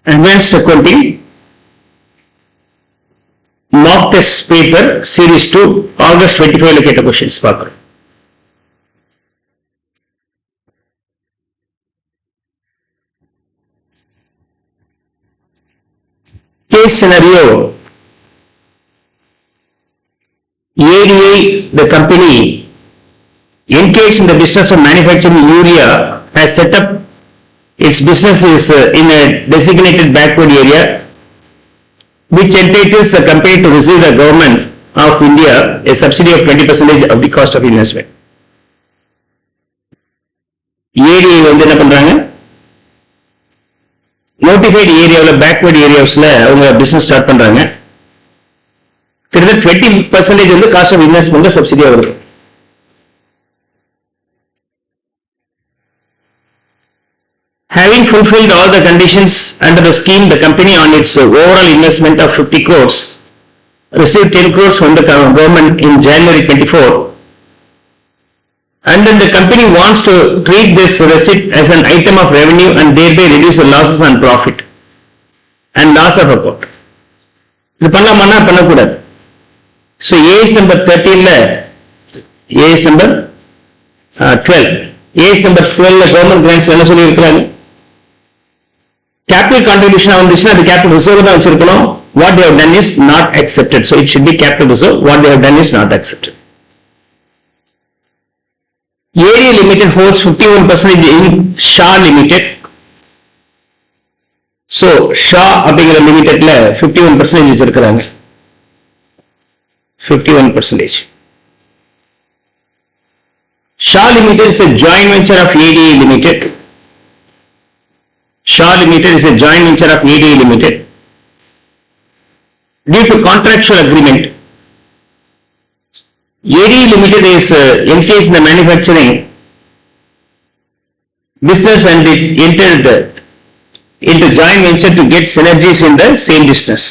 Advanced Accounting Mock Test Paper Series 2 August 25 கேட்ட questions பார்க்கிறோம். Case scenario: ADA, the company, engaged in the business of manufacturing urea, has set up its business is in a designated backward area, which entitles the company to receive the government of India a subsidy of 20% of the cost of investment. ADA வந்து என்ன பண்றாங்க? Notified ஏரியாவில் backward ஏரியாஸ்ல அவங்க business start பண்றாங்க. கிட்டத்தட்ட 20% வந்து cost of investment சப்சிடியா வருது. Having fulfilled all the conditions under the scheme, the company on its overall investment of 50 crores received 10 crores from the government in January 24, and then the company wants to treat this receipt as an item of revenue and thereby reduce the losses on profit and loss of account. இது பண்ணலாமா பண்ணக்கூடாது. So AS number 13ல AS number 12 AS number 12ல government grants என்ன சொல்லி இருக்காங்க? Capital contribution வந்துச்சுன்னா அது capital reserve தான் வச்சிருக்கணும். What they have done is not accepted. So it should be capital reserve. What they have done is not accepted. ADA Limited holds 51% in Shah Limited. So Shah அப்படிங்கிற லிமிடெட்ல 51% வச்சிருக்காங்க. 51%. Shah Limited is a joint venture of ADA Limited. Shah Limited is a joint venture of ADA Limited. Due to contractual agreement, ADA Limited is engaged in the manufacturing business and it entered into joint venture to get synergies in the same business.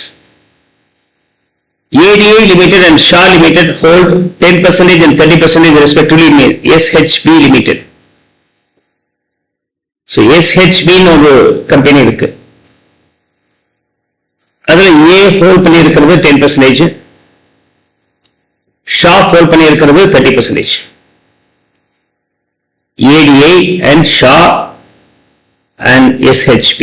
ADA Limited and Shah Limited hold 10% and 30% respectively in SHB Limited. So SHB ன்னு ஒரு company இருக்கு. அதுல A hold பண்ணி இருக்கிறது 10%, Shah hold பண்ணி இருக்கிறது 30%. ADA and Shah and SHB.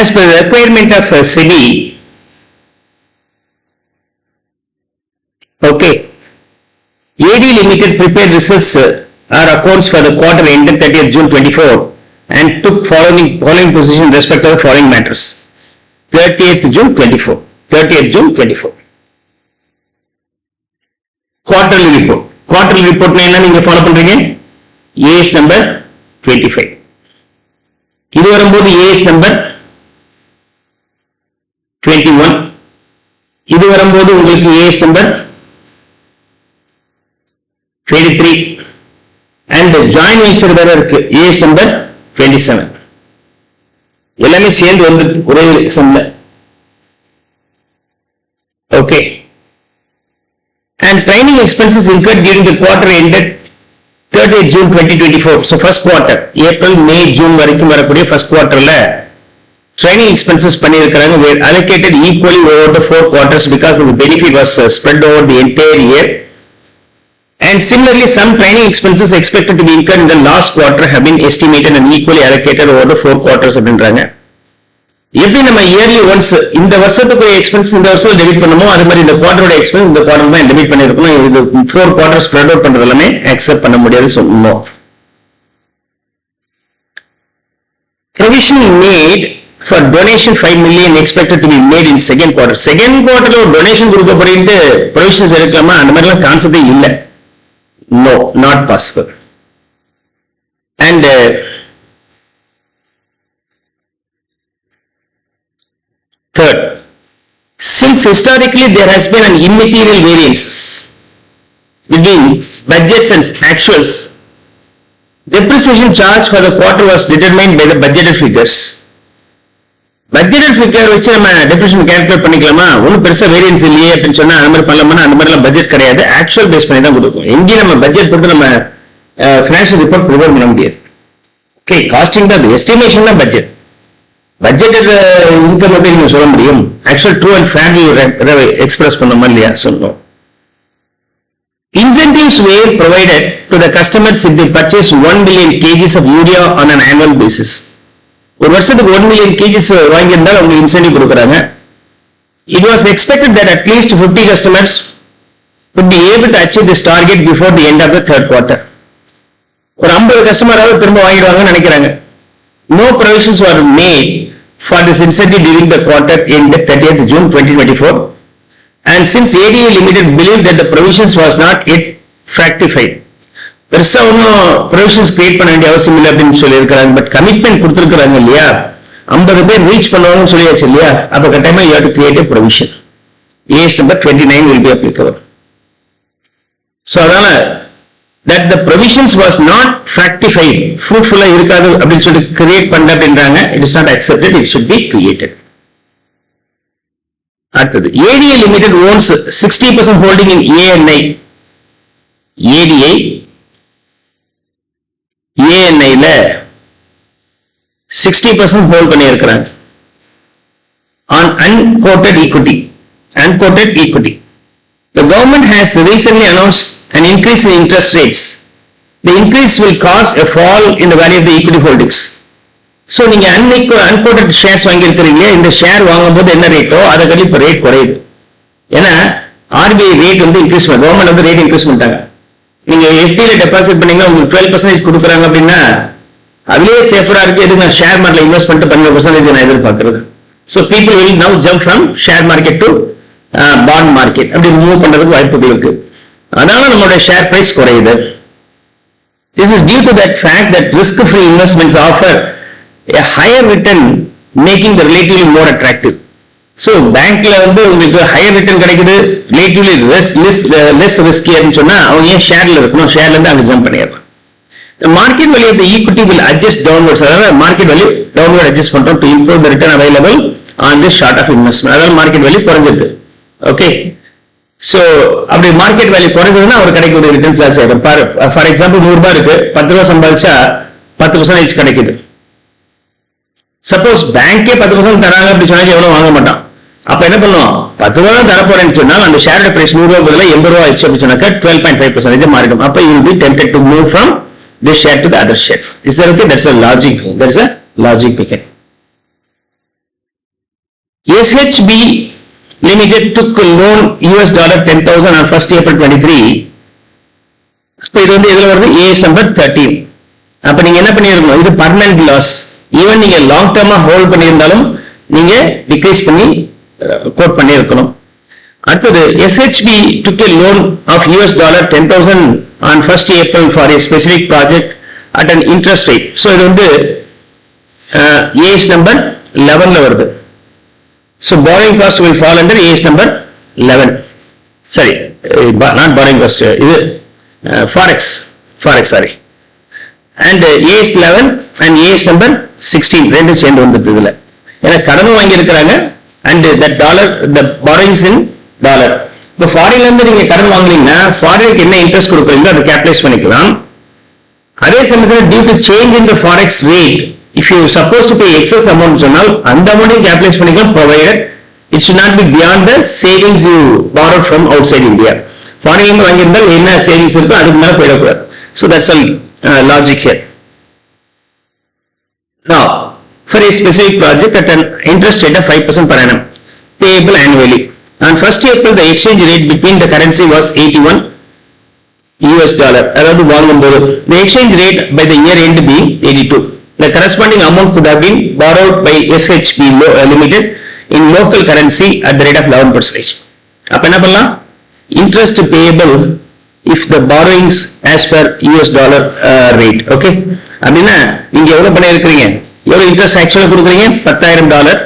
As per the requirement of SEBI, okay, AD Limited prepared results or accounts for the quarter ended 30th June 24 and took following position in respect of the following matters. 30th June 24. Quarterly report. Quarterly report என்ன நீங்க follow பண்றீங்க? AS number 25. இது வரும்போது AS number 21. இது வரும்போது உங்களுக்கு AS number 23. and joint venture வேற இருக்கு AS number 27. எல்லாமே சேர்ந்து வந்து ஒரே சம்ல. Okay. And training expenses incurred during the quarter ended 30th June 2024. So first quarter, April, May, June வரைக்கும் வரக்கூடிய first quarterல training expenses பண்ணியிருக்கிறாங்க were allocated equally over the 4 quarters because the benefit was spread over the entire year. And similarly, some training expenses expected to be incurred in the last quarter have been estimated and equally allocated over the 4 quarters அப்படின்றாங்க. எப்படி நம்ம yearly once இந்த வருஷத்துக்கு expense இந்த வருஷம் debit பண்ணுமோ அது மாதிரி இந்த குவார்டரோட எக்ஸ்பென்ஸ் இந்த குவார்டர் தான் டெபிட் பண்ணிருக்கணும். இது 4 quarters ஸ்ப்ரெட் அவுட் பண்றது எல்லாமே அக்செப்ட் பண்ண முடியாது சொல்லணும். Provision made for donation 5 million expected to be made in second quarter. Second quarterல ஒரு டொனேஷன் கொடுக்க போறீங்க ப்ரொவிஷன்ஸ் எடுக்கலாமா? அந்த மாதிரிலாம் கான்செப்டே இல்லை. No, not possible. And third, since historically there has been an immaterial variances between budgets and actuals, depreciation charge for the quarter was determined by the budgeted figures. Budgeted figure வச்சு நம்ம depreciation calculate பண்ணிக்கலாமா? ஒன்றும் பெருசா variance இல்லையே அப்படின்னு சொன்னா அந்த மாதிரி பண்ணலாமா? அந்த மாதிரிலாம் பட்ஜெட் கிடையாது. ஆக்சுவல் பேஸ் பண்ணி தான் கொடுக்கும். எங்கேயும் நம்ம பட்ஜெட் போட்டு நம்ம financial report prepare பண்ண முடியாது. Okay, costing தான் estimation தான் budget. Budgeted income எப்படி நீங்க சொல்ல முடியும்? Actual true and fair express பண்ண மாதிரியா சொல்லணும். Incentives were provided to the customers if they purchase 1 million kgs of urea on an annual basis. ஒரு வருஷத்துக்கு 1 million kgs வாங்கியிருந்தால் அவங்க இன்சென்டிவ் கொடுக்குறாங்க. It was expected that at least 50 customers would be able to achieve this target before the end of the third quarter. ஒரு 50 கஸ்டமராவது திரும்ப வாங்கிடுவாங்கன்னு நினைக்கிறாங்க. No provisions were made for this incentive during the quarter ended 30th June 2024. And since ADA Limited believed that the provisions was not yet fructified, பெருசா ஒன்றும் provisions create பண்ண வேண்டிய அவசியம் இல்லை அப்படின்னு சொல்லியிருக்கிறாங்க. பட் கமிட்மெண்ட் கொடுத்துருக்காங்க இல்லையா, 50 பேர் ரீச் பண்ணுவாங்கன்னு சொல்லியாச்சு இல்லையா, அப்போ கட்டாயமா you have to create a provision. Age number 29 will be applicable. So அதனால that the provisions was not fructified, fruitful-ஆ இருக்காது அப்படின்னு சொல்லி கிரியேட் பண்ண அப்படின்றாங்க. It is not accepted, it should be created. அடுத்தது ADA Limited owns 60% holding in ANI. ANI ல 60% hold பண்ணி இருக்கிறாங்க on unquoted equity. The government has recently announced an increase in interest rates. The increase will cause a fall in the value of the equity holdings. So நீங்க unquoted shares வாங்கி இருக்கிறீங்க, இந்த share வாங்கும்போது என்ன ரேட்டோ அதை கட்டி இப்போ ரேட் குறையுது. ஏன்னா RBI ரேட் வந்து இன்க்ரீஸ் பண்ண, கவர்மெண்ட் வந்து ரேட் இன்க்ரீஸ் பண்ணிட்டாங்க. நீங்க FD-ல டெபாசிட் பண்ணீங்கன்னா உங்களுக்கு 12% கொடுக்குறாங்க அப்படின்னா அதுலேயே சேஃபரா இருக்கு. எதுக்கு நான் ஷேர் மார்க்கெட்ல இன்வெஸ்ட் பண்ணிட்டு 12% நான் எதிர்பார்க்கறது. So people will now jump from share market to bond market, அப்படி மூவ் பண்றதுக்கு வாய்ப்புகள் இருக்கு. அதனால நம்மளுடைய ஷேர் பிரைஸ் குறையுது. This is due to that fact that risk-free investments offer a higher return, making the relatively more attractive. So bankல வந்து உங்களுக்கு higher return கிடைக்குது, ரிலேட்டிவ்லி லெஸ் ரிஸ்கி அப்படின்னு சொன்னா அவங்க ஏன் ஷேர்ல இருக்கணும், ஷேர்ல இருந்து அங்க ஜம்ப் பண்ணிடலாம். The market value of the equity will adjust downwards. அதாவது மார்க்கெட் வேல்யூ டவுன்வர்ட் அட்ஜஸ்ட் பண்றோம் to improve the return available on this sort of investment. அதாவது மார்க்கெட் வேல்யூ குறைஞ்சிருது. ஓகே, சோ அப்படி மார்க்கெட் வேல்யூ குறைஞ்சதுன்னா அவர் கிடைக்கக்கூடிய ரிட்டர்ன்ஸ் ஜாஸ்தி ஆகும். For example 100 ரூபாய் இருக்கு, 10 ரூபாய் சம்பாதிச்சா 10% கிடைக்குது. சப்போஸ் பேங்கே 10% தராங்க அப்படி சொன்னா எவ்வளவு வாங்க மாட்டான். அப்ப என்ன பண்ணுவோம், 10 ரூபாய் தரப்போறேன்னு சொன்னால் அந்த ஷேரோட பிரைஸ் 100 ரூபாய் பதிலாக 80 ரூபாய் ஆச்சு அப்படின்னு சொன்னாக்க 12.5% மாறிடும். அப்ப you will be tempted to move from this share to the other share. Is that okay? That's a logic. There is a logic behind. SHB Limited took a loan $10,000 on 1st April 23. அப்ப இது வந்து இதுல வருது age number 13. அப்ப நீங்க என்ன பண்ணிருக்கணும், இது பர்மனன்ட் லாஸ். ஈவன் நீங்க லாங் டர்மா ஹோல்ட் பண்ணியிருந்தாலும் நீங்க டிக்ரீஸ் பண்ணி கோட் பண்ணி இருக்கணும். அடுத்தது SHB took a loan of $10,000 on 1st April for a specific project at an interest rate. So இது வந்து ஏஜ் நம்பர் 11ல வருது. So borrowing cost will fall under age number 11. Sorry, not borrowing cost. இது forex. Sorry. And age 11 and age number 16 ரெண்டு சேர்ந்து வந்துட்டு இதுல. ஏன்னா கடன் வாங்கி இருக்கிறாங்க and that dollar, the borrowings in dollar. இப்போ ஃபாரின்ல இருந்து நீங்க கடன் வாங்குறீங்கன்னா ஃபாரினுக்கு என்ன இன்ட்ரெஸ்ட் கொடுக்குறீங்களோ அதை கேபிடலைஸ் பண்ணிக்கலாம். அதே சமயத்தில் due to change in the forex rate, if you supposed to pay excess amount சொன்னால் அந்த அமௌண்ட்டையும் கேபிடலைஸ் பண்ணிக்கலாம், provided it should not be beyond the savings you borrowed from outside India. ஃபாரின்ல இருந்து வாங்கியிருந்தால் என்ன சேவிங்ஸ் இருக்கோ அதுக்கு மேல போயிடக்கூடாது. So that's a logic here. Now, for a specific project at an interest rate of 5% per annum, payable annually. On 1st April, the exchange rate between the currency was $81. அதாவது வாங்கும்போது the exchange rate by the year end being 82. The corresponding amount could have been borrowed by SHB Limited in local currency at the rate of 11%. அப்ப என்ன பண்ணலாம், interest payable if the borrowings as per US dollar rate. Okay, அப்படின்னா நீங்க எவ்வளவு பண்ணி இருக்கிறீங்க, எவ்வளவு interest ஆக்சுவலா கொடுக்குறீங்க, $10,000.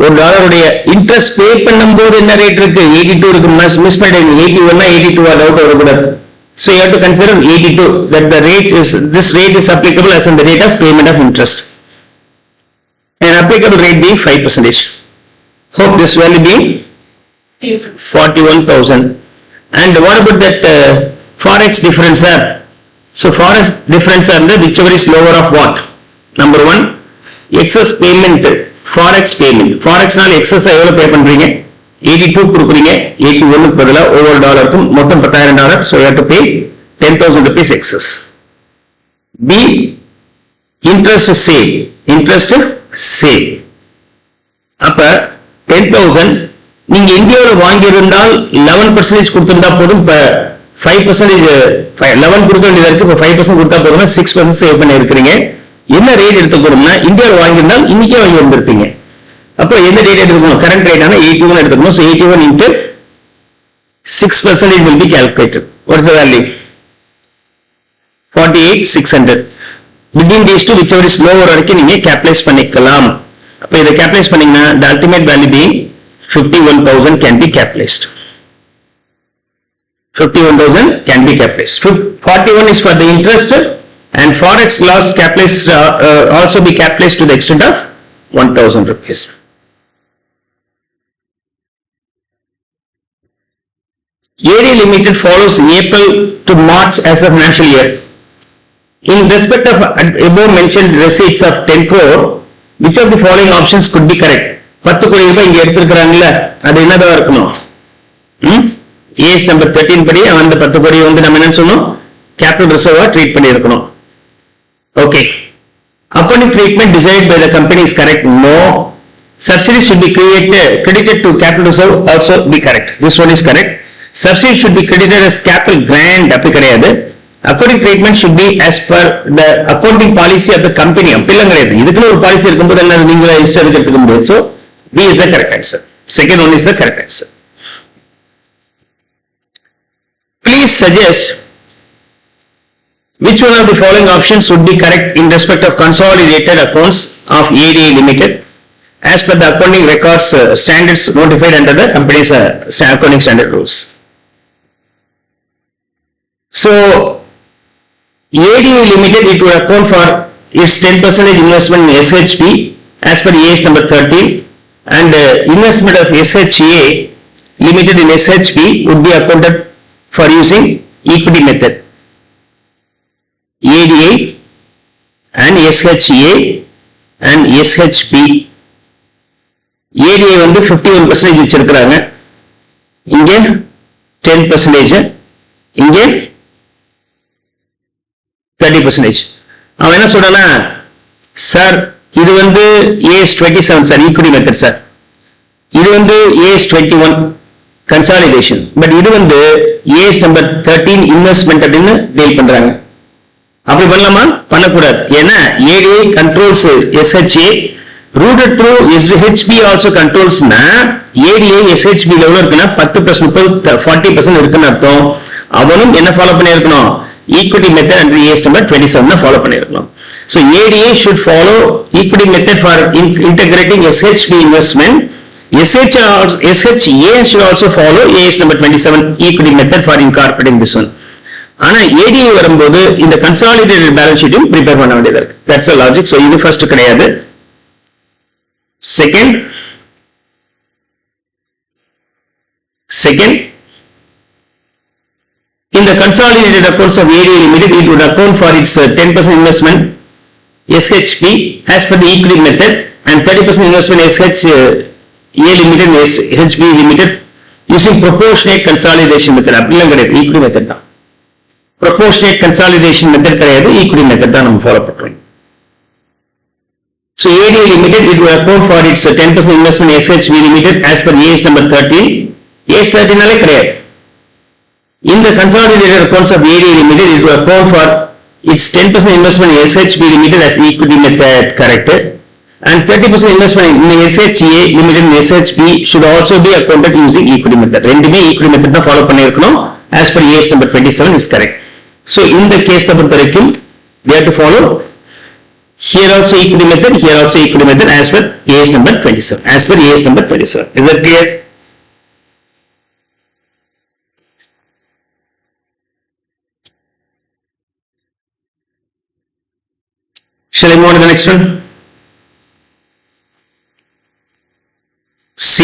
ஒரு டாலருடைய இன்ட்ரெஸ்ட் பே பண்ணும்போது என்ன ரேட் இருக்கு, 82 இருக்கு. மிஸ் பண்ணிட்டீங்க, 81 82 டவுட் வரக்கூடாது. So you have to consider 82, that the rate is, this rate is applicable as in the rate of payment of interest, and applicable rate being 5%. Hope this value being 41,000. And what about that forex difference, sir? So forex difference are the whichever is lower of what? Number one, excess payment, forex payment. Forex நால excess எவ்வளவு pay பண்றீங்க? 82 கொடுக்குறீங்க, 81 பதிலா ஒவ்வொரு டாலருக்கும் மொத்தம் $10,000. So you have to pay 10,000 rupees excess. B, interest save. Interest save. அப்ப 10,000 நீங்க இந்தியாவில் வாங்கி இருந்தால் 11% கொடுத்திருந்தா போதும். இப்ப 5% 11 கொடுக்க வேண்டியதா இருக்கு. இப்ப 5% கொடுத்தா போதும், 6% சேவ் பண்ணி இருக்கிறீங்க. என்ன ரேட் எடுத்துக்கணும்னா இந்தியாவில் வாங்கியிருந்தால் இன்னைக்கே வாங்கி வந்திருப்பீங்க. அப்போ என்ன ரேட் எடுத்துக்கணும்? கரண்ட் ரேட்டான 81 எடுத்துக்கணும். So 81 into 6% will be calculated. What is the value? 48,600. Between these two, whichever is lower வரைக்கும் நீங்க capitalize பண்ணிக்கலாம். அப்ப இதை capitalize பண்ணீங்கன்னா the ultimate value being 51,000 can be capitalized. 51,000 can be capitalized. 41 is for the interest and forex loss capitalized also be capitalized to the extent of 1,000 rupees. AD Limited follows April to March as a financial year. In respect of above mentioned receipts of 10 crore, which of the following options could be correct? 10 கோடி ரூபாய் இங்க எடுத்திருக்கிறாங்கல்ல, அது என்னதா இருக்கணும்? Ace number 13 படி அந்த 10 கோடி வந்து நம்ம என்ன சொன்னோம்? கேபிட்டல் ரிசர்வா ட்ரீட் பண்ணி இருக்கணும். Okay. Accounting treatment decided by the company is correct. No. Subsidy should be credited to capital reserve also be correct. This one is correct. Subsidy should be credited as capital grant. அப்படி கிடையாது. Accounting treatment should be as per the accounting policy of the company. அப்படிலாம் கிடையாது. இதுக்குன்னு ஒரு policy இருக்கும்போது என்ன நீங்க இஷ்டம் எடுத்துக்க முடியாது. So B is the correct answer. Second one is the correct answer. Please suggest which one of the following options would be correct in respect of consolidated accounts of ADA Limited as per the accounting records standards notified under the company's accounting standard rules. So ADA Limited, it will account for its 10% investment in SHP as per AS number 13, and investment of SHA Limited in SHP would be accounted for using equity method. ADA and SHA and SHP. ADA வந்து 51% வச்சிருக்கிறாங்க, இங்க 10%, இங்க 30%. அவன் என்ன சொல்றானா, sir இது வந்து AS27 sir equity method sir, இது வந்து AS21 கன்சாலிடேஷன், பட் இது வந்து AS நம்பர் 13 இன்வெஸ்ட்மெண்ட் அப்படின்னு டீல் பண்றாங்க. அப்படி பண்ணலாமா? பண்ணக்கூடாது. ஏன்னா ADA controls SHA, rooted through SHB also controls னா ADA SHB எவ்வளவு இருக்குன்னா 10+30 40% இருக்குன்னு அர்த்தம். அவனும் என்ன ஃபாலோ பண்ணி இருக்கணும்? equity method under AS number 27 follow பண்ணிருக்கலாம். So ADA should follow equity method for integrating SHB investment. SHA should also follow AS number 27 equity method for incorporating this one. ஆனா ADA வரும்போது இந்த கன்சாலிடேட்டட் பேலன்ஸ் ஷீட்டும் ப்ரிப்பேர் பண்ண வேண்டியதா இருக்கு. That's the logic. So இது first கிடையாது. Second, in the consolidated accounts of ADA Limited, it would account for its 10% investment SHP as per the equity method and 30% investment SHA Limited and SHB Limited using proportionate consolidation method. அப்படிலாம் கிடையாது, equity method தான். proportionate consolidation method கிடையாது, equity method தான் நம்ம follow பண்றோம். So ADA Limited, it will account for its 10% investment SHB Limited as per AS number 13. AS 13 நாலே கிடையாது. In the consolidated accounts of ADA Limited, it will account for its 10% investment in SHB Limited as equity method, correct? And 30% investment in SHA Limited and SHB should also be accounted using equity method. ரெண்டுமே equity method தான் follow பண்ணியிருக்கணும். As per AS number 27 is correct. So in the case பொறுத்த வரைக்கும் they have to follow here also equity method, here also equity method as per AS number 27. As per AS number 27. Is that clear? Shall I move on to the next one? C.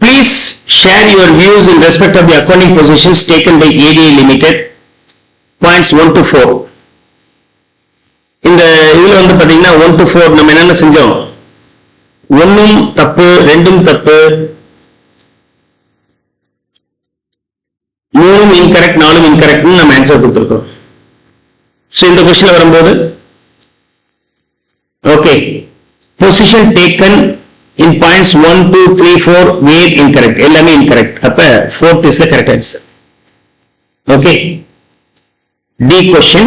Please please share your views in respect of the accounting positions taken by ADA Limited. Points 1 to 4. இந்த இதுல வந்து பாத்தீங்கன்னா 1 to 4 நம்ம என்னென்ன செஞ்சோம், ஒன்னும் தப்பு, ரெண்டும் தப்பு, மூணும் இன்கரெக்ட், நாலும் இன்கரெக்ட் நம்ம ஆன்சர் கொடுத்துருக்கோம். சோ இந்த கொஸ்டின் வரும்போது okay, position taken in points 1, 2, 3, 4 were incorrect. எல்லாமே incorrect. அப்ப 4th is the correct answer. Okay. D question.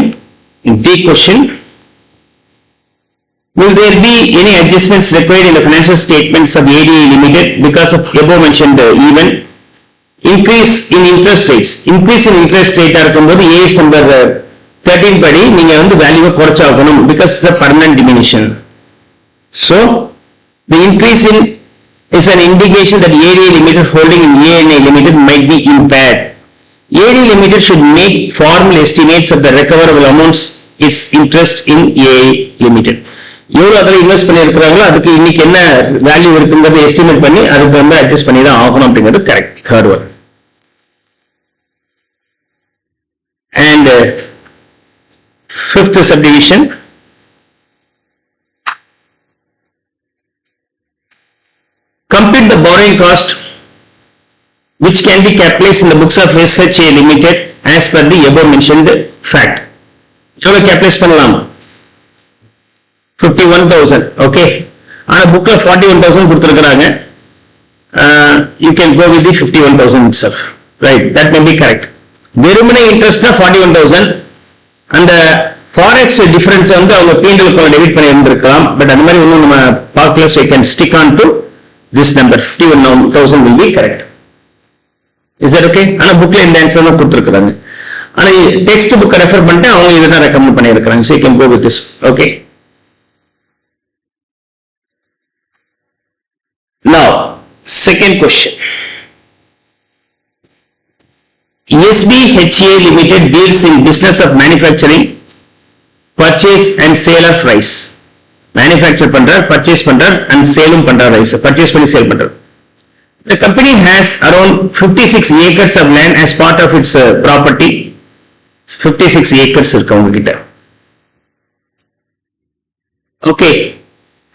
Will there be any adjustments required in the financial statements of ADA Limited because of above mentioned event? Increase in interest rates. Increase in interest rate இருக்கும்போது AS number 13 படி நீங்க வந்து வேல்யூவை குறைச்சாகணும் because it's a permanent diminution. So the increase in is an indication that ADA Limited holding in ANA Limited might be impaired. ADA Limited should make formal estimates of the recoverable amounts its interest in AA Limited. எவ்வளவு அதில் invest பண்ணியிருக்கிறாங்களோ அதுக்கு இன்னைக்கு என்ன value இருக்குங்கிறத estimate பண்ணி அதுக்கு வந்து adjust பண்ணி தான் ஆகணும் அப்படிங்கிறது correct. Third one. And fifth subdivision, compute the borrowing cost which can be capitalized in the books of SHA Limited as per the above mentioned fact. எவ்வளவு கேபிட்டலைஸ் பண்ணலாம்? 51,000. ஓகே, ஆனா புக்ல 41,000 கொடுத்திருக்காங்க. You can go with the 51,000 itself. Right, that may be correct. வெறுமனே இன்ட்ரெஸ்ட்னா 41,000. அந்த forex difference வந்து அவங்க P&L க்கு டெபிட் பண்ணி இருந்திருக்கலாம். பட் அந்த மாதிரி ஒன்றும் நம்ம பார்க்கல. So you can stick on to this number. 51,000 will be correct. Is that okay? ஆனா புக்ல இந்த ஆன்சர் தான் கொடுத்திருக்காங்க. ஆனா டெக்ஸ்ட் புக் ரெஃபர் பண்ணிட்டு அவங்க இதுதான் ரெக்கமெண்ட் பண்ணி இருக்காங்க. So you can go with this. Okay. Now, second question. SBHA Limited deals in business of manufacturing, purchase and sale of rice. Manufacture பண்றார், purchase பண்றார் and sale பண்றார் rice. Purchase பண்ணி sale பண்றார். The company has around 56 acres of land as part of its property. 56 acres இருக்கு அவங்க கிட்ட. Okay.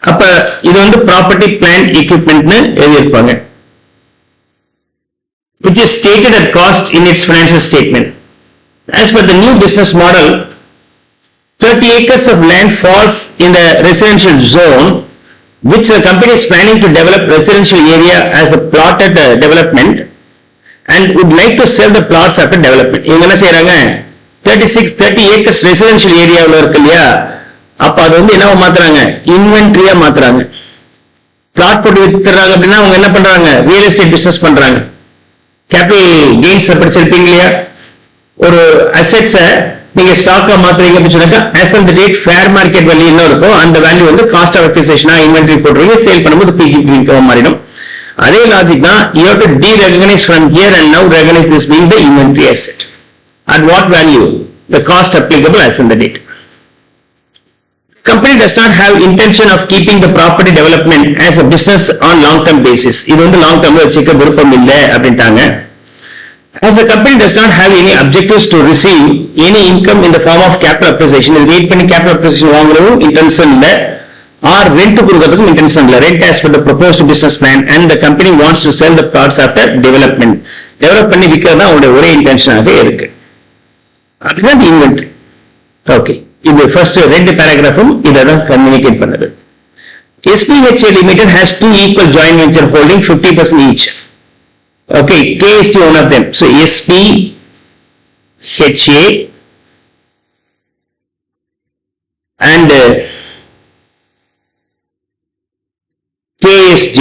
அப்ப இது வந்து ப்ராப்பர்ட்டி பிளான்ட் எக்யூப்மெண்ட்னு எழுதியிருப்பாங்க, which is stated at cost in its financial statement. As per the new business model, 30 acres of land falls in the residential zone, which the company is planning to develop residential area as a plotted development and would like to sell the plots after development. இவங்க என்ன செய்யறாங்க, 30 acres residential ஏரியாவில் இருக்கு இல்லையா, அப்ப அது வந்து என்ன மாத்துறாங்க, இன்வென்ட்ரியா மாத்துறாங்க. பிளாட் போட்டு வித்துறாங்க அப்படின்னா அவங்க என்ன பண்றாங்க, ரியல் எஸ்டேட் பிசினஸ் பண்றாங்க. கேபிட்டல் கெயின்ஸ் படிச்சிருப்பீங்க இல்லையா, ஒரு அசெட்ஸ நீங்க ஸ்டாக்கா மாத்துறீங்க அப்படின்னு சொன்னாக்கா as on the date fair market value என்ன இருக்கோ அந்த வேல்யூ வந்து காஸ்ட் ஆஃப் அக்விசிஷனா இன்வென்டரி போடுறீங்க, சேல் பண்ணும்போது பிஜிபி இன்கம் மாறிடும். அதே லாஜிக் தான், you have to de-recognize from here and now recognize this being the inventory asset. At what value? The cost applicable as on the date. Company does not have intention of keeping the property development as a business on long term basis. இது வந்து long டர்ம்ல வச்சுக்க விருப்பம் இல்லை அப்படின்ட்டாங்க. As the company does not have any objectives to receive any income in the form of capital appreciation, இது wait பண்ணி capital appreciation வாங்குறதும் intention இல்லை, R rent கொடுக்கறதுக்கும் இன்டென்ஷன் இல்லை. Rent as per the proposed business plan and the company wants to sell the plots after development. Develop பண்ணி விற்கிறது தான் அவங்களுடைய ஒரே இன்டென்ஷனாக இருக்கு. அப்படின்னா இன்வென்ட்ரி. ஓகே, இது ஃபர்ஸ்ட் ரெண்டு பேராகிராஃபும் இதான் கம்யூனிகேட் பண்ணுது. SBHA Limited has two equal joint venture holding 50% each. Okay, K is the one of them. So SBHA and KSJ.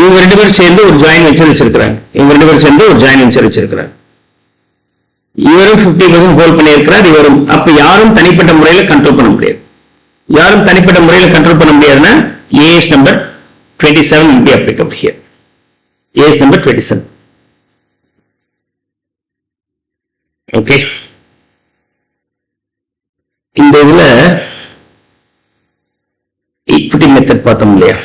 இவங்க ரெண்டு பேரும் சேர்ந்து ஒரு ஜாயின் வெஞ்சர் வச்சிருக்கிறாங்க. இவரும் 50% ஹோல்ட் பண்ணியிருக்கிறார், இவரும். அப்ப யாரும் தனிப்பட்ட முறையில் கண்ட்ரோல் பண்ண முடியாது. As number 27 will be applicable here. AS number 27. Okay. இந்த இதுல equity method பார்த்தோம் இல்லையா,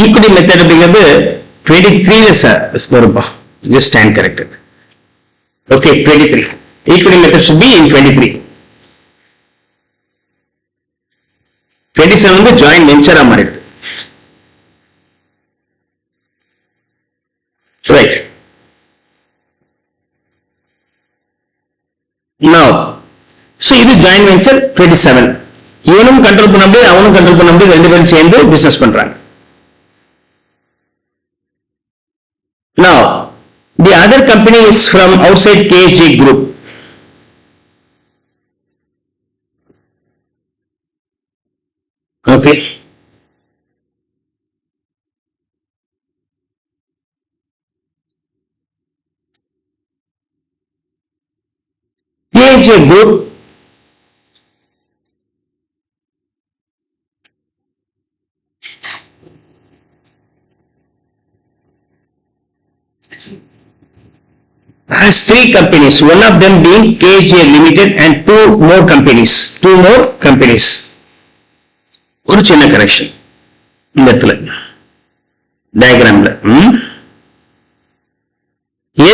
equity method அப்படிங்கிறது 23 sir வரும்பா, just stand corrected. Okay, 23. Equity method should be in 23. 27 வந்து joint venture மாறிடுது. Right. Now, so இது joint venture 27. இவனும் கண்ட்ரோல் பண்ண முடியாது, அவனும் கண்ட்ரோல் பண்ண முடியாது, ரெண்டு பேரும் சேர்ந்து பிசினஸ் பண்றாங்க. Now, the other company is from outside KG group. Okay. KG group has three companies, one of them being KJ Limited and two more companies. ஒரு சின்ன கரெக்ஷன் இந்த இடத்துல டயக்ராம்ல.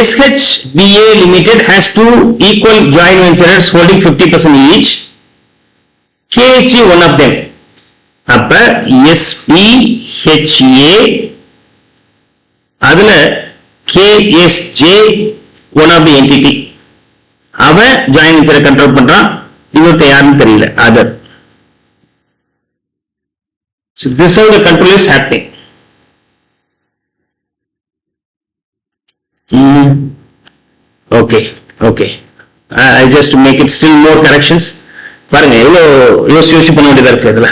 SHBA Limited has two equal joint ventures holding 50% each. KG one of them. அப்ப SPHA அதுல KSJ one of the entity. அவன் joint venture control பண்றான், இவருக்கு யாருன்னு தெரியல, other. So this is how the control is happening. Okay. I just make it still more corrections. பாருங்க எவ்வளோ யோசிச்சு பண்ண வேண்டியதா இருக்கு இதுல.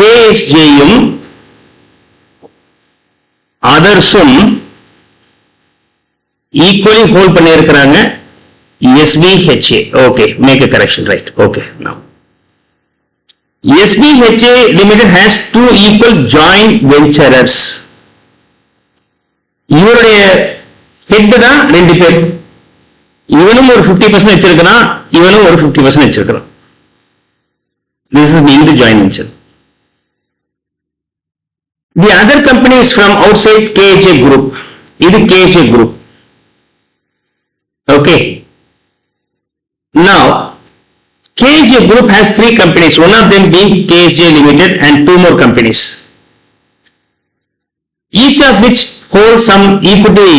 KSJயும் othersum equally hold பண்ணி இருக்கிறாங்க SBHA. Okay, make a correction, right? Okay, now SBHA Limited has two equal joint ventures. இவருடைய ஹெட் தான் ரெண்டு பேர், இவனும் ஒரு 50% வச்சிருக்கிறான், இவனும் ஒரு 50% வச்சிருக்கிறான். This is being the joint venture. The other company is from outside KJ group. இது KJ group. Okay. Now, KJ group has three companies, one of them being KJ Limited and two more companies, each of which hold some equity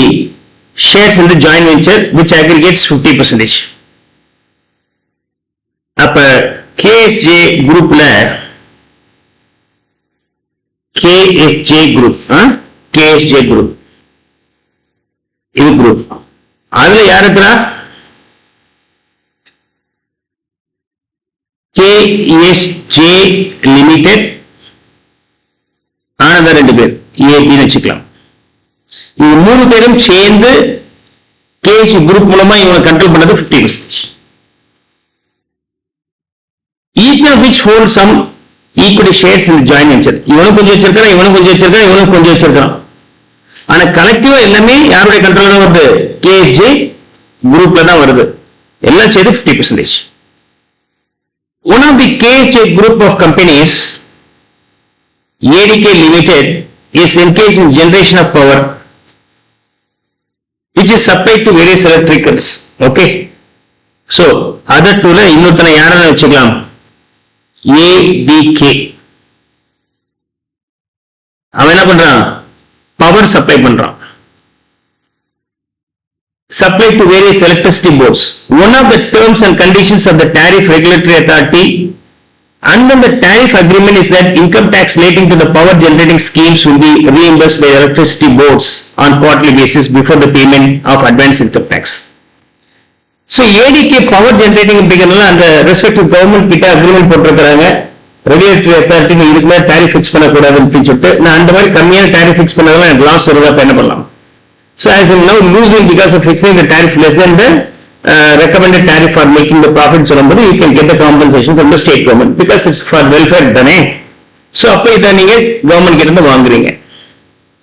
shares in the joint venture which aggregates 50%. அப்ப KJ groupல KSJ group, KSJ group இது group, அதுல யார் இருக்கிறா? KSJ Limited, ஆனந்த ரெண்டு பேர் AB வச்சுக்கலாம். இது மூணு பேரும் சேர்ந்து KSJ group மூலமா இவனை கண்ட்ரோல் பண்ணது 50%. Each of which hold some equity shares in the joint venture. இவனும் கொஞ்சம் வச்சிருக்கான், இவனும் கொஞ்சம் வச்சிருக்கான், இவனும் கொஞ்சம் வச்சிருக்கான். ஆனா கலெக்டிவா எல்லாமே யாருடைய கண்ட்ரோல்ல வருது? KSJ குரூப்ல தான் வருது. எல்லாம் சேர்த்து 50%. One of the KSJ group of companies, ADK Limited, is engaged in generation of power, which is supplied to various electricals. Okay. So other two ல இன்னொருத்தனை யாரை வச்சுக்கலாம்? ADK. அவன் என்ன பண்றான்? பவர் சப்ளை பண்றான். Supply to various electricity boards. One of the terms and conditions of the tariff regulatory authority under the tariff agreement is that income tax relating to the power generating schemes will be reimbursed by electricity boards on quarterly basis before the payment of advance income tax. So ADK power generating அப்படிங்கறதுல அந்த respective government கிட்ட agreement போட்டிருக்காங்க, regulatory authority இதுக்கு மேல tariff fix பண்ணக்கூடாதுன்னு அப்படின்னு சொல்லிட்டு. நான் அந்த மாதிரி கம்மியான டாரிஃப் ஃபிக்ஸ் பண்ணாதான் எனக்கு லாஸ் வருதா, என்ன பண்ணலாம்? So as in now losing because of fixing the tariff less than the recommended tariff for making the profit சொல்லும்போது you can get the compensation from the state government because it's for welfare தானே. So அப்ப இதை நீங்க government கிட்ட இருந்து வாங்குறீங்க,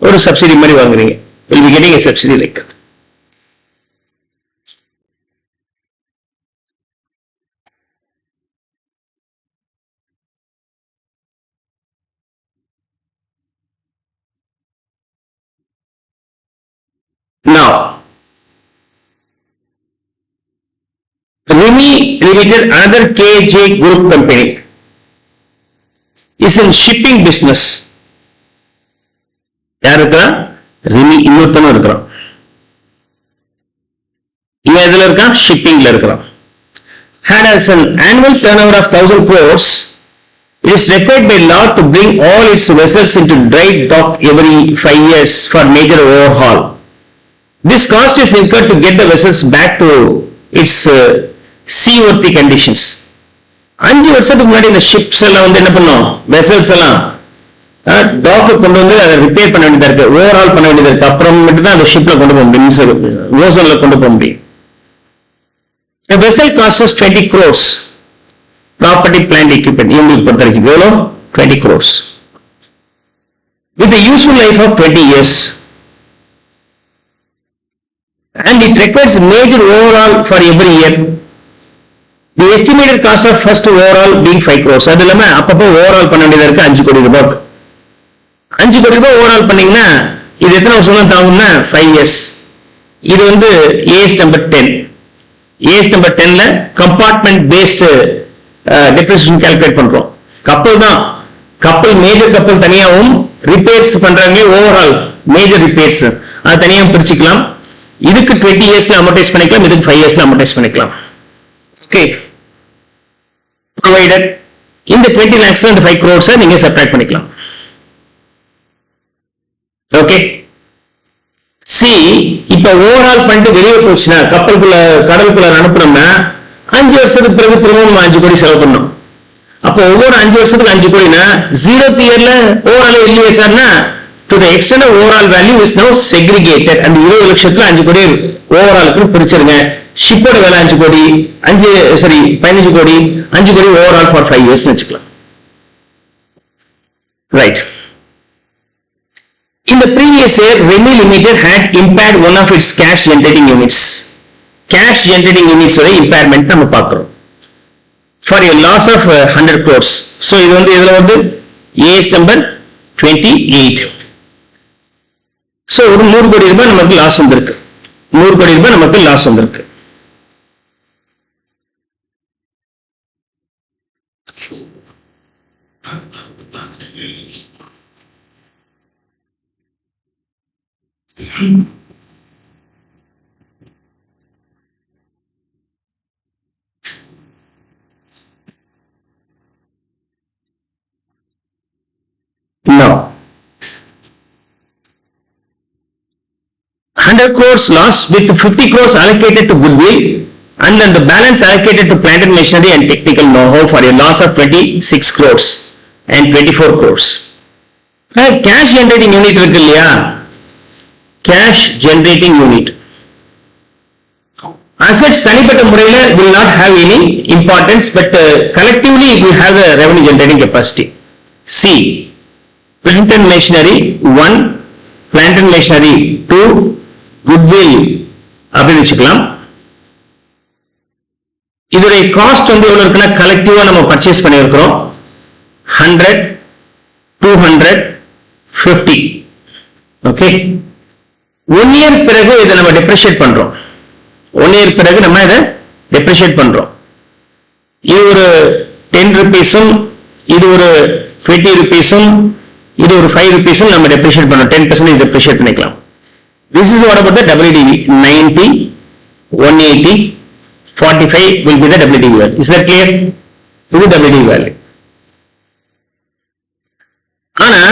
ஒரு subsidy மாதிரி வாங்குறீங்க. will be getting a subsidy like. Now, Rimi Limited, another KJ group company, is in shipping business. யார் இருக்கா? ரிமி இன்னொருத்தனும் இருக்கிறான். இவன் எதுல இருக்கான்? ஷிப்பிங்ல இருக்கிறான். Had as an annual turnover of 1,000 crores, it is required by law to bring all its vessels into dry dock every 5 years for major overhaul. This cost is incurred to get the vessels back to its seaworthy conditions. 5 வருஷத்துக்கு முன்னாடி இந்த ships எல்லாம் வந்து என்ன பண்ணும்? Vessels எல்லாம் dog கொண்டு வந்து அதை ரிப்பேர் பண்ண வேண்டியதா இருக்கு, ஓவர்ஹால் பண்ண வேண்டியதா இருக்கு. அப்புறம் மட்டும் தான் அந்த ஷிப்ல கொண்டு போக முடியும், ஓசோன்ல கொண்டு போக முடியும். The vessel costs us 20 crores. Property, plant, equipment. இவங்களுக்கு பொறுத்த வரைக்கும் எவ்வளோ? 20 crores. With a useful life of 20 years. And it requires major overhaul for every year. The estimated cost of first overhaul being 5 crores. அது இல்லாம அப்பப்போ overall பண்ண வேண்டியதா இருக்கு 5 கோடி ரூபாய். 5 கோடி ரூபாய் ஓவரால் பண்ணீங்கன்னா இது எத்தனை வருஷம் தான் தாங்கும்னா 5 years. இது வந்து ஏஎஸ் நம்பர் 10. ஏஎஸ் நம்பர் 10ல கம்பார்ட்மெண்ட் பேஸ்டு டெப்ரிசியேஷன் கால்குலேட் பண்றோம். கப்பல் தான், கப்பல் மேஜர் கப்பல் தனியாகவும் ரிப்பேர்ஸ் பண்றாங்க, ஓவரால் மேஜர் ரிப்பேர்ஸ் அது தனியாக பிரிச்சுக்கலாம். இதுக்கு 20 yearsல அமோர்டைஸ் பண்ணிக்கலாம், இதுக்கு 5 yearsல அமோர்டைஸ் பண்ணிக்கலாம். ஓகே, ப்ரொவைடட் இந்த 20 lakhs இந்த 5 crores நீங்க சப்ட்ராக்ட் பண்ணிக்கலாம். ஓகே, சி இப்ப ஓவரால் பண்ணிட்டு வெளியே போச்சுன்னா கப்பலுக்குள்ள கடலுக்குள்ள அனுப்பணும்னா 5 வருஷத்துக்கு பிறகு திரும்பவும் 5 கோடி செலவு பண்ணணும். அப்போ ஒவ்வொரு 5 வருஷத்துக்கு 5 கோடினா 0th இயர்ல ஓவரால் இல்லையே சார்னா to the extent of overall value is now segregated. அந்த 20 லட்சத்துல 5 கோடி ஓவராலுக்கு பிரிச்சிருங்க. ஷிப்போட வேலை 5 கோடி, 15 கோடி, 5 கோடி ஓவரால் ஃபார் 5 years வச்சுக்கலாம். Right. In the previous year, Remi Limited had impaired one of its cash generating units. Cash generating units ஓட impairment நம்ம பார்க்கிறோம். For a loss of 100 crores. So இது வந்து இதுல வந்து AS number 28. So ஒரு 100 கோடி ரூபாய் நமக்கு லாஸ் வந்திருக்கு. 100 கோடி ரூபாய் நமக்கு லாஸ் வந்திருக்கு. No. 100 crores loss with 50 crores allocated to goodwill and then the balance allocated to plant and machinery and technical know-how for a loss of 26 crores and 24 crores. Cash generating unit இருக்கு இல்லையா? Cash generating unit. Assets தனிப்பட்ட முறையில will not have any importance, but collectively it will have a revenue generating capacity. C. Plant and machinery 1, plant and machinery 2, goodwill அப்படின்னு வச்சுக்கலாம். இதோட cost வந்து எவ்வளவு இருக்குன்னா கலெக்டிவா நம்ம பர்ச்சேஸ் பண்ணியிருக்கிறோம் 100, 200, 50. ஓகே, 1 year பிறகு இதை நம்ம டெப்ரிஷியேட் பண்றோம். 1 year பிறகு நம்ம இதை டெப்ரிஷியேட் பண்றோம். இது ஒரு 10 rupeesம், இது ஒரு 20 rupeesம், இது ஒரு 5 rupeesம் நம்ம டெப்ரிஷியேட் பண்றோம். 10% டெப்ரிஷியேட் பண்ணிக்கலாம். This is what about the WDV. 90, 180, 45 will be the WDV value. Is that clear? This is WDV value. ஆனா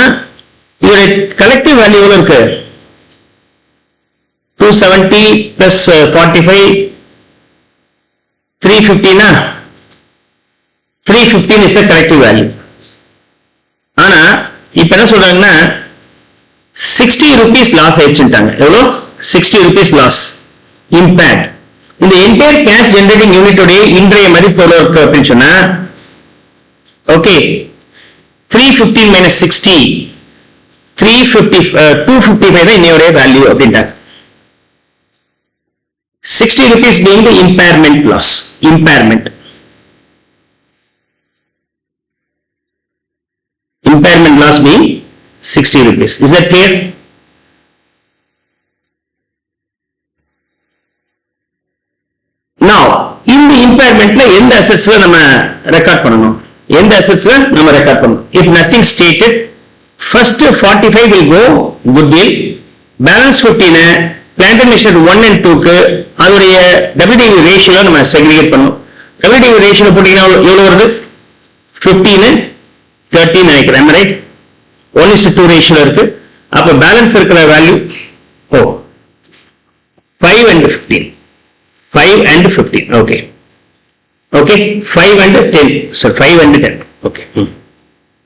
இதோட கலெக்டிவ் வேல்யூ எவ்வளவு இருக்கு? 270 plus 45 350 na 315 is the collective value. ஆனா இப்ப என்ன சொல்றாங்கன்னா 60 rupees loss ஆயிடுச்சுட்டாங்க. எவ்வளவு? 60 rupees loss impact. இந்த என்டையர் கேஷ் ஜெனரேட்டிங் யூனிட்டோட இன்றைய மதிப்பு எவ்வளவு இருக்கு அப்படின்னு சொன்னா ஓகே 315 minus 60 255 தான் இன்னையோட வேல்யூ அப்படின்ட்டாங்க. 60 rupees being the impairment loss. Impairment loss being 60 rupees. Is that clear? Now இந்த impairmentல எந்த assetsல நம்ம ரெக்கார்ட் பண்ணணும், எந்த assetsல நம்ம ரெக்கார்ட் பண்ணணும்? If nothing stated, first 45 will go goodwill, balance 15 plant and machinery 1 and 2 க்கு அதோடைய WDV ratio நம்ம segregate பண்ணணும். WDV ratio போட்டீங்கன்னா எவ்வளவு வருது? 15 13 நினைக்கிறேன், ரைட்? 1:2 ratio இருக்கு. அப்ப பேலன்ஸ் இருக்கிற value 5 and 15. 5 and 15. Okay. Okay. 5 and 10. So 5 and 10. Okay.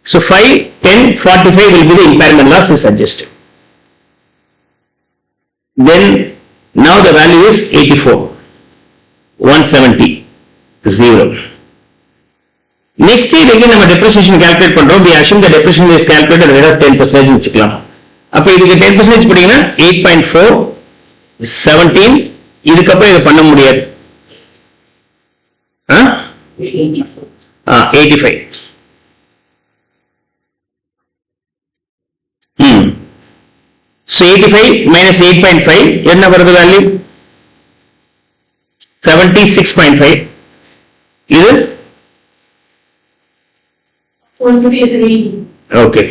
So 5, 10, 45 will be the impairment loss is adjusted. Then now the value is 84. 170. 0. Next year again நம்ம depreciation calculate பண்றோம். We assume the depreciation is calculated at the rate of 10% வச்சுக்கலாம். அப்ப இதுக்கு 10% போட்டீங்கன்னா 8.4, 17. இதுக்கப்புறம் இதை பண்ண முடியாது. 85. So 85 minus 8.5 என்ன வருது வேல்யூ? 76.5. இது 123. ஓகே,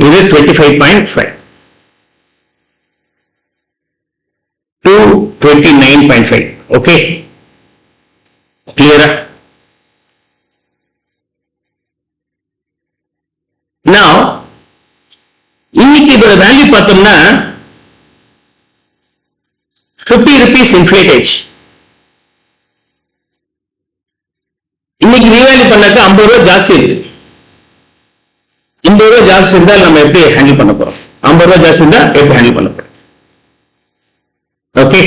இது 25.5. 229.5. Okay, clear? Now இன்னைக்கு இதோட வேல்யூ பார்த்தோம்னா 50 rupees inflatage. இன்னைக்கு ரீவேல்யூ பண்ணாக்க 50 ரூபாய் ஜாஸ்தி இருக்கு. 50 ரூபாய் ஜாஸ்தி இருந்தால் நம்ம எப்படி ஹேண்டில் பண்ண போறோம்? 50 ரூபாய் ஜாஸ்தி இருந்தா எப்படி ஹேண்டில் பண்ண போறோம்? Okay,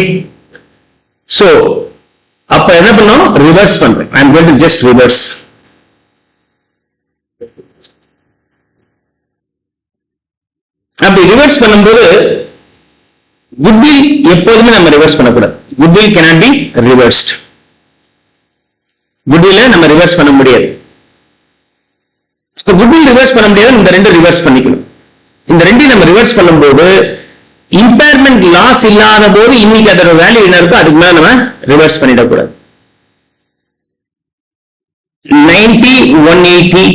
so அப்ப என்ன பண்ணோம்? ரிவர்ஸ் பண்றேன். I am going to just reverse. அப்படி ரிவர்ஸ் பண்ணும்போது குட்வில் எப்போதுமே நம்ம ரிவர்ஸ் பண்ணக்கூடாது. Goodwill cannot be reversed. குட்வில்ல நம்ம ரிவர்ஸ் பண்ண முடியாது. குட்வில் ரிவர்ஸ் பண்ண முடியாது. இந்த ரெண்டு ரிவர்ஸ் பண்ணிக்கணும். இந்த ரெண்டையும் நம்ம ரிவர்ஸ் பண்ணும்போது இம்பேர்மெண்ட் லாஸ் இல்லாத போது இன்னைக்கு அதோட வேல்யூ என்ன இருக்கோ அதுக்கு மேல நம்ம ரிவர்ஸ் பண்ணிடக்கூடாது. 90, 180.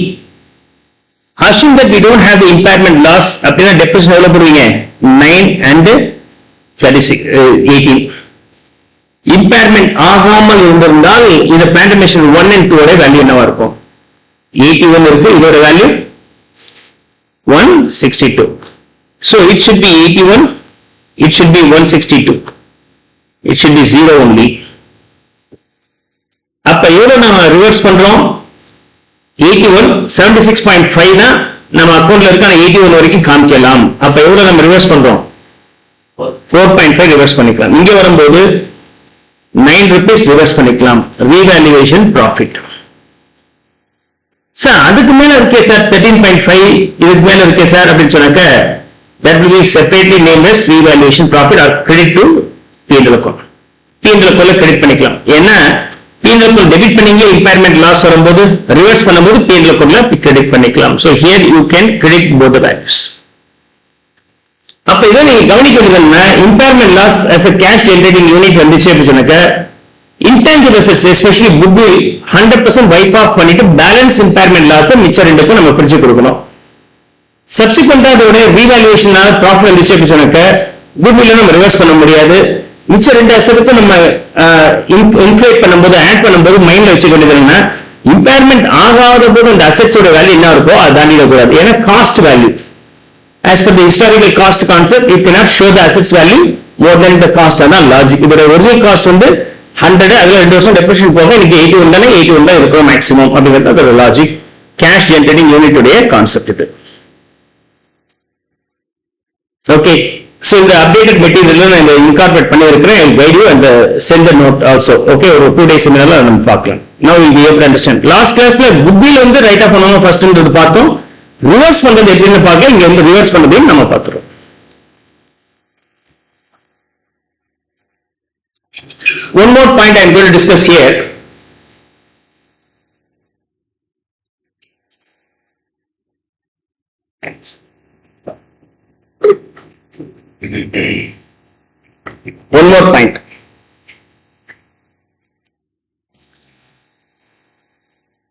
Assume that we don't have the impairment loss. அப்படின்னா depreciation எவ்வளவு போடுவீங்க? 9 and 18. இம்பேர்மெண்ட் ஆகாமல் இருந்திருந்தால் இந்த plant and machinery 1 and 2 ஓட வேல்யூ என்னவா இருக்கும்? 81 இருக்கு. இதோட value 162. So it should be 81. It should be 162. It should be 0 only. அப்ப எவ்வளவு நாம ரிவர்ஸ் பண்றோம்? 81, 76.5 தான் நம்ம அக்கவுண்ட்ல இருக்க. 81 வரைக்கும் காமிக்கலாம். அப்ப எவ்வளவு நம்ம ரிவர்ஸ் பண்றோம்? 4.5 ரிவர்ஸ் பண்ணிக்கலாம். இங்க வரும்போது 9 rupees ரிவர்ஸ் பண்ணிக்கலாம். Revaluation profit. சார் அதுக்கு மேல இருக்கே சார் 13.5, இதுக்கு மேல இருக்கே சார் அப்படின்னு சொன்னாக்க that will be separately named as revaluation profit or credit to P&L account. P&L account credit பண்ணிக்கலாம். ஏன்னா P&L account debit பண்ணீங்க impairment loss வரும்போது reverse பண்ணும்போது P&L account credit பண்ணிக்கலாம். So here you can credit both the values. அப்ப இதை நீங்க கவனிக்க வேண்டியதுன்னா impairment loss as a cash generating unit வந்துச்சு அப்படின்னு சொன்னாக்க intangible assets especially goodwill 100% wipe off பண்ணிட்டு balance impairment loss மிச்ச ரெண்டுக்கும் நம்ம பிரிச்சு கொடுக்கணும். சப்சிக்வெண்டா அதோட ரீவேல்யூவேஷனால ப்ராஃபிட் வந்துச்சு அப்படின்னு சொன்னாக்க குட்வில்ல நம்ம ரிவர்ஸ் பண்ண முடியாது. மிச்ச ரெண்டு அசெட்டுக்கும் நம்ம இன்ஃப்ளேட் பண்ணும்போது ஆட் பண்ணும்போது மைண்ட்ல வச்சுக்க வேண்டியது என்னன்னா இம்பேர்மெண்ட் ஆகாத போது அந்த அசெட்ஸோட வேல்யூ என்ன இருக்கோ அதை தாண்டிடக்கூடாது. ஏன்னா cost value as per the historical cost concept you cannot show the assets value more than the cost. அதான் லாஜிக். இதோட ஒரிஜினல் காஸ்ட் வந்து 100, அதுல 2 வருஷம் டெப்ரிசியேஷன் போக இன்னைக்கு 81 தானே, 81 தான் இருக்கும் மேக்ஸிமம் அப்படிங்கிறது அதோட லாஜிக். கேஷ் ஜெனரேட்டிங் யூனிட் உடைய கான்செப்ட் இது. ஓகே, so இந்த அப்டேட்டட் மெட்டீரியல் நான் இந்த இன்கார்பரேட் பண்ணி இருக்கிறேன். I will guide you and send the note also. Okay, ஒரு 2 days செமினார்ல நம்ம பார்க்கலாம். Now we will be able to understand. Last classல goodwill வந்து ரைட் ஆஃப் பண்ணனும் ஃபர்ஸ்ட்ன்றது பார்த்தோம். ரிவர்ஸ் பண்றது எப்படின்னு பார்க்க இங்க வந்து ரிவர்ஸ் பண்றதையும் நம்ம பார்த்துறோம். One more point I am going to discuss here. One more point.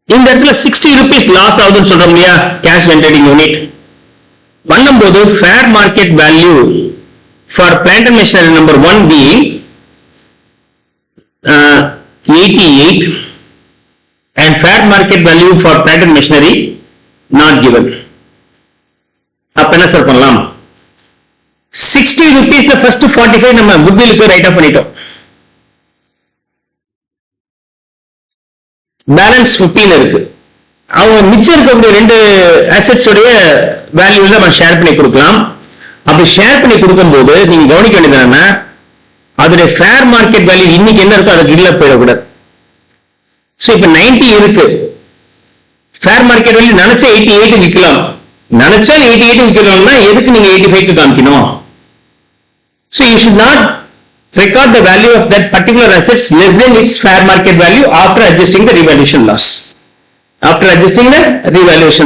இந்த இடத்துல 60 rupees லாஸ் ஆகுதுன்னு சொல்றோம் இல்லையா கேஷ் ஜெனரேட்டிங் யூனிட் பண்ணும்போது fair market value for plant and machinery number 1 being 88 and fair market value for plant and machinery not given. அப்ப என்ன sir பண்ணலாம் 60 rupees the first 45 நம்ம goodwill ரைட் ஆஃப் பண்ணிட்டோம் balance 15 இருக்கு அவங்க மிச்சம் இருக்கக்கூடிய ரெண்டு அசெட்ஸ் உடைய வேல்யூ நம்ம ஷேர் பண்ணி கொடுக்கலாம் அப்படி ஷேர் பண்ணி கொடுக்கும்போது நீங்க கவனிக்க வேண்டியது என்னன்னா அதோட ஃபேர் மார்க்கெட் வேல்யூ இன்னைக்கு என்ன இருக்கோ அதுக்கு இல்ல போயிடக்கூடாது சோ இப்ப 90 இருக்கு ஃபேர் மார்க்கெட் வேல்யூ நினைச்சா 88 விற்கலாம் நினைச்சா 88 விற்கலாம்னா எதுக்கு நீங்க 85 காமிக்கணும் so you should not record the value of that particular assets less than its fair market value after adjusting the revaluation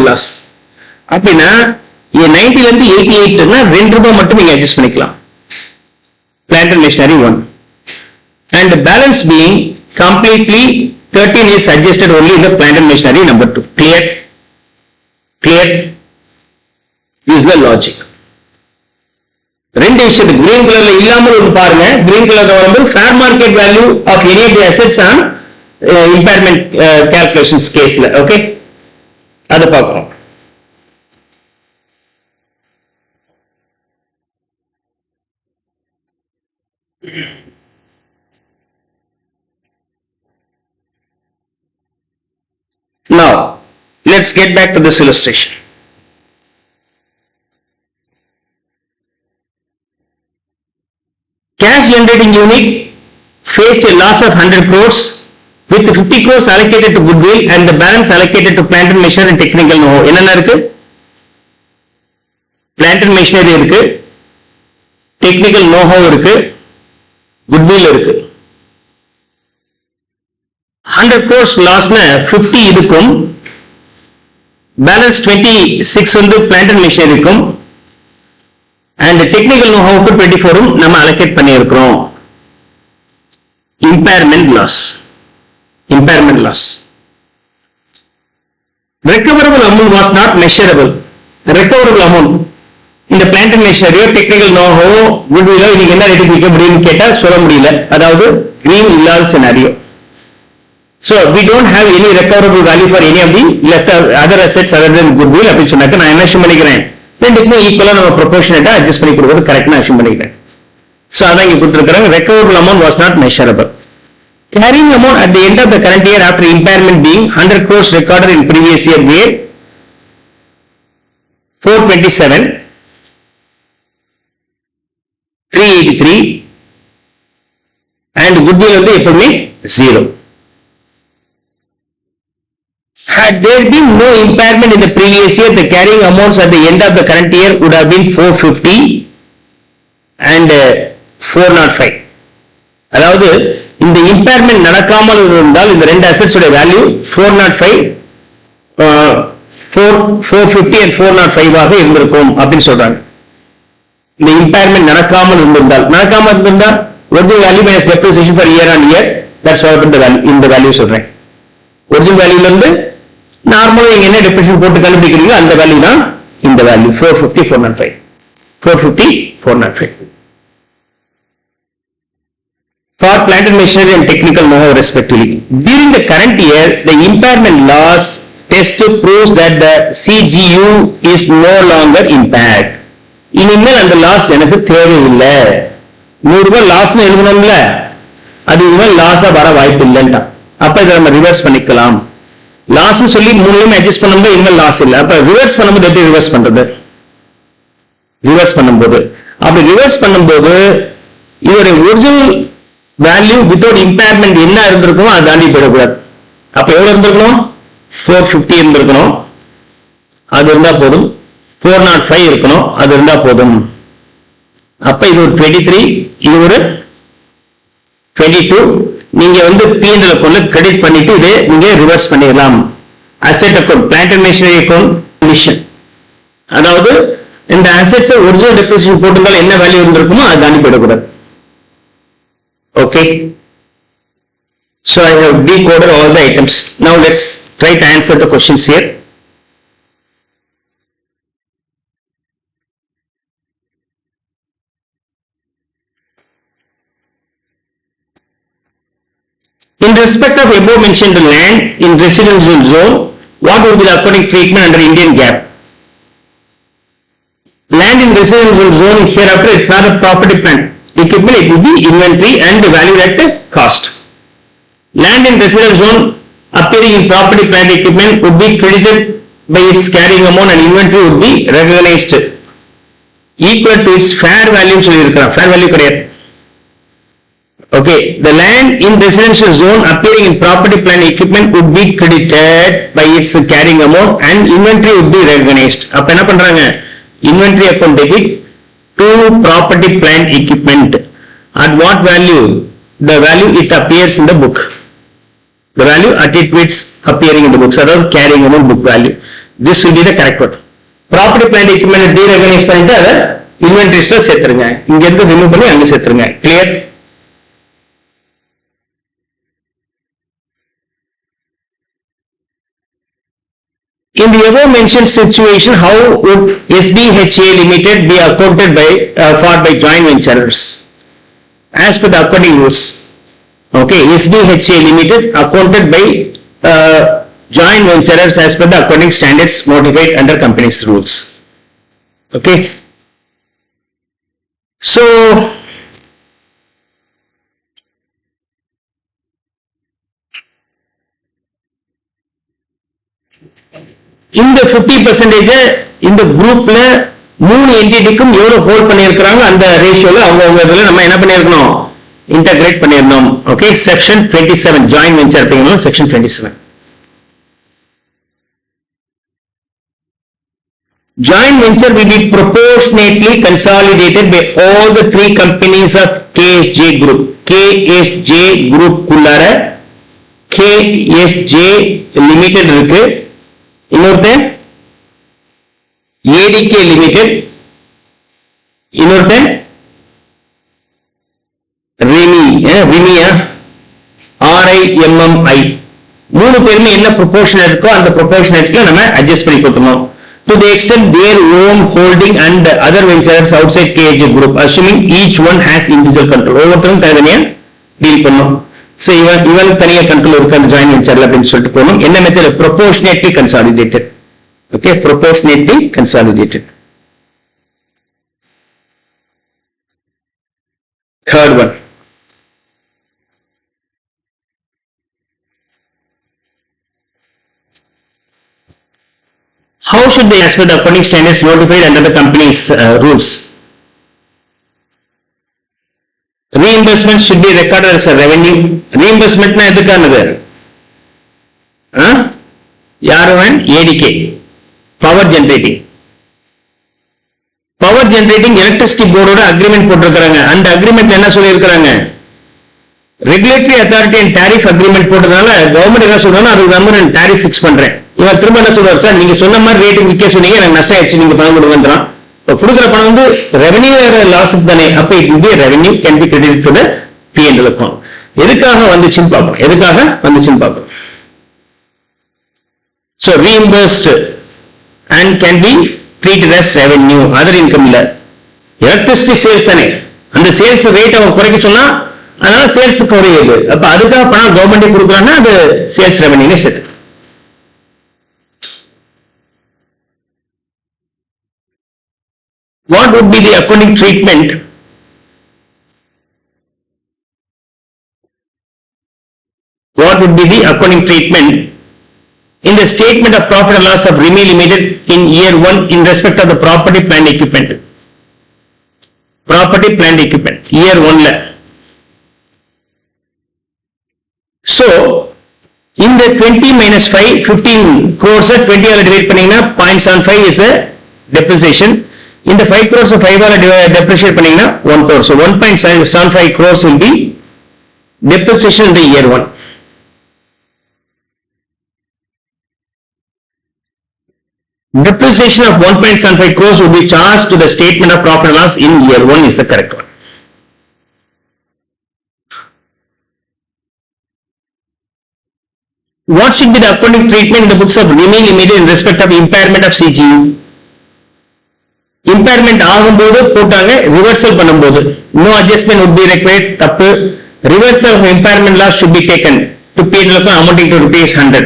loss அப்படின்னா 90 ல இருந்து 88 னா 2 ரூபாய் மட்டும் நீங்க அட்ஜஸ்ட் பண்ணிக்கலாம் plant and machinery 1 and the balance being completely 13 is adjusted only in the plant and machinery number 2 clear is the logic ரெண்டு விஷயம் green கலர்ல இல்லாமல் ஒன்னு பாருங்க green கலர்ல வரும்போது fair market value of any of the assets on impairment calculations caseல okay அத பார்க்கிறோம் now let's get back to this illustration cash generating unit faced a loss of 100 crores with 50 crores allocated to goodwill and the balance allocated to plant and machinery and technical know-how என்னென்ன இருக்கு plant and machinery இருக்கு technical know-how இருக்கு goodwill இருக்கு 100 crores lossனா 50 இதுக்கும் balance 26 வந்து plant and machinery இருக்கும் and technical know-how க்கு 24 நம்ம allocate பண்ணி இருக்கிறோம் impairment loss recoverable amount was not measurable recoverable amount இந்த plant and machinery technical know-how goodwill இதுக்கு என்ன ரேட் விற்க முடியும்னு கேட்டா சொல்ல முடியல அதாவது green இல்லாத scenario so we don't have any recoverable value for any of the left other assets other than goodwill அப்படி சொன்னாக்க நான் என்ன அஷ்யூம் பண்ணிக்கிறேன் ரெண்டுக்குமே ஈக்குவலா நம்ம ப்ரொபோர்ஷனேட்டா அட்ஜஸ்ட் பண்ணி கொடுக்கிறது கரெக்ட்னா அஷ்யூம் பண்ணிக்கிறேன் சோ அதான் இங்க கொடுத்திருக்காங்க recoverable amount was not measurable carrying amount at the end of the current year after impairment being 100 crores recorded in previous year made 427 383 and goodwill வந்து எப்பவுமே 0 had there been no impairment in the previous year the carrying amounts at the end of the current year would have been 450 and 405 அதாவது இந்த இம்பேர்மென்ட் நடக்காமல் இருந்தால் இந்த ரெண்டு assets உடைய value 405 450 and 405 ஆக இருந்திருக்கும் அப்படி சொல்றாங்க இந்த இம்பேர்மென்ட் நடக்காமல் இருந்தால் original value minus depreciation for year on year that's what the value இந்த வேல்யூ சொல்றேன் ஒரிஜினல் வேல்யூல இருந்து நார்மலா நீங்க என்ன டெப்ரிசியேஷன் போட்டு கண்டுபிடிக்கிறீங்க அந்த வேல்யூ தான் இந்த value 450 405 for plant and machinery and technical know-how respectively. During the current year, the impairment loss test proves that the CGU is no longer impaired. இனிமேல் அந்த லாஸ் எனக்கு தேவையில்லை 100 ரூபாய் லாஸ்னு எழுதணும்ல அது இனிமேல் லாஸா வர வாய்ப்பு இல்லைன்ட்டா அப்ப இதை நம்ம ரிவர்ஸ் பண்ணிக்கலாம் லாஸ்னு சொல்லி மூணுமே அட்ஜஸ்ட் பண்ணும்போது இனிமேல் லாஸ் இல்லை அப்ப ரிவர்ஸ் பண்ணும்போது எப்படி ரிவர்ஸ் பண்றது அப்படி ரிவர்ஸ் பண்ணும்போது இதோட ஒரிஜினல் வேல்யூ வித்வுட் இம்பேர்மெண்ட் என்ன இருந்திருக்குமோ அது தாண்டி போயிடக்கூடாது அப்ப எவ்வளவு இருந்திருக்கணும் 450 இருந்திருக்கணும் அது இருந்தா போதும் 405 இருக்கணும் அது இருந்தா போதும் அப்ப இது ஒரு 23 இது ஒரு 22 நீங்க வந்து P&L அக்கவுண்ட்ல கிரெடிட் பண்ணிட்டு இதை நீங்க ரிவர்ஸ் பண்ணிடலாம் asset account plant and machinery account commission அதாவது இந்த அசெட்ஸ் ஒரிஜினல் டெப்ரிசியேஷன் போட்டிருந்தாலும் என்ன வேல்யூ இருந்திருக்குமோ அது தாண்டி போயிடக்கூடாது Okay, so I have decoded all the items. Now let's Try to answer the questions here. In respect of above mentioned land in residential zone, what would be the accounting treatment under Indian GAAP? Land in residential zone hereafter it's not a property plant equipment, it will be inventory and valued at cost. Land in residential zone appearing in property plant equipment would be credited by its carrying amount and inventory would be recognized equal to its fair value. Fair value கிடையாது. Okay, the land in residential zone appearing in property plant equipment would be credited by its carrying amount and inventory would be recognized. அப்ப என்ன பண்றாங்க? Inventory account debit to property plant equipment. At what value? The value it appears in the book. The value at which appearing in the books, அதாவது carrying amount book value. This will be the correct one. Property plant equipment derecognize பண்ணிட்டு அதை inventories சேர்த்துருங்க. இங்க இருந்து remove பண்ணி அங்க சேர்த்துருங்க. Clear? In the above mentioned situation, how would SBHA Limited be accounted for by joint ventures? As per the accounting rules. Okay, SBHA Limited accounted by joint ventures as per the accounting standards modified under company's rules. Okay. So, இந்த 50% இந்த குரூப்ல 3 என்டிட்டிக்கும் எவ்வளவு hold பண்ணியிருக்காங்க அந்த ரேஷியோல அவங்க இதுல நம்ம என்ன பண்ணியிருக்கணும் இன்டகிரேட் பண்ணிரணும். ஓகே, செக்ஷன் 27 ஜாயிண்ட் வெஞ்சர் அப்படிங்கறது section 27. Joint venture will be proportionately consolidated by all the 3 companies of KSJ group. KSJ group குள்ளார KSJ limited இருக்கு, இன்னொருத்தன் ADK limited, இன்னொருத்தன் RIMI மூணு பேருமே என்ன ப்ரொபோர்ஷன் இருக்கோ அந்த ப்ரொபோர்ஷனேட்ல நம்ம அட்ஜஸ்ட் பண்ணி கொடுத்தோம். To the extent their own holding and other ventures outside KSJ group, assuming each one has individual control. ஒவ்வொருத்தரும் தனியா டீல் பண்ணோம். So இவன் தனியா கண்ட்ரோல் இருக்கு அந்த ஜாயிண்ட் வெஞ்சர்ல அப்படின்னு சொல்லிட்டு போகணும். என்ன method? proportionately consolidated. Okay, proportionately consolidated. Third one. How should they, as per the accounting standards notified under the company's rules? Reimbursement should be recorded as a revenue. Reimbursement na எதுக்கானது? யாருவன்? ADK. Power generating. Power generating electricity board ஓட agreement போட்டிருக்காங்க. அந்த agreement என்ன சொல்லி இருக்காங்க? Regulatory authority and tariff agreement போட்டதால government என்ன சொல்றாங்க? அதுக்கு நம்ம tariff fix பண்றேன். இவர் திரும்ப என்ன சொல்றாரு? சார் நீங்க சொன்ன மாதிரி ரேட் விற்க சொன்னீங்க, எனக்கு நஷ்டம் ஆயிடுச்சு, நீங்க பணம் கொடுங்கன்றான். இப்ப கொடுக்குற பணம் வந்து ரெவென்யூ லாஸ் தானே, அப்ப it will be revenue can be credited to the P&L account. எதுக்காக வந்துச்சுன்னு பார்ப்போம். So reimbursed and can be treated as revenue, other income இல்ல. எலக்ட்ரிசிட்டி சேல்ஸ் தானே, அந்த சேல்ஸ் ரேட் அவன் குறைக்க சொன்னா அதனால சேல்ஸ் குறையுது. அப்ப அதுக்காக பணம் கவர்மெண்ட் கொடுக்குறாங்கன்னா அது சேல்ஸ் ரெவென்யூ சேர்த்து. What would be the accounting treatment? What would be the accounting treatment in the statement of profit and loss of RIMI Limited in year 1 in respect of the property plant equipment? Property plant equipment year 1 la. So in the 20 minus 5, 15 crores 20 ஆல divide பண்ணீங்கன்னா 0.75 is the depreciation. In the 5 crores of 5 ஆல depreciate பண்ணீங்கன்னா 1 crore. So 1.75 crores will be depreciation in the year 1. Depreciation of 1.75 crores will be charged to the statement of profit and loss in year 1 is the correct one. What should be the accounting treatment in the books of remaining limited in respect of impairment of CGU? Impairment ஆகும்போது போட்டாங்க, reversal பண்ணும்போது no adjustment would be required, தப்பு. Reversal of impairment loss should be taken to P&L account amounting to rupees 100.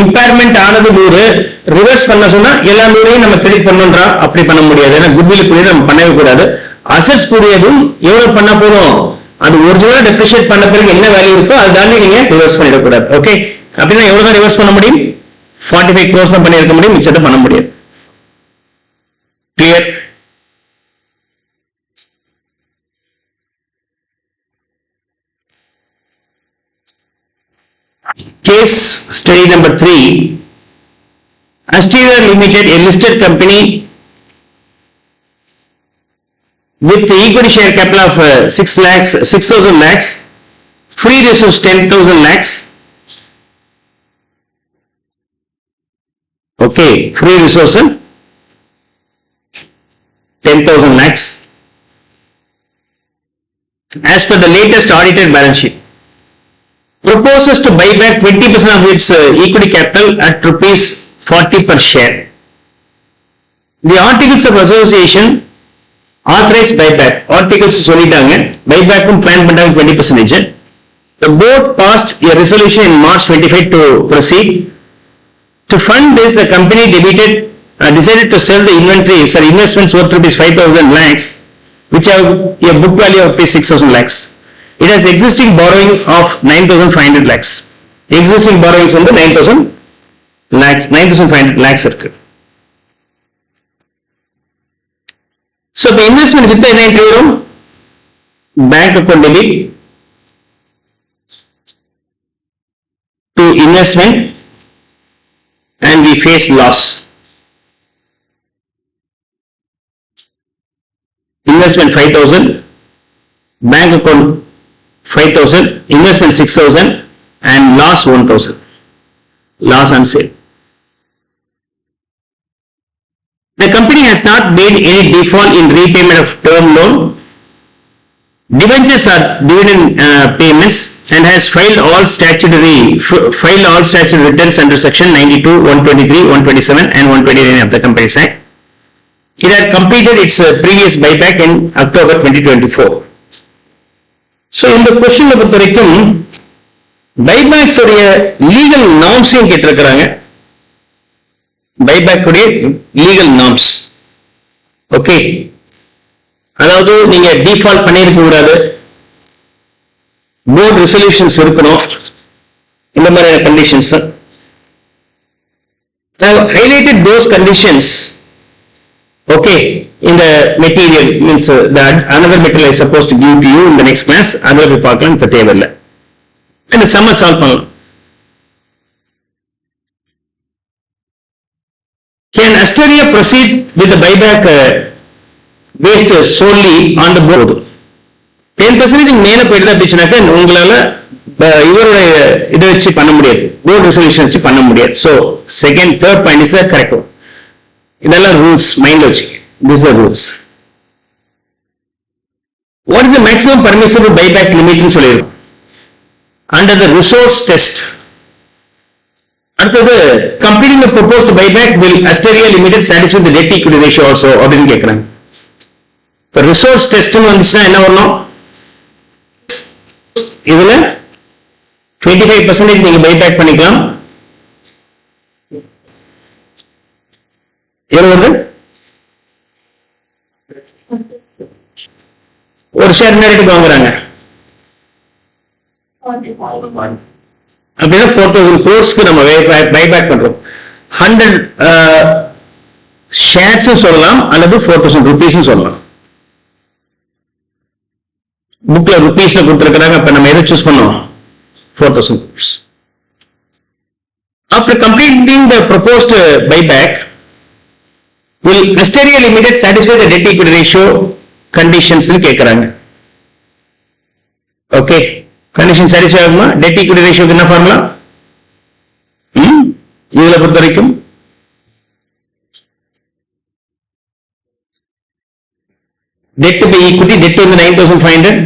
Impairment ஆனது 100, reverse பண்ண சொன்னா எல்லா 100ஐயும் நம்ம credit பண்ணணும்ன்றா, அப்படி பண்ண முடியாது. ஏன்னா goodwill கூடியது நம்ம பண்ணவே கூடாது. Assets கூடியதும் எவ்வளவு பண்ண போறோம், அது ஒரிஜினலா டெப்ரிஷியேட் பண்ண பிறகு என்ன வேல்யூ இருக்கோ அது தாண்டி நீங்க ரிவர்ஸ் பண்ணிடக்கூடாது. ஓகே, அப்படின்னா எவ்வளவு தான் ரிவர்ஸ் பண்ண முடியும்? 45 crores தான் பண்ணியிருக்க முடியும், மிச்சத்தை பண்ண முடியாது. Clear? Case study number 3. Asteria Limited, a listed company with the equity share capital of 6,000 lakhs, free resource 10,000 lakhs. Okay, free resource 10,000 lakhs. As per the latest audited balance sheet, proposes to buy back 20% of its equity capital at rupees 40 per share. The articles of association authorize buyback. Articles சொல்லிட்டாங்க, buyback plan பண்ணாங்க 20%. The board passed a resolution in March 25 to proceed. To fund this, the company decided to sell the investments worth rupees 5,000 lakhs, which have a book value of 6,000 lakhs. It has existing borrowing of 9,500 lakhs. Existing borrowings on the 9,000 lakhs, 9,500 lakhs இருக்கு. So the investment with the entry room, bank account debit to investment, and we face loss. Investment 5,000, bank account 5,000, investment 6,000, and loss 1,000. Loss on sale. The company has not made any default in repayment of term loan. Debentures are dividend payments and has filed all statutory returns under section 92, 123, 127 and 129 of the Companies Act. It had completed its previous buyback in October 2024. So in the question பொறுத்த வரைக்கும் buybacks உடைய legal norms கேட்டிருக்கிறாங்க. buyback உடைய legal norms. Okay, அதாவது நீங்க default பண்ணியிருக்க கூடாது, board resolutions இருக்கணும், இந்த மாதிரியான conditions. I have highlighted those conditions. Okay, in the material means that another material is supposed to give to you in the next class. Adha போய் பார்க்கலாம், இப்ப தேவையில்லை. இந்த sum solve பண்ணலாம். Can Asteria proceed with the buyback based solely on the board? 10% மேல போயிட்டு அப்படிச்சுனாக்க உங்களால இவருடைய இதை வச்சு பண்ண முடியாது, board resolution வச்சு பண்ண முடியாது. So second, third point is the correct one. இதெல்லாம் rules மைண்ட்ல வச்சுக்க. These are rules. What is the maximum permissible buyback limit னு சொல்லிருக்கோம். Under the resource test. அடுத்தது completing the proposed buyback will Asteria Limited satisfy the debt equity ratio also அப்படின்னு கேட்கறாங்க. இப்போ resource test னு வந்துச்சுன்னா என்ன வரணும், இதுல 25% நீங்க buyback பண்ணிக்கலாம். எவ்வளவு, ஒரு ஷேர் என்ன ரேட்டுக்கு வாங்குறாங்க அப்படின்னா 4,000 crores நம்ம பைபேக் பண்றோம். 100 ஷேர்ஸ் சொல்லலாம் அல்லது 4,000 rupees சொல்லலாம். புக்ல ருபீஸ்ல கொடுத்திருக்கிறாங்க, அப்ப நம்ம எதை சூஸ் பண்ணோம், 4,000 crores. After completing the proposed buyback, will Asteria Limited satisfy the debt equity ratio conditions னு கேக்குறாங்க. ஓகே, கண்டிஷன் சாட்டிஸ்ஃபை ஆகுமா? டெட் ஈக்விட்டி ரேஷியோக்கு என்ன ஃபார்முலா? இதுல பொறுத்த வரைக்கும் debt by equity, debt வந்து 9,500,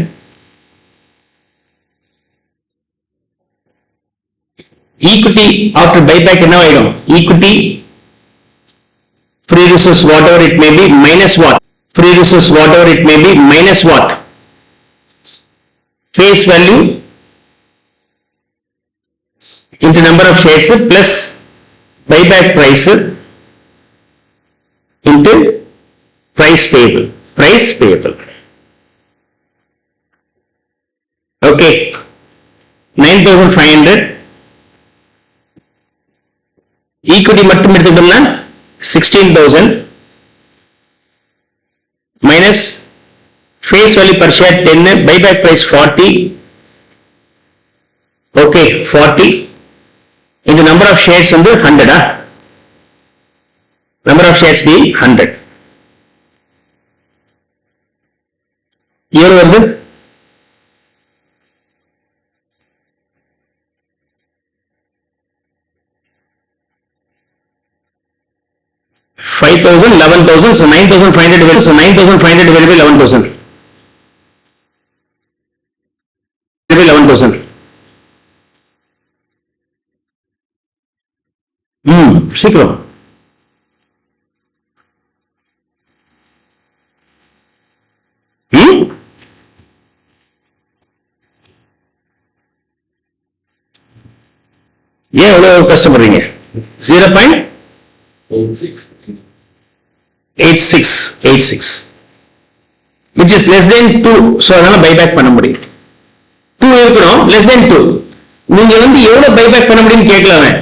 equity after buyback என்ன ஆயிடும்? Equity free resource whatever it may be minus what? Free resource whatever it may be minus what? Face value into number of shares plus buyback price into price payable. Price payable. Okay. 9,500. Equity மட்டும் எடுத்துக்கிட்டோம்னா 16,000 minus face value per share 10, buyback price 40. Okay, 40 into number of shares வந்து 100. Number of shares be 100. எவ்வளவு வருது? 5,000, 11,000, so 9,500 divided, so 9,500 divided by 11,000. Divided by 11,000. சீக்கிரம். ஏன் எவ்வளவு கஷ்டப்படுறீங்க? 0.86 which is less than 2, so அதனால buyback பண்ண முடியும். 2 இருக்கணும், less than 2. நீங்க வந்து எவ்வளவு buyback பண்ண முடியும்னு கேட்கலாமே.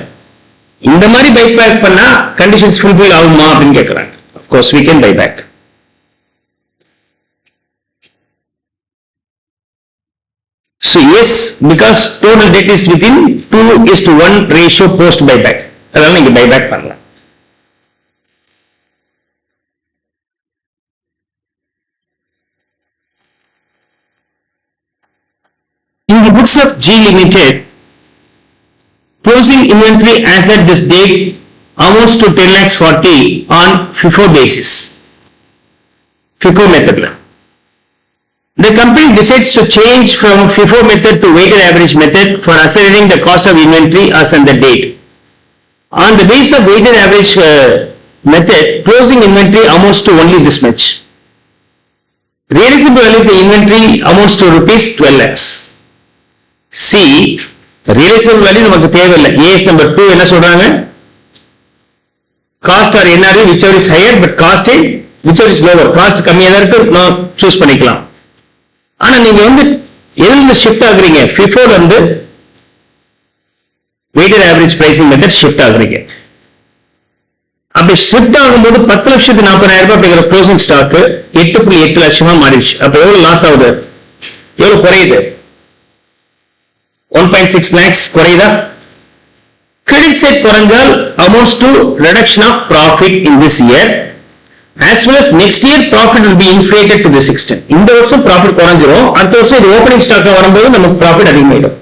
இந்த மாதிரி buyback பண்ணா conditions fulfill ஆகுமா அப்படின்னு கேட்கறாங்க. Of course we can buy back. So yes, because total debt is within 2:1 ratio post buyback. அதனால நீங்க buyback பண்ணலாம். In the books of G Limited, closing inventory as at this date amounts to 10,40,000 on FIFO basis. FIFO method. The company decides to change from FIFO method to weighted average method for ascertaining the cost of inventory as on the date. On the basis of weighted average method, closing inventory amounts to only this much. Realizable value of the inventory amounts to rupees 12 lakhs. See, realizable value நமக்கு தேவையில்லை. AS number 2 என்ன சொல்றாங்க? Cost or NRV whichever is higher but cost whichever is lower. Cost கம்மியா தான் இருக்கு, நான் choose பண்ணிக்கலாம். ஆனா நீங்க வந்து எதிலிருந்து ஷிஃப்ட் ஆகுறீங்க? FIFO வந்து weighted average pricing method shift ஆகுறீங்க. அப்படி ஷிஃப்ட் ஆகும்போது 10,40,000 அப்படிங்கிற க்ளோசிங் ஸ்டாக் 8.8 லட்சமா மாறிடுச்சு. அப்ப எவ்வளவு லாஸ் ஆகுது? எவ்வளவு குறையுது? 1.6 lakhs குறையுதா? Credit side குறைஞ்சால் amounts to reduction of profit in this year. As well as next year profit will be inflated to this extent. இந்த வருஷம் profit குறைஞ்சிரும், அடுத்த வருஷம் இது ஓப்பனிங் ஸ்டாக் வரும்போது நமக்கு profit அதிகமாயிடும்.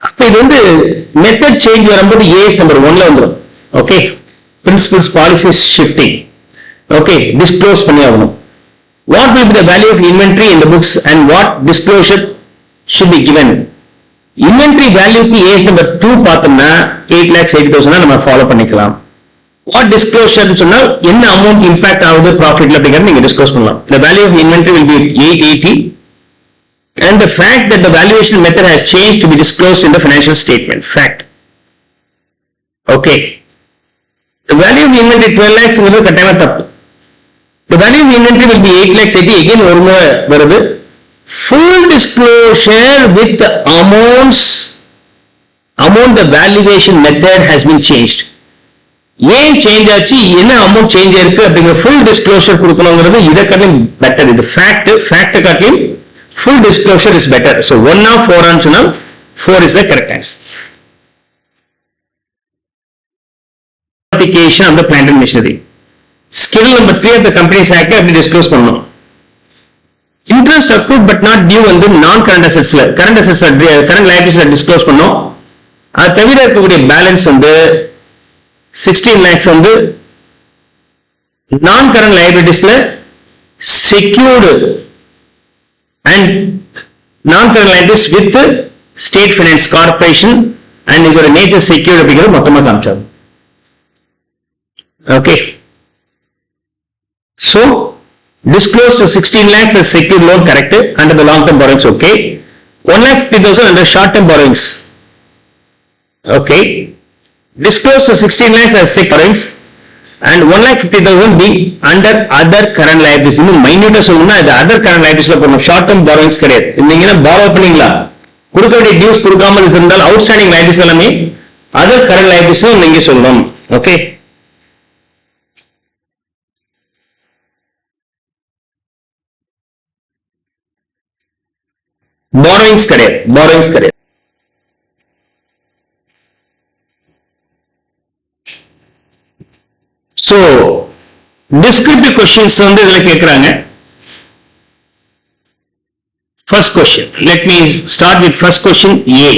அப்ப இது வந்து மெத்தட் சேஞ்ச் வரும்போது AS நம்பர் 1ல வந்துடும். Okay, principles policies shifting. Okay, disclose பண்ணி ஆகணும். What will be the value of inventory in the books and what disclosure should be given? Inventory வேல்யூக்கு AS number 2 பார்த்தோம்னா 8,80,000 நம்ம ஃபாலோ பண்ணிக்கலாம். What disclosure சொன்னால் என்ன amount impact ஆகுது ப்ராஃபிட்ல அப்படிங்கறது நீங்க டிஸ்க்ளோஸ் பண்ணலாம். The value of inventory will be 880 and the fact that the valuation method has changed to be disclosed in the financial statement. Fact. Okay. The value of inventory 12 lakhs ங்கிறது கட்டாயமா தப்பு. The value of inventory will be 8,80,000 again ஒரு முறை வருது. Full disclosure with the amount the valuation method has been changed. ஏன் change ஆச்சு, என்ன amount change இருக்கு அப்படிங்கிற ஃபுல் டிஸ்க்ளோஷர் கொடுக்கணுங்கிறது இதை காட்டிலும் பெட்டர். இது ஃபேக்ட் காட்டிலும் full disclosure is better. So 1 of 4 ஆன்னு சொன்னால் 4 is the correct answer. Of the plant and machinery. Schedule number 3 of the Companies Act அப்படி டிஸ்க்ளோஸ் பண்ணணும். Interest accrued but not due வந்து non current அசெட்ஸ்ல current லைபிலிட்டிஸ்ல disclose பண்ணோம். அது தவிர இருக்கக்கூடிய பேலன்ஸ் வந்து 16 lakhs வந்து நான் கரண்ட் லைபிலிட்டிஸ்ல செக்யூர்டு அண்ட் நான் current liabilities with state finance corporation and இதோட nature secured அப்படிங்கிறது மொத்தமா காமிச்சாங்க. Okay. So, disclose to 16 lakhs as secured loan, correct, under the long term borrowings, okay. 1,50,000 under short term borrowings, okay. Disclose to 16 lakhs as secured borrowings and 1,50,000 be under other current liabilities. இன்னும் மைன்யூட்டா சொல்லணும்னா இது other current liabilities போடணும், short term borrowings கிடையாது. நீங்க borrow பண்ணீங்களா, கொடுக்க வேண்டிய டியூஸ் கொடுக்காமல் இருந்தால் அவுட்ஸ்டாண்டிங் liabilities எல்லாமே other current liabilities நீங்க சொல்லணும், ஓகே. borrowings கிடையாது. So, descriptive questions வந்து இதுல கேக்குறாங்க. First question, let me start with first question A.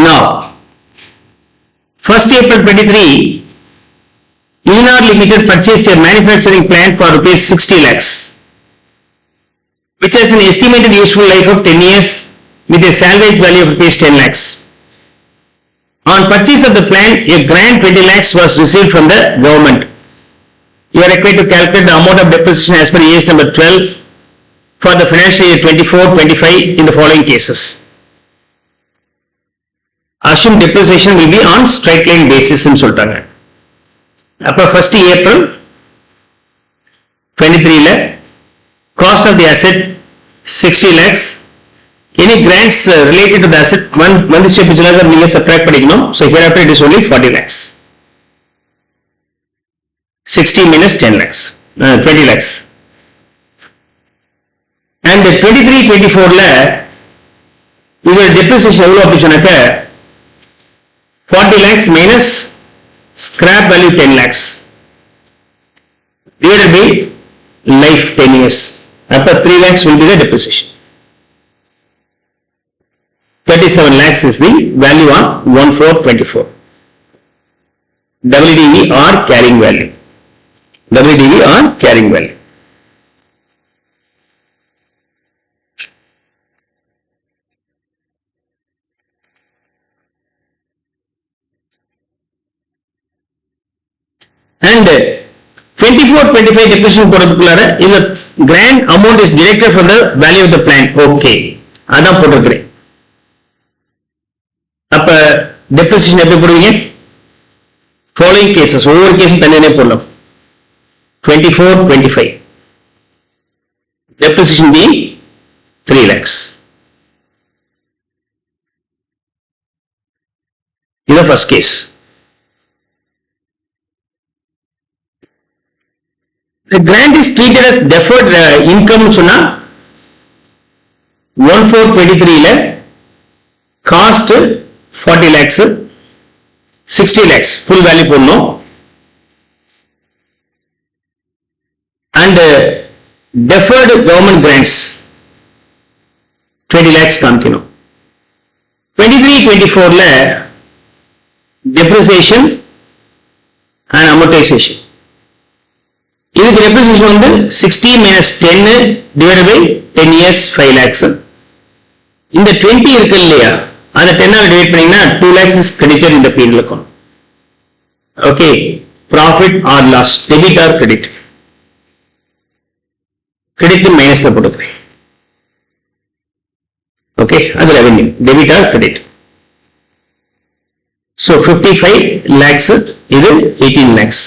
Now, 1st April 23, ENR Limited purchased a manufacturing plant for rupees 60 lakhs, which has an estimated useful life of 10 years with a salvage value of rupees 10 lakhs. On purchase of the plant, a grant 20 lakhs was received from the government. You are required to calculate the amount of depreciation as per ES number 12 for the financial year 24-25 in the following cases. Assumed depreciation will be on straight line basis ன்னு சொல்லிட்டாங்க. அப்ப 1st April 23 cost of the asset 60 lakhs. Any grants related to the asset வந்துச்சு அப்படின்னா நீங்க subtract பண்ணிக்கணும். So hereafter it is only 40 lakhs. 60 minus 10 lakhs, 20 lakhs. And 23-24 இதோட depreciation எவ்வளவு அப்படின்னாக்க 40 lakhs minus scrap value 10 lakhs divided by life 10 years. After 3 lakhs will be the depreciation. 37 lakhs is the value on 1/4/24. WDV or carrying value. WDV or carrying value. And 24-25 depreciation போறதுக்குள்ளார இந்த grant amount is deducted from the value of the plant. Okay, அதான் போட்டிருக்கிறேன். அப்ப depreciation எப்படி போடுவீங்க? Following cases, ஒவ்வொரு கேஸும் தனியாக போடலாம். 24-25 depreciation be 3 lakhs. இது first case. The grant is treated as deferred income சொன்னா 1/4/23 cost 40 lakhs, 60 lakhs full value போடணும். And deferred government grants 20 lakhs காமிக்கணும். 23-24 depreciation and amortization. இதுக்கு depreciation வந்து 60 minus 10 divided by 10 years 5 lakhs. இந்த 20 இருக்கு இல்லையா, அந்த 10 ஆல் டிவைட் பண்ணீங்கன்னா 2 lakhs is credited in the P&L account. Okay, profit or loss, debit or credit. Credit minus ல போட்டுக்கிறேன். Okay, அது revenue, debit or credit. So 55 lakhs, இது 18 lakhs.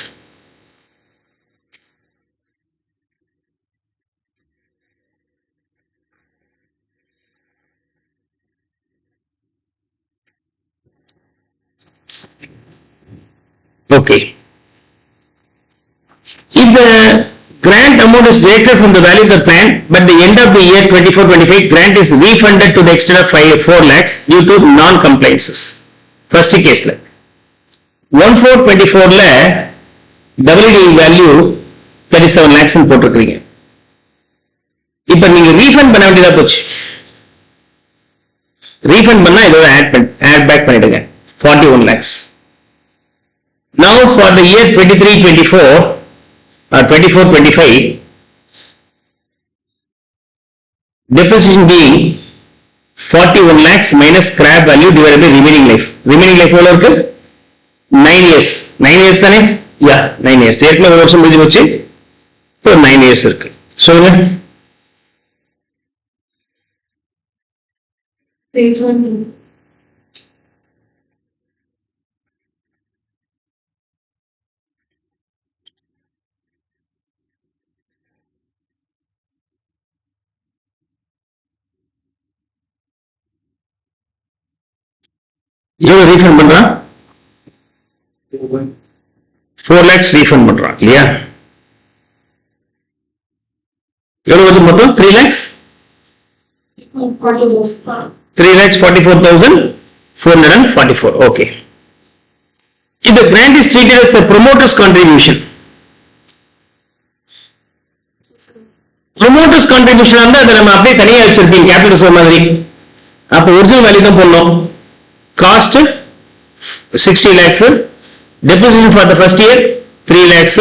Okay. If the grant amount is greater from the value of the plant, but the end of the year 24-25 grant is refunded to the extent of 4 lakhs due to non-compliances. First case 1424 ல WDI value 37 lakhs போட்டிருக்கீங்க. இப்ப நீங்க refund பண்ண வேண்டியதா போச்சு. Refund பண்ணா இதோட add back பண்ணிடுங்க 41 lakhs. Now for the year 23-24 or 24-25, depreciation being 41 lakhs minus scrap value divided by remaining life. Remaining life எவ்வளவு இருக்கு? 9 years. 9 years தானே? Yeah, 9 years. ஏற்கனவே ஒரு வருஷம் முடிஞ்சு போச்சு. இப்போ 9 years இருக்கு. சொல்லுங்க. எவ்வளவு ரீஃபண்ட் பண்றான்? 4 lakhs ரீஃபண்ட் பண்றான் இல்லையா? எவ்வளவு வந்து மொத்தம்? 3 lakhs 3,44,444. Okay. If the grant is treated as a promoter's contribution, promoters contribution அந்த அதை நம்ம அப்படியே தனியா வச்சிருப்பீங்க கேபிட்டல் ரிசர்வ் மாதிரி. அப்ப ஒரிஜினல் வேல்யூ தான் போடணும். Cost 60 lakhs, depreciation for the first year 3 lakhs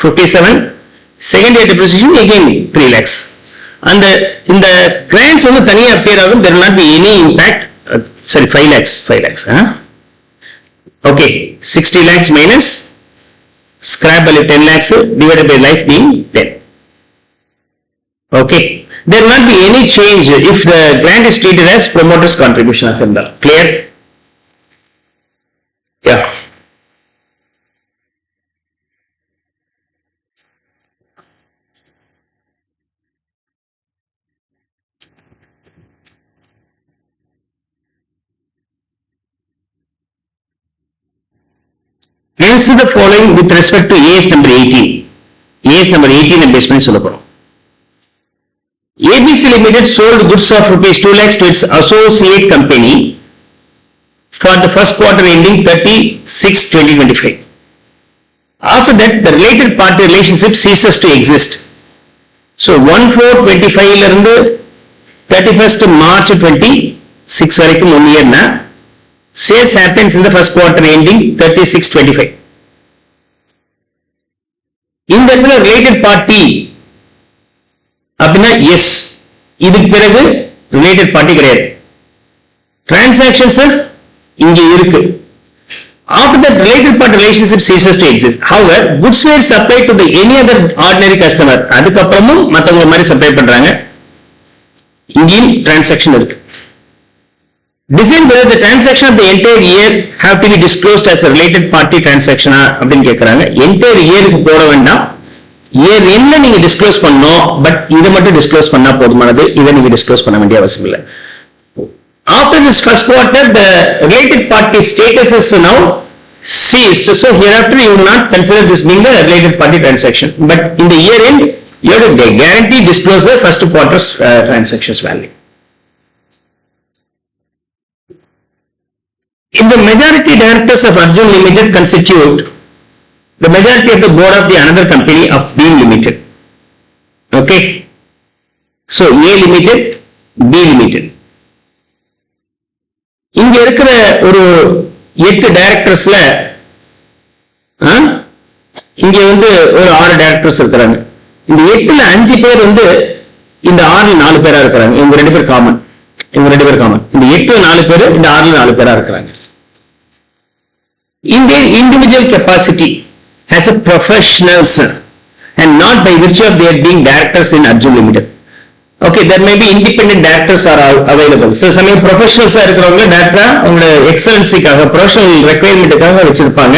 57, second year depreciation again 3 lakhs. And in the grants வந்து தனியா appear ஆகும். There will not be any impact. Sorry, 5 lakhs. Okay, 60 lakhs minus scrap value 10 lakhs divided by life being 10. Okay, there will not be any change if the grant is treated as promoter's contribution. Clear? Yeah. Consider the following with respect to AS number 18. AS number 18 and basement சொல்லப்போம். ABC Limited sold goods of rupees 2 lakhs to its associate company for the first quarter ending 30/6/2025. After that, the related party relationship ceases to exist. So 1/4/25 ல இருந்து 31st March 26 வரைக்கும் 1 year na sales happens in the first quarter ending 30/6/25. இந்த இடத்துல related party அப்படின்னா yes, இதுக்கு பிறகு related party கிடையாது. Transactions இங்கே இருக்கு. After that, related party relationship ceases to exist. However, goods were supplied to the any other ordinary customer. அதுக்கப்புறமும் மத்தவங்க மாதிரி சப்ளை பண்றாங்க. இங்கேயும் transaction இருக்கு. Decide whether the transaction of the entire year have to be disclosed as a related party transaction அப்படின்னு கேட்கறாங்க. entire yearக்கு போட வேண்டாம். year endல நீங்க disclose பண்ணணும். பட் இதை மட்டும் disclose பண்ணா போதுமானது. இதை நீங்க disclose பண்ண வேண்டிய அவசியம் இல்லை. After this first quarter, the related party status is now ceased. So hereafter you will not consider this being the related party transaction. But in the year end, you have to guarantee disclose the first quarter's transactions value. If the majority directors of Arjun Limited constitute the majority of the board of the another company of B Limited. Okay. So A Limited, B Limited. இங்க இருக்கிற ஒரு 8 டைரக்டர்ஸ்ல இங்க வந்து ஒரு 6 directors இருக்கிறாங்க. இந்த 8ல 5 பேர் வந்து இந்த 6ல 4 பேரா இருக்கிறாங்க. இவங்க 2 பேர் காமன். இந்த 8ல 4 பேர், இந்த 6ல 4 பேரா இருக்கிறாங்க. In their individual capacity as a professionals and not by virtue of their being directors in Arjun Limited. Okay, there may be independent directors are available. So some professionals are இருக்கிறவங்க டைரக்டரா அவங்க எக்ஸலன்சிக்காக professional ரெக்வயர்மெண்ட்டுக்காக வச்சிருப்பாங்க.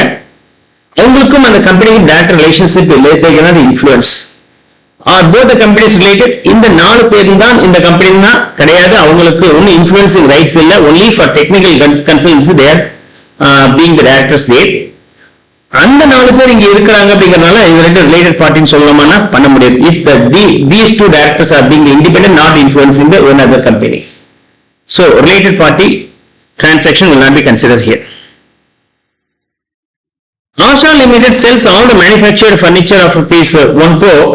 அவங்களுக்கும் அந்த கம்பெனிக்கு director relationship இல்லை, they cannot influence. Are both the companies related? இந்த 4 பேரும் தான் இந்த கம்பெனி தான் கிடையாது. அவங்களுக்கு ஒன்னும் இன்ஃப்ளூயன்சிங் ரைட்ஸ் இல்லை. only for technical consultancy they are being the directors there. அந்த 4 பேர் இங்க இருக்கிறாங்க அப்படிங்கறதுனால இது ரெண்டு ரிலேட்டட் பார்ட்டின்னு சொல்லலாமா? பண்ண முடியாது. If these 2 directors are being independent, not influencing the one other company. So related party transaction will not be considered here. Asha Limited sells all the manufactured furniture of rupees 1 crore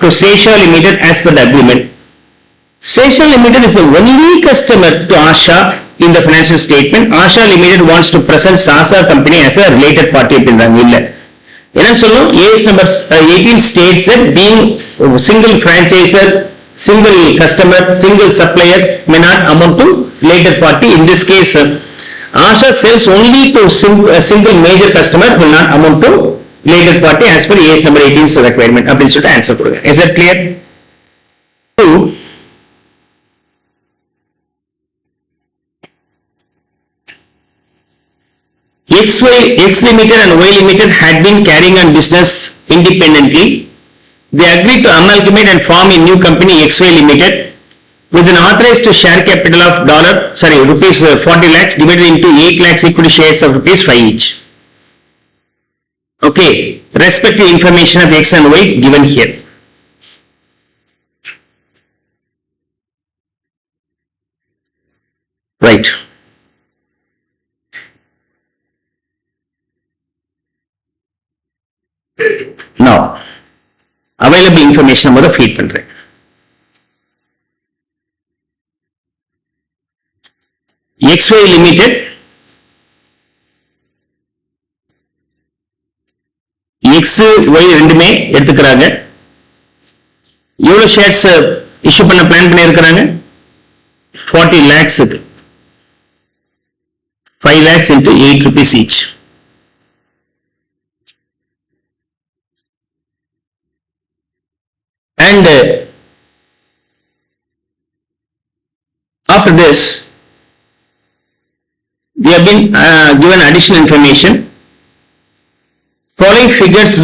to Sesha Limited as per the agreement. Sesha Limited is the only customer to Asha in the financial statement. Asha Limited wants to present Sahasri company as a related party. என்ன சொல்லும் AS number 18 states that being single franchisor, single customer, single supplier may not amount to related party. In this case, Asha sells only to a single major customer will not amount to related party as per AS number 18's requirement. அப்படின்னு சொல்லிட்டு answer கொடுங்க. Is that clear? 2. X Limited and Y Limited had been carrying on business independently. They agreed to amalgamate and form a new company, XY Limited, with an authorized share capital of rupees 40 lakhs divided into 8 lakhs equity shares of rupees 5 each. Okay, respective information of X and Y given here. Right. Now, available information நம்ம feed பண்றேன். XY Limited X Y ரெண்டுமே எடுத்துக்கறாங்க. எவ்வளவு shares issue பண்ண plan பண்ணி இருக்காங்க? 40 lakhs 5 lakhs into 8 rupees each. And after this, we have been given additional information. Following figures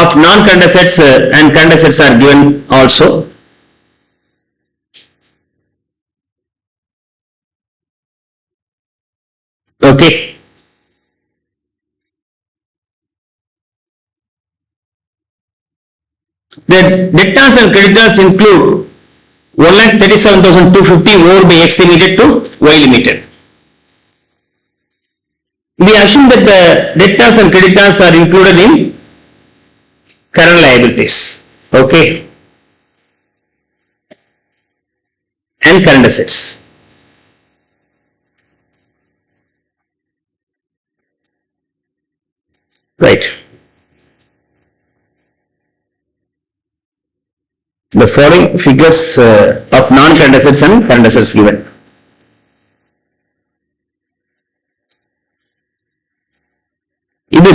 of non-current assets and current assets are given also. Okay. The debtors and creditors include 1,37,250 owed by X Limited to Y Limited. We assume that the debtors and creditors are included in current liabilities. Okay. And current assets. Right. The following figures of non-current assets and current assets given. இது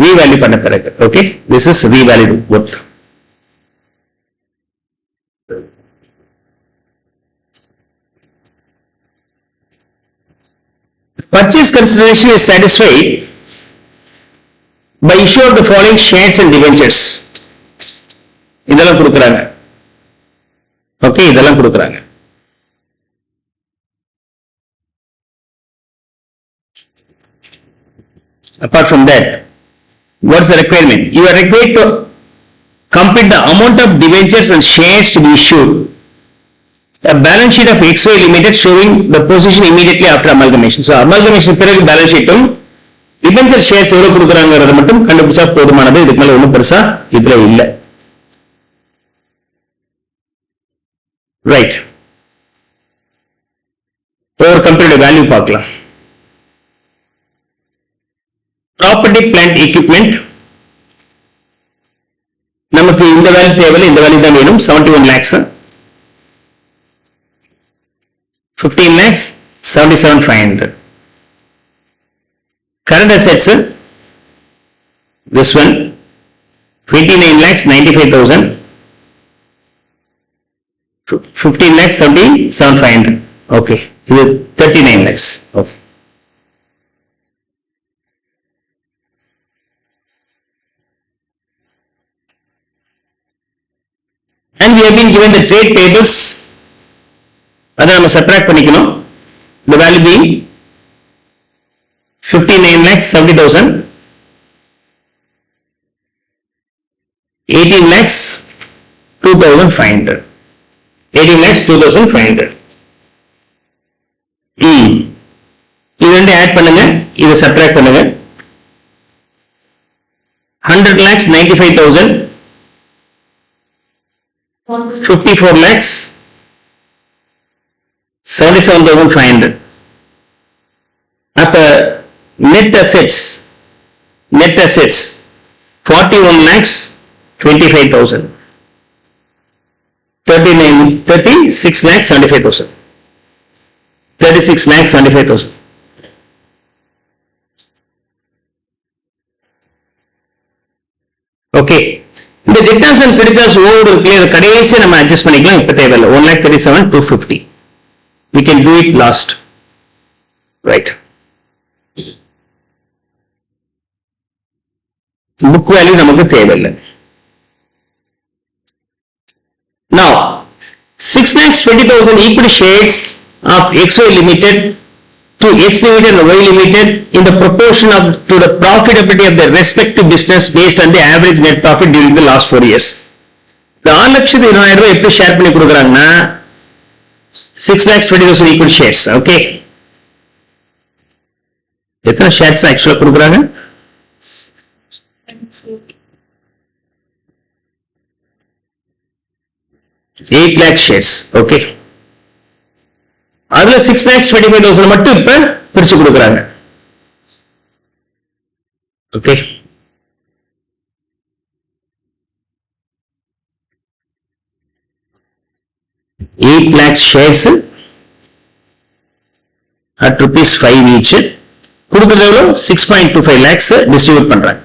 revalue பண்ண பிறகு. Okay, this is revalued worth. Purchase consideration is satisfied by issue of the following shares and debentures. இதெல்லாம் கொடுக்கறாங்க. Okay, இதெல்லாம் கொடுக்கறாங்க. Apart from that, what's the requirement? You are required to complete the amount of debentures and shares to be issued. A balance sheet of XY Limited showing the position immediately after amalgamation. So amalgamation பிறகு balance sheet debenture shares எவ்வளவு கொடுக்கறாங்கறத மட்டும் கண்டுபிடிச்சா போதுமானது. இதுக்கு மேல ஒண்ணும் பெருசா இதுல இல்ல. Right. Over company value பார்க்கலாம். Property, plant, equipment. நமக்கு இந்த வேல்யூ தேவையில்லை, இந்த வேல்யூ தான் வேணும். 71 lakhs. 15 lakhs, 77,500. Current assets, this one, 29 lakhs, 95,000. 15 lakhs, 77,500. Okay, இது 39 lakhs. Okay. And we have been given the trade payables. அதை நம்ம subtract பண்ணிக்கணும். The value being 59 lakhs 70,000, 18 lakhs 2,500. 18 lakhs 2,500. இது ரெண்டு ஆட் பண்ணுங்க, இதை subtract பண்ணுங்க. 100 lakhs 95,000, 54 lakhs 77,500. After net assets 41 lakhs 25,000, 36 lakhs 75,000, 36 lakhs 75,000. Okay. இந்த debtors and creditors ஓவர் இருக்கு, இதை கடைசியா நம்ம அட்ஜஸ்ட் பண்ணிக்கலாம். இப்ப தேவையில்லை. 1,37,250. We can do it last. Right. Book value நமக்கு தேவையில்லை. Now, 6,20,000 equity shares of XY Limited to X Limited and Y Limited in the proportion of to the profitability of their respective business based on the average net profit during the last 4 years. The 6,20,000 எப்படி share பண்ணி கொடுக்குறாங்கன்னா 6,20,000 equity shares. Okay. எத்தனை shares ஆக்சுவலா கொடுக்குறாங்க? 8 lakh shares. Okay. அதுல 6,25,000 மட்டும் இப்ப பிரிச்சு கொடுக்குறாங்க. Okay. $8 lakh shares at ₹5 each. கொடுக்கிறது எவ்வளோ? 6.25 lakhs டிஸ்ட்ரிபியூட் பண்றாங்க.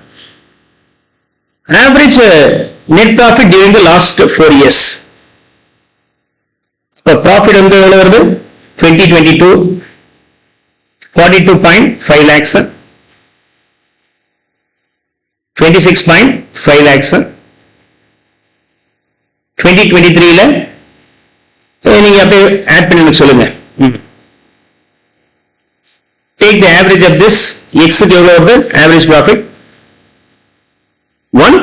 Average net profit during the last 4 years. இப்போ ப்ராஃபிட் வந்து எவ்வளவு வருது? 2022 42.5 lakhs, 26.5 lakhs, 2023 ல நீங்க அப்படியே ஆட் பண்ணி சொல்லுங்க. Take the average of this. X க்கு எவ்வளவு வருது? Average profit 1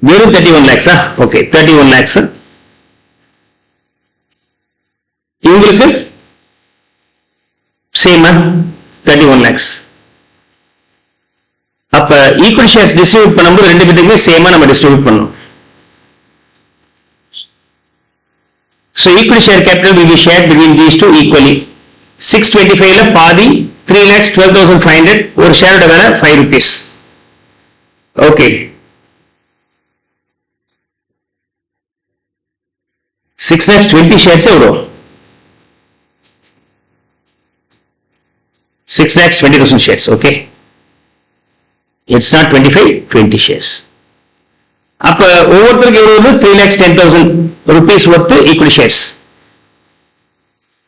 வெறும் 31 lakhs. Okay, 31 lakhs. இவங்களுக்கு சேமா 31 lakhs. அப்ப ஈக்விட்டி ஷேர்ஸ் டிஸ்ட்ரிபியூட் பண்ணும்போது ரெண்டு பேருக்குமே சேமா நம்ம டிஸ்ட்ரிபியூட் பண்ணணும். So equity share capital will be shared between these two equally. 625 ல பாதி 3,12,500, ஒரு ஷேரோட விலை 5 rupees. ஓகே. 6,20 shares எவ்வளோ? 6,20,000 shares. Okay. It's not 25, 20 shares. அப்ப ஒவ்வொருத்தருக்கு எவ்வளவு? 3,10,000 rupees worth equity shares.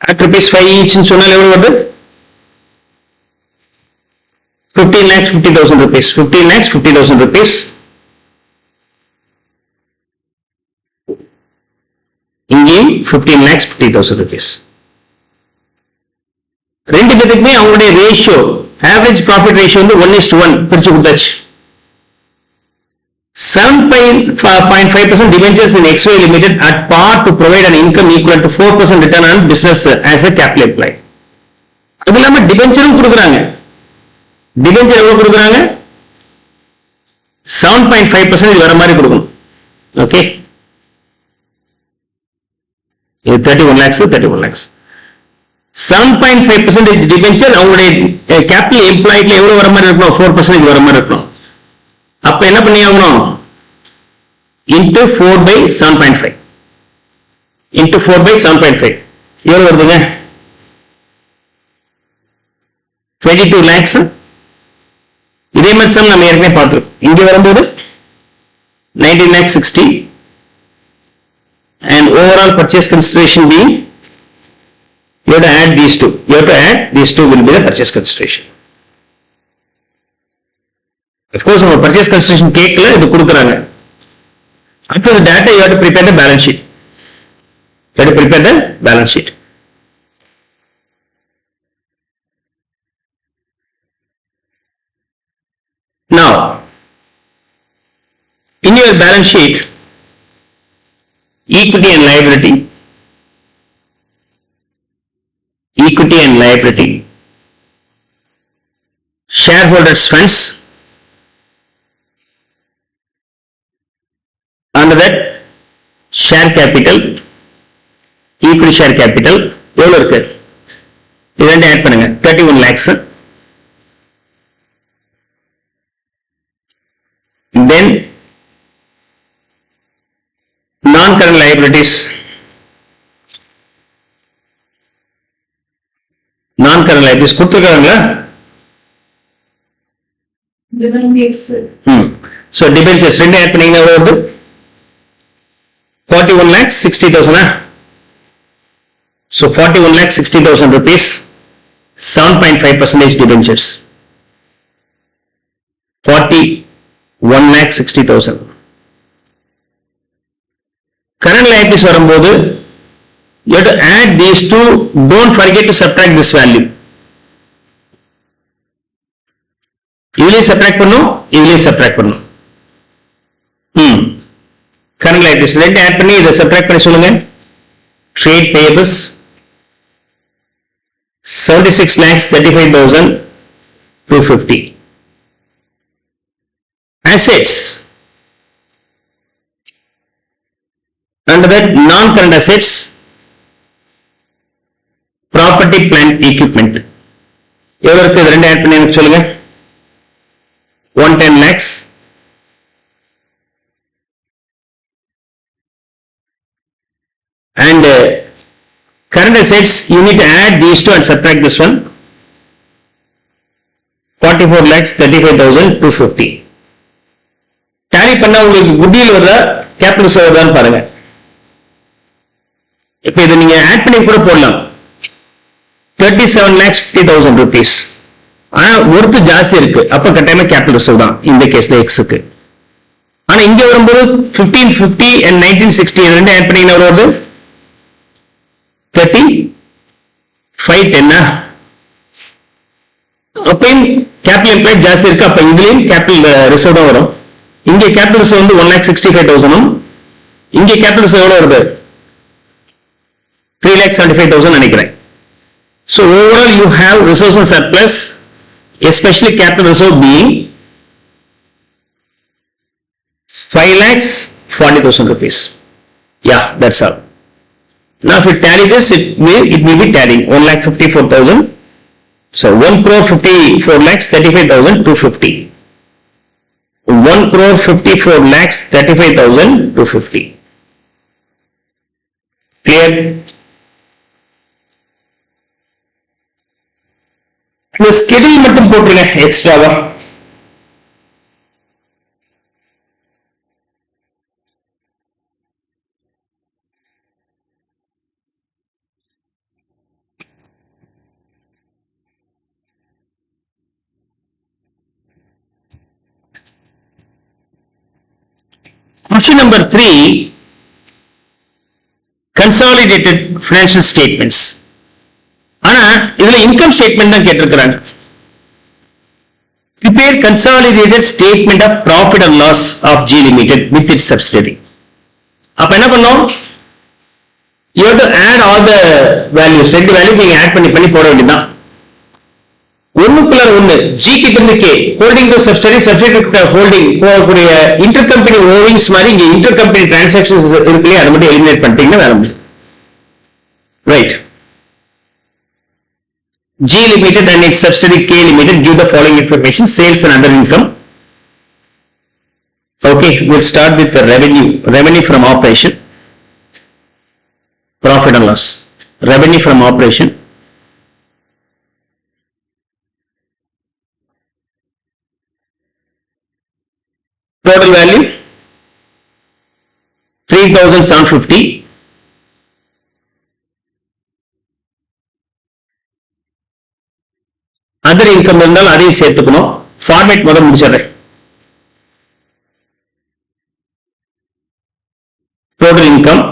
At ₹5 each சொன்னால் எவ்வளவு வருது? 15,50,000 rupees. 15,50,000 rupees. இங்கேயும் 15,50,000 rupees. ரெண்டு பேருக்குமே அவங்களுடைய ரேஷியோ, ஆவரேஜ் ப்ராஃபிட் ரேஷியோ வந்து 1:1 பிரிச்சு கொடுத்தாச்சு. 7.5% debentures in XY Limited at par to provide an income equal to 4% return on business as a capital employed. அது இல்லாம டிபென்ச்சரும் கொடுக்குறாங்க. டிபென்ச்சர் எவ்வளவு கொடுக்குறாங்க? 7.5% வர மாதிரி கொடுக்கணும். ஓகே. இது 31 lakhs, 31 lakhs. 7.5% டிபென்ச்சர் அவங்களுடைய கேபிட்டல் எம்ப்ளாய்ட்ல எவ்வளவு வர மாதிரி இருக்கணும்? 4% வர மாதிரி இருக்கணும். அப்ப என்ன பண்ணி ஆகணும்? into 4/7.5 into 4/7.5 எவ்வளவு வருதுங்க? 22 lakhs. இதே மாதிரி சம் நம்ம ஏற்கனவே பார்த்துருக்கோம். இங்க வரும்போது 19,60,000 and overall purchase consideration being, you have to add these two. You have to add these two will be the purchase consideration. Of course, our purchase consideration கேட்கல, இது கொடுக்குறாங்க. After the data, you have to prepare the balance sheet. You have to prepare the balance sheet. Now, in your balance sheet, equity and liability, equity and liability, shareholders funds, under that share capital, equity share capital எவ்வளவு இருக்கு இது ரெண்டு add பண்ணுங்க 31 lakhs. Then non-current liabilities, கொடுத்துருக்காங்களா? So debentures ரெண்டு add பண்ணீங்கன்னா எவ்வளவு வருது? 41 lakhs 60,000. So 41 lakhs 60,000 rupees, 7.5% debentures. 41 lakhs 60,000. Current liabilities வரும்போது you have to add these two. Don't forget to subtract this value. இதுலயே subtract பண்ணும், இதுலயே subtract பண்ணும். Current liabilities ரெண்டு ஆட் பண்ணி இதை subtract பண்ணி சொல்லுங்க. Trade payables 76 lakhs 35,250. Assets, under that non-current assets, property plant equipment எவ்வளவு இருக்கு இது ரெண்டு ஆட் பண்ணி எனக்கு சொல்லுங்க. 110 lakhs. And current assets, you need to add these two and subtract this one. 44 lakhs 35,250. Tally பண்ணா உங்களுக்கு goodwill வருதா capital reserve வருதான்னு பாருங்க. இப்போ இதை நீங்க ஆட் பண்ணி கூட போடலாம். 37 lakhs 50,000 rupees. ஆனா ஒருத்து ஜாஸ்தி இருக்கு, அப்ப கட்டாயமா capital reserve தான் இந்த கேஸ்ல எக்ஸுக்கு. ஆனா இங்க வரும்போது 1550 and 1960 ரெண்டு ஆட் பண்ணீங்கன்னா வருது 3510. அப்பயும் கேபிட்டல் எம்ப்ளாய்ட் ஜாஸ்தி இருக்கு, அப்ப இதுலயும் கேபிட்டல் ரிசர்வ் தான் வரும். இங்க கேபிட்டல் ரிசர்வ் வந்து 1,65,000, இங்க கேபிட்டல் ரிசர்வ் எவ்வளவு வருது 3,75,000 நினைக்கிறேன். So overall you have reserves and surplus, especially capital reserve being 5,40,000 rupees. Yeah, that's all. Now if you tally this, it may be tallying 1,54,000. So 1,54,35,250. 1,54,35,250. Clear? இந்த schedule மட்டும் போட்டுருங்க எக்ஸ்ட்ராவா. Question number 3, consolidated financial statements. ஆனா இதுல income statement தான் கேட்டிருக்கிறாங்க. Prepare consolidated statement of profit and loss of G Limited with its subsidiary. அப்ப என்ன பண்ணோம், you have to add all the values. ரெண்டு வேல்யூ நீங்க ஆட் பண்ணி போட வேண்டியதுதான். ஒண்ணுக்குள்ள ஒண்ணு ஜி கிட்ட இருந்து K holding to subsidiary, subsidiary holding போகக்கூடிய இன்டர் கம்பெனி ஓவிங்ஸ் மாதிரி இங்க இன்டர் கம்பெனி டிரான்சாக்ஷன்ஸ் இருக்குல்லையே, அதை மட்டும் எலிமினேட் பண்ணிட்டீங்கன்னா வேற முடியும். Right. G Limited and its subsidiary K Limited give the following information: sales and other income. Okay, we'll start with the revenue from operation, profit and loss. Revenue from operation, total value 3,750. Other income இருந்தால் அதையும் சேர்த்துக்கணும். Format முதல் முடிச்சிடுறேன். Total income,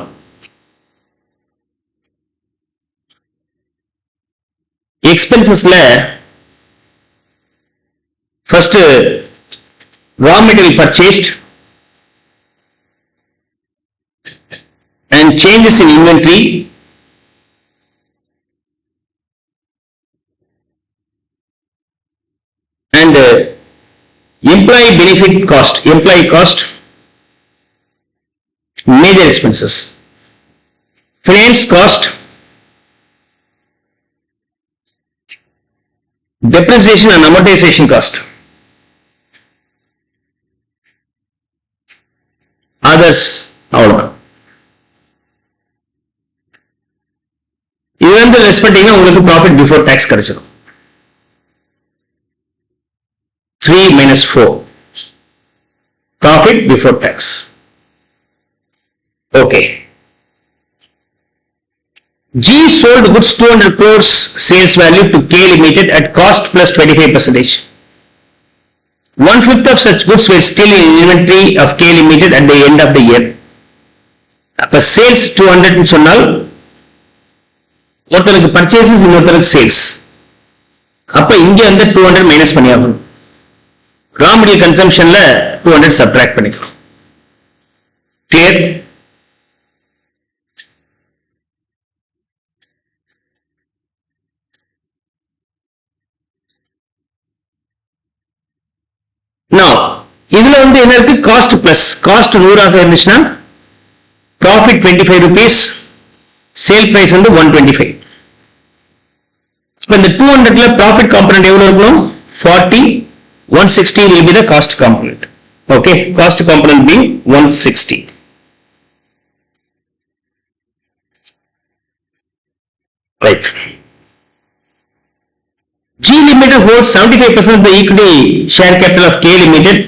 எக்ஸ்பென்சஸ்ல first raw material purchased and changes in inventory and Employee benefit cost, employee cost, major expenses. Finance cost, depreciation and amortization cost. Others, அவ்வளவுதான். இது வந்து less பண்ணிட்டீங்கன்னா உங்களுக்கு ப்ராஃபிட் பிஃபோர் டாக்ஸ் கிடைச்சிடும். 3 minus 4 profit before tax. Okay. G sold goods 200 crores sales value to K Limited at cost plus 25%. 1/5 of such goods were still in inventory of K Limited at the end of the year. அப்ப sales 200 சொன்னால் ஒருத்தருக்கு purchases இன்னொருத்தருக்கு sales. அப்ப இங்க வந்து 200 minus பண்ணி ஆகணும். raw material consumptionல 200 subtract பண்ணிக்கிறோம். Clear? Now, இதுல வந்து என்ன இருக்கு? Cost plus. Cost 100 ஆக இருந்துச்சுன்னா profit 25 rupees, sale price வந்து 125. இப்ப இந்த 200ல profit component எவ்வளவு இருக்கணும்? 40, 160 will be the cost component. Okay, cost component being 160. Right. G Limited holds 75% of the equity share capital of K Limited,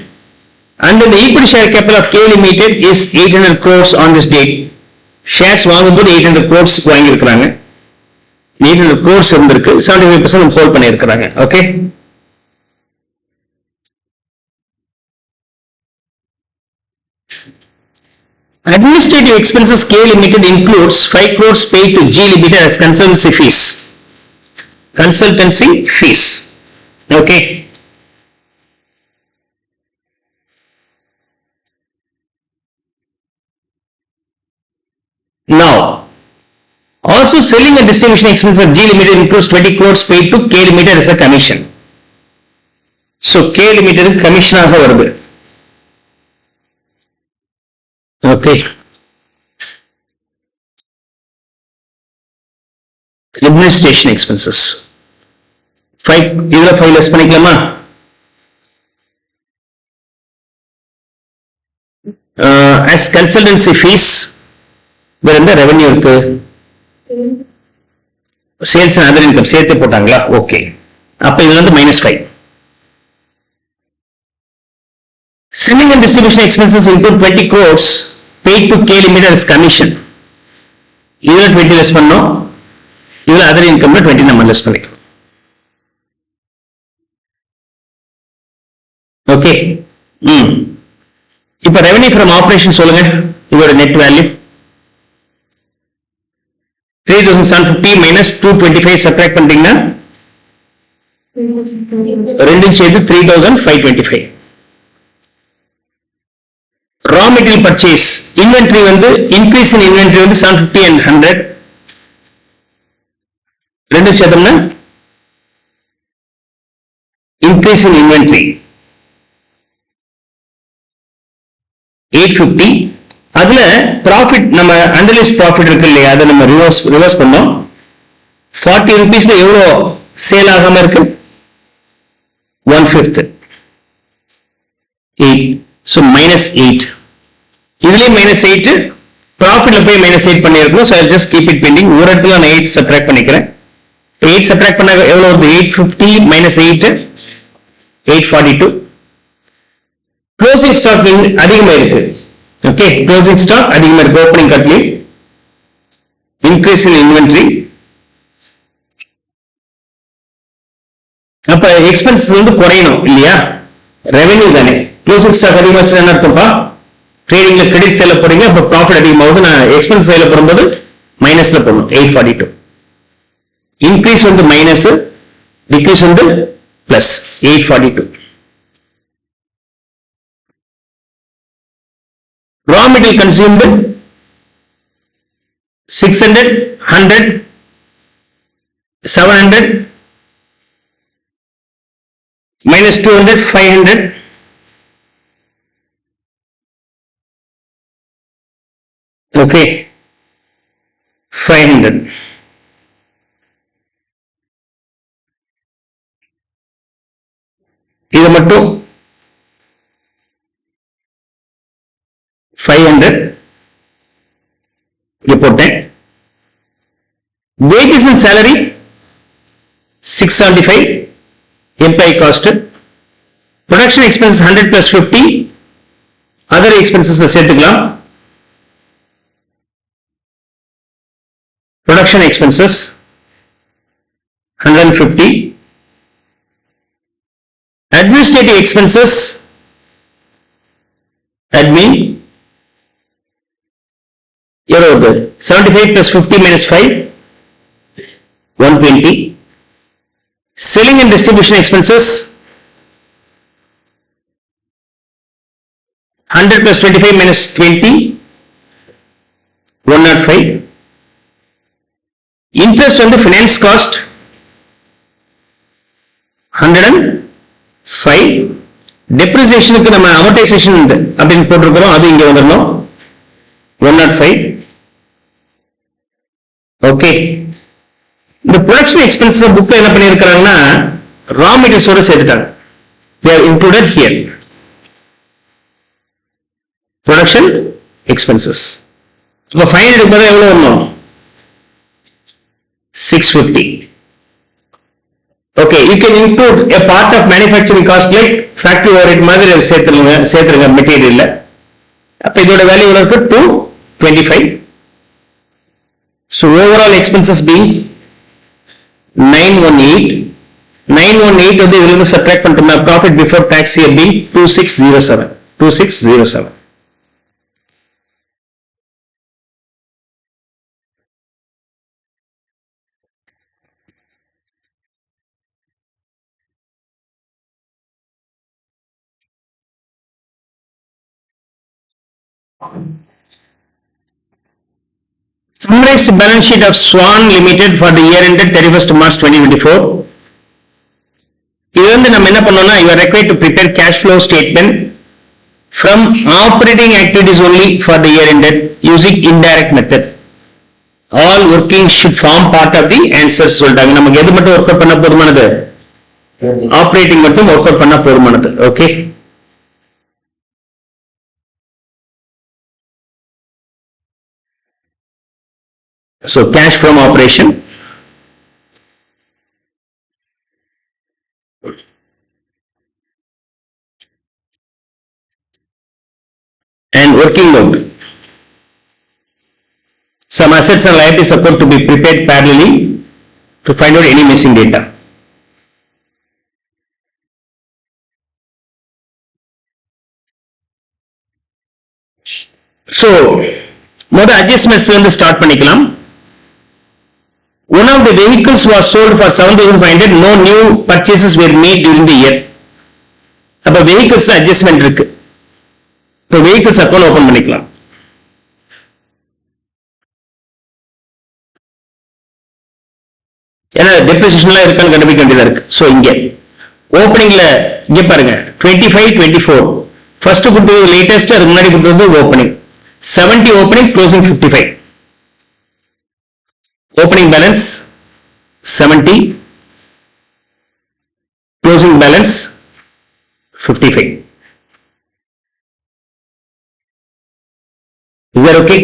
and then the equity share capital of K Limited is 800 crores on this date. Shares வாங்கும்போது 800 crores வாங்கி இருக்காங்க. 800 crores இருந்திருக்கு, 75% hold பண்ணி இருக்காங்க. Okay. Administrative expenses K Limited includes 5 crores paid to G Limited as consultancy fees. Consultancy fees. Okay. Now, also selling and distribution expenses of G Limited includes 20 crores paid to K Limited as a commission. So K Limited commission ஆக வருது. Okay. Administration expenses. 5, இதுல 5 less பண்ணிக்கலாமா? As consultancy fees, வேற எந்த revenue இருக்கு? Sales and other income சேர்த்து போட்டாங்களா? Okay. அப்ப இதுல வந்து -5. Selling and distribution expenses include 20 crores paid to K Limited as commission. இதுல 20 less பண்ணோம். இதுல other income 20 நம்ம less பண்ணிக்கிறோம். ஓகே. இப்ப revenue from operation சொல்லுங்க. இதோட net value 3750 minus 225 subtract பண்ணிட்டீங்கன்னா ரெண்டும் சேர்த்து 3525. raw material purchase inventory வந்து increase in inventory வந்து 750 and 100 ரெண்டும் சேர்த்தோம்னா increase in inventory 850. அதுல profit நம்ம unrealized profit இருக்கு இல்லையா, அதை நம்ம ரிவர்ஸ் பண்ணோம். 40 rupeesல எவ்வளோ சேல் ஆகாம இருக்கு? 1/5 8. so -8. இதுலயே -8 ப்ராஃபிட்ல போய் -8 பண்ணிருக்கோம். so I'll just keep it pending. ஒரு இடத்துல நான் 8 சப்ட்ராக்ட் பண்ணிக்கிறேன். 8 சப்ட்ராக்ட் பண்ணா எவ்வளவு வருது? 850 -8 842. க்ளோசிங் ஸ்டாக் அதிகமா இருக்கு. ஓகே, க்ளோசிங் ஸ்டாக் அதிகமா இருக்கு. Opening katli increase in inventory. அப்ப எக்ஸ்பென்சஸ் வந்து குறையணும் இல்லையா? ரெவென்யூ தானே. க்ளோசிங் ஸ்டாக் அதிகமாச்சுன்னா என்ன அர்த்தம்ப்பா? ட்ரேடிங்ல கிரெடிட் சைட்ல போறீங்க, அப்ப ப்ராஃபிட் அதிகமாகுது. நான் எக்ஸ்பென்ஸ் சைட்ல போடும்போது மைனஸ்ல போடணும். 842. இன்க்ரீஸ் வந்து மைனஸ், டிக்ரீஸ் வந்து plus 842. raw material consumed 600, 100, 700 minus 200, 500 Okay, 500. இது மட்டும் 500 இங்க போட்டேன். Wages and salary 675 employee cost. Production expenses 100 plus 50. Other expenses சேர்த்துக்கலாம். Production expenses 150. Administrative expenses, admin, 75 plus 50 minus 5, 120. Selling and distribution expenses, 100 plus 25 minus 20, 105. Interest on the finance cost, 105. Depreciation க்கு நம்ம amortization அப்படின்னு போட்டிருக்கிறோம், அது இங்க வந்துடணும், 105. ஓகே, இந்த production expenses புக்ல என்ன பண்ணியிருக்கிறாங்கன்னா ரா மெட்டீரியல்ஸோட சேர்த்துட்டாங்க. they are included here. Production expenses இப்போ 500 பதிலா எவ்வளவு வரணும்? 650. Okay, you can include a part of manufacturing cost like factory overhead மாதிரி சேர்த்துருங்க மெட்டீரியல்ல. அப்ப இதோட வேல்யூ எவ்வளவு இருக்கு? 225. So overall expenses being 918. 918 வந்து இதுல இருந்து சப்ட்ராக்ட் பண்ணிட்டோம்னா profit before tax here being 2607. 2607. Summarized balance sheet of Swan Limited for the year ended 31st March 2024. இது வந்து நம்ம என்ன பண்ணோம்னா, you are required to prepare cash flow statement from operating activities only for the year ended using indirect method. All working should form part of the answers சொல்லிட்டாங்க. நமக்கு எது மட்டும் work out பண்ண போதுமானது? ஆப்ரேட்டிங் மட்டும் ஒர்க் அவுட் பண்ண போதுமானது. Okay, so cash from operation and working note. Some assets and liabilities are to be prepared parallelly to find out any missing data. So மொத adjustments வந்து ஸ்டார்ட் பண்ணிக்கலாம். One of the vehicles was sold for 7,500. No new purchases were made during the year. அப்ப vehicles adjustment இருக்கு. இப்போ vehicles account open பண்ணிக்கலாம். ஏன்னா depreciationலாம் இருக்கான்னு கண்டுபிடிக்க வேண்டியதா இருக்கு. ஸோ இங்க ஓப்பனிங்ல இங்க பாருங்க 25, 24 ஃபர்ஸ்ட் கொடுத்தது லேட்டஸ்ட், அதுக்கு முன்னாடி கொடுத்தது opening 70 opening, closing 55. Opening balance 70, closing balance 55. Is that okay?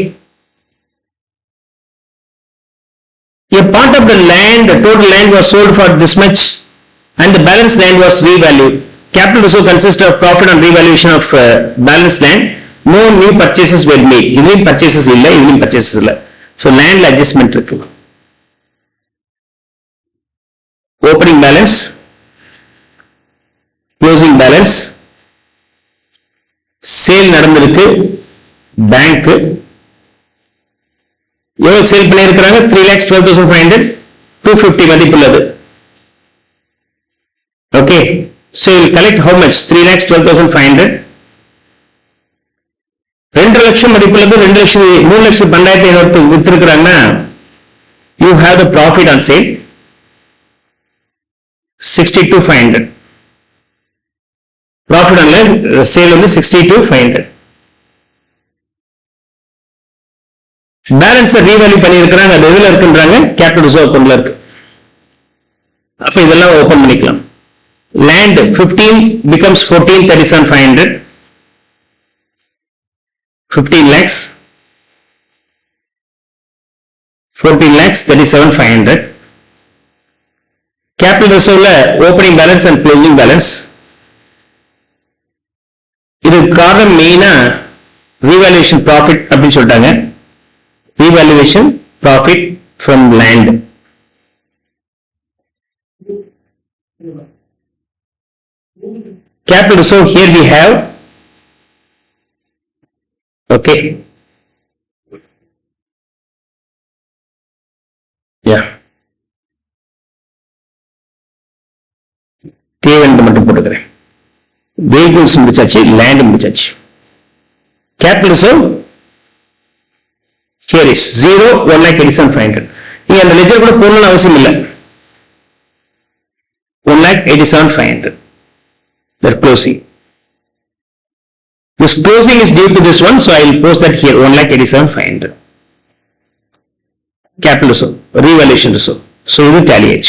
A part of the land, the total land was sold for this much and the balance land was revalued. Capital reserve consists of profit on revaluation of balance land. No new purchases were made. Even purchases illa, even purchases illa. So land adjustment irukku. Opening balance, closing balance, sale நடந்திருக்கு, bank எவ்வளவு sale பண்ணியிருக்கிறாங்க? 3,12,500, 250 மதிப்புள்ளது. Okay, so you will collect how much? 3,12,500. 2 லட்சம் மதிப்புள்ளது, 3,12,500 வித்திருக்கிறாங்கன்னா you have the profit on sale 62,500. Profit on sale வந்து 62,500. பேலன்ஸை revalue பண்ணியிருக்கிறாங்க, அது எதுல இருக்குன்றாங்க, கேபிட்டல் ரிசர்வ் அக்கௌண்ட்ல இருக்கு. அப்ப இதெல்லாம் ஓபன் பண்ணிக்கலாம். Land 15 becomes 14, 37,500. 15 lakhs. 14 lakhs, 37,500. Capital reserve opening balance and closing balance. இது காரணம் மெயினா revaluation profit அப்படின்னு சொல்லிட்டாங்க. Revaluation profit from land. Capital reserve here we have, okay, yeah, தேவையான மட்டும் போட்டுக்கிறேன். vehicles முடிச்சாச்சு, land முடிச்சாச்சு. Capital reserve here is 0, 1,87,500. நீங்க அந்த லெஜர் கூட போடணும்னு அவசியம் இல்லை. 1,87,500. That closing. This closing is due to this one, so I will post that here, 1,87,500. Capital reserve, revaluation reserve. So you will tally it.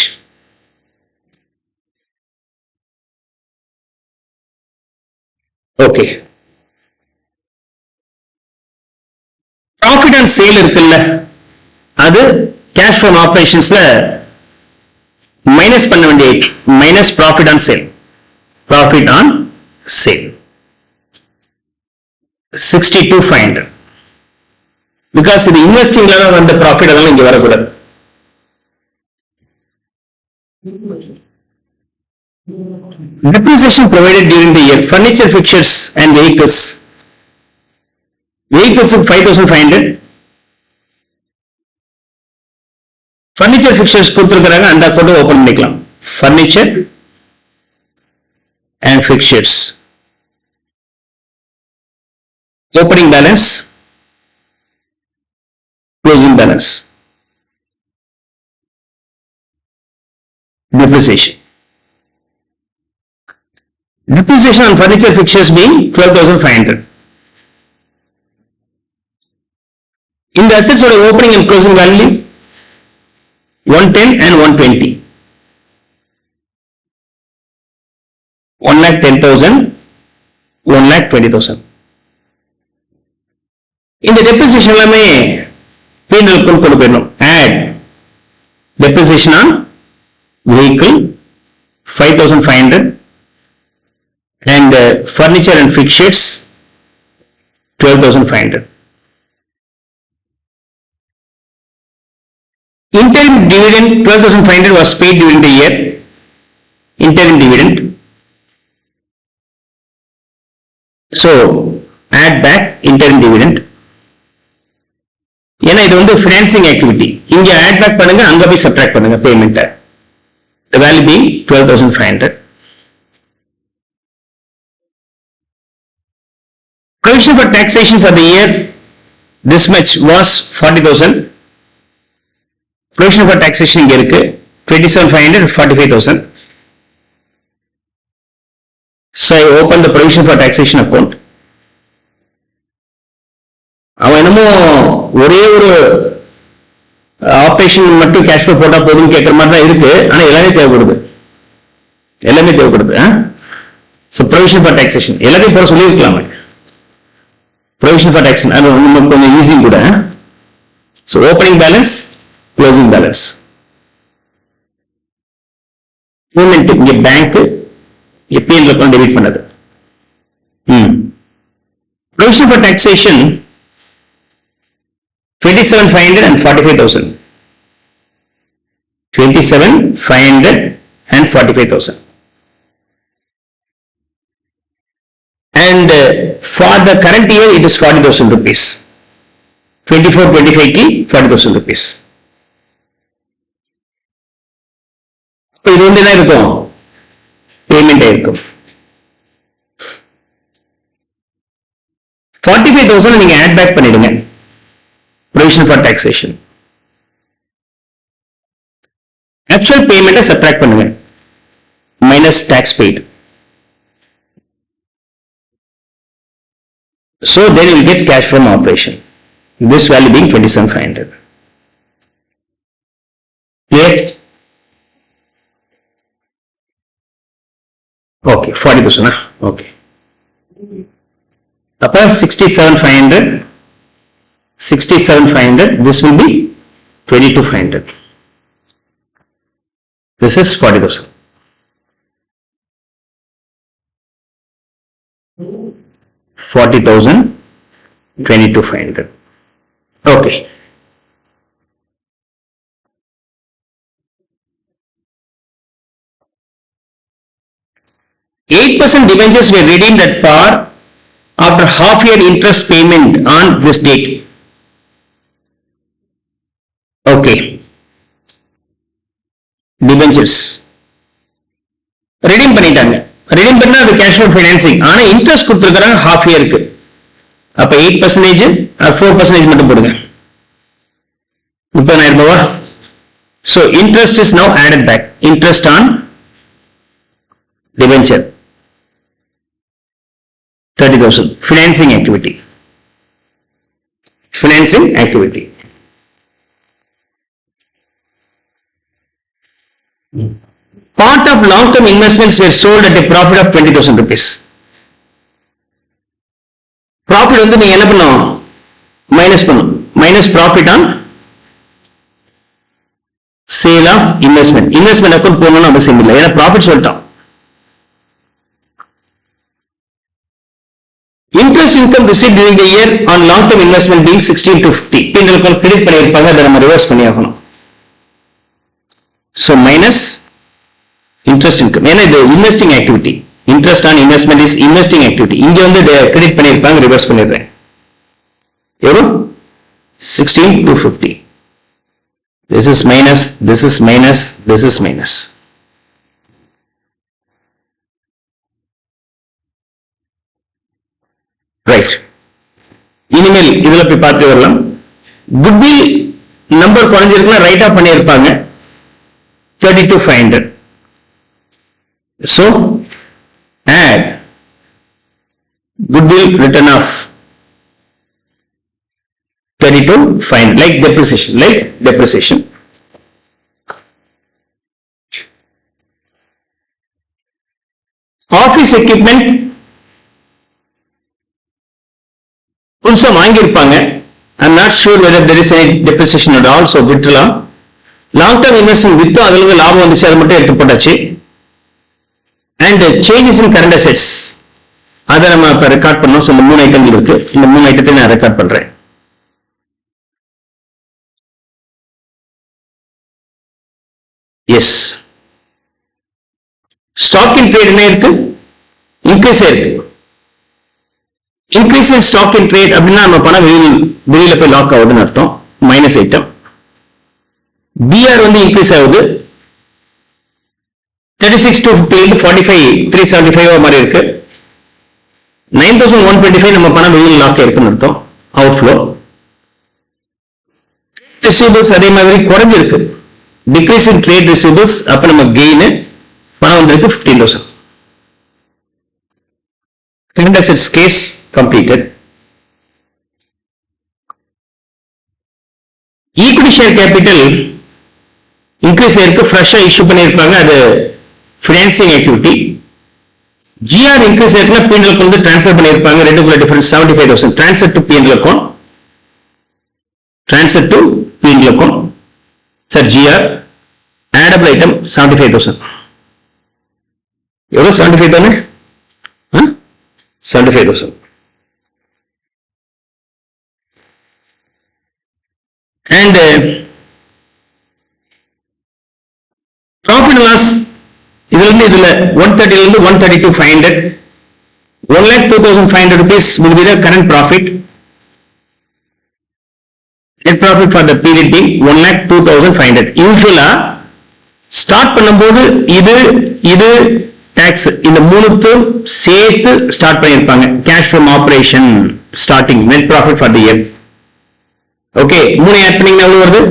Okay. Profit on sale இருக்குல்ல, அது cash from operations minus பண்ண வேண்டிய minus profit on sale. Profit on sale 62,500. Because இது investing ல வந்த profit அதெல்லாம் இங்க வரக்கூடாது. Depreciation provided during the year, furniture, fixtures and vehicles. Vehicles 5,500. Furniture, fixtures கொடுத்திருக்காங்க, அந்த அக்கவுண்ட் ஓபன் பண்ணிக்கலாம். Furniture and fixtures. Opening balance, closing balance. Depreciation. Depreciation on furniture fixtures being 12,500. In the assets of opening and closing value 110 and 120. 1,10,000, 1,20,000. இந்த depreciation எல்லாமே P&L கொண்டு போயிடணும். Add depreciation on vehicle 5,500 and furniture and fixtures 12,500. Interim dividend 12,500 was paid during the year. Interim dividend. So add back interim dividend. ஏன்னா இது வந்து financing activity. இங்க add back பண்ணுங்க, அங்க போய் subtract பண்ணுங்க payment. The value being 12,500. Provision for taxation for the year this much was 40,000. Provision for taxation இங்க இருக்கு 27,500, 45,000. So I open the provision for taxation account. அவன் என்னமோ ஒரே ஒரு ஆபரேஷன் மட்டும் கேஷ் ஃப்ளோ போட்டா போதும்னு கேட்கற மாதிரி தான் இருக்கு. ஆனா எல்லாமே தேவைப்படுது. So provision for taxation எல்லாத்தையும் போட சொல்லியிருக்கலாமே. Provision for taxation அது நமக்கு கொஞ்சம் ஈஸி கூட. So opening balance, closing balance. Payment இங்க பேங்க் P&L account டெபிட் பண்ணது. Provision for taxation 27,500 and 45,000. 27,500 and 45,000. And for the current year it is 40,000 rupees. 24-25 ki 40,000 rupees. இது வந்து என்ன இருக்கும், பேமெண்ட் இருக்கும். 45,000 நீங்க ஆட் பேக் பண்ணிடுங்க. Provision for taxation. Actual payment subtract பண்ணுங்க. Minus tax paid. So then you will get cash from operation. This value being 27,500. Clear? Okay, 40,000. Okay. Upper 67,500. 67,500. This will be 22,500. This is 40,000. 40,000. 22,500. Okay. %8% debentures were redeemed at par after half year interest payment on this date. Okay. Debentures. Redeem பண்ணிட்டாங்க. Redeem பண்ணா அது cash flow financing. ஆனா interest கொடுத்திருக்காங்க half yearக்கு. அப்ப 8% or 4% மட்டும் போடுங்க. 30,000 ரூபாவா? So interest is now added back. Interest on debenture. 30,000. Financing activity. Financing activity. Part of long-term investments were sold at a profit of 20,000 rupees. Profit வந்து நீங்க என்ன பண்ணணும்? Minus பண்ணணும். Minus profit on sale of investment. Investment account போடணும்னு அவசியம் இல்லை. ஏன்னா profit சொல்லிட்டோம். Interest income received during the year on long-term investment being 16 to 50. உங்களுக்கு credit பண்ணியிருப்பாங்க, அதை நம்ம reverse பண்ணி ஆகணும். So minus interest income. ஏன்னா இது investing activity. Interest on investment is investing activity. இங்க வந்து credit பண்ணியிருப்பாங்க, reverse பண்ணிடுறேன். எவ்வளோ? 16 to 50. This is minus, this is minus, this is minus. Right. இனிமேல் இதுல போய் பார்த்து வரலாம். Goodwill நம்பர் குறைஞ்சிருக்குன்னா ரைட் ஆஃப் பண்ணியிருப்பாங்க 32,500. So add goodwill written off 32,500 like depreciation. Office equipment புதுசா வாங்கியிருப்பாங்க. I'm not sure whether there is any depreciation at all, so விட்டுலாம். Long term investment with அதுல இருந்து லாபம் வந்துச்சு, அதை மட்டும் எடுத்து போட்டாச்சு. And changes in current assets அதை நம்ம இப்ப ரெக்கார்ட் பண்ணோம். இந்த 3 ஐட்டங்கள் இருக்கு. இந்த 3 ஐட்டத்தை நான் ரெக்கார்ட் பண்றேன். எஸ், ஸ்டாக் இன் ட்ரேட் என்ன இருக்கு? இன்க்ரீஸ் ஆயிருக்கு. Increase in stock in trade அப்படின்னா நம்ம பணம் வெளியில போய் லாக் ஆகுதுன்னு அர்த்தம். Minus item. பிஆர் வந்து இன்க்ரீஸ் ஆகுது. 36,250 45,375 மாதிரி இருக்கு. 9,125 நம்ம பணம் வெளியில் லாக் இருக்குன்னு அர்த்தம். அவுட்ஃப்ளோ. ரிசீவபிள்ஸ் அதே மாதிரி குறைஞ்சிருக்கு. டிக்ரீஸ் இன் ட்ரேட் ரிசீவபிள்ஸ், அப்ப நம்ம கெயின் பணம் வந்திருக்கு 15,000. Current assets case completed. Equity share capital increase ஆயிருக்கு. ஃப்ரெஷ்ஷா இஷ்யூ பண்ணியிருப்பாங்க, அது financing activity. GR increase ஆயிருக்குன்னா P&L வந்து ட்ரான்ஸ்ஃபர் பண்ணியிருப்பாங்க. ரெண்டுக்குள்ள difference 75,000. Transfer to P&L account. Transfer to P&L account. Sir GR addable item 75,000. எவ்வளோ? 75 தானே? 75,000. And profit loss இதுல 130 இருந்து 132,500. 1,02,500 rupees will be the current profit. Net profit for the period being 1,02,500. யூசுவலா start பண்ணும்போது இது டாக்ஸ் இந்த மூணுத்தும் சேர்த்து ஸ்டார்ட் பண்ணியிருப்பாங்க. Cash from operation starting net profit for the year. Okay, 3 add பண்ணீங்கன்னா எவ்வளவு வருது?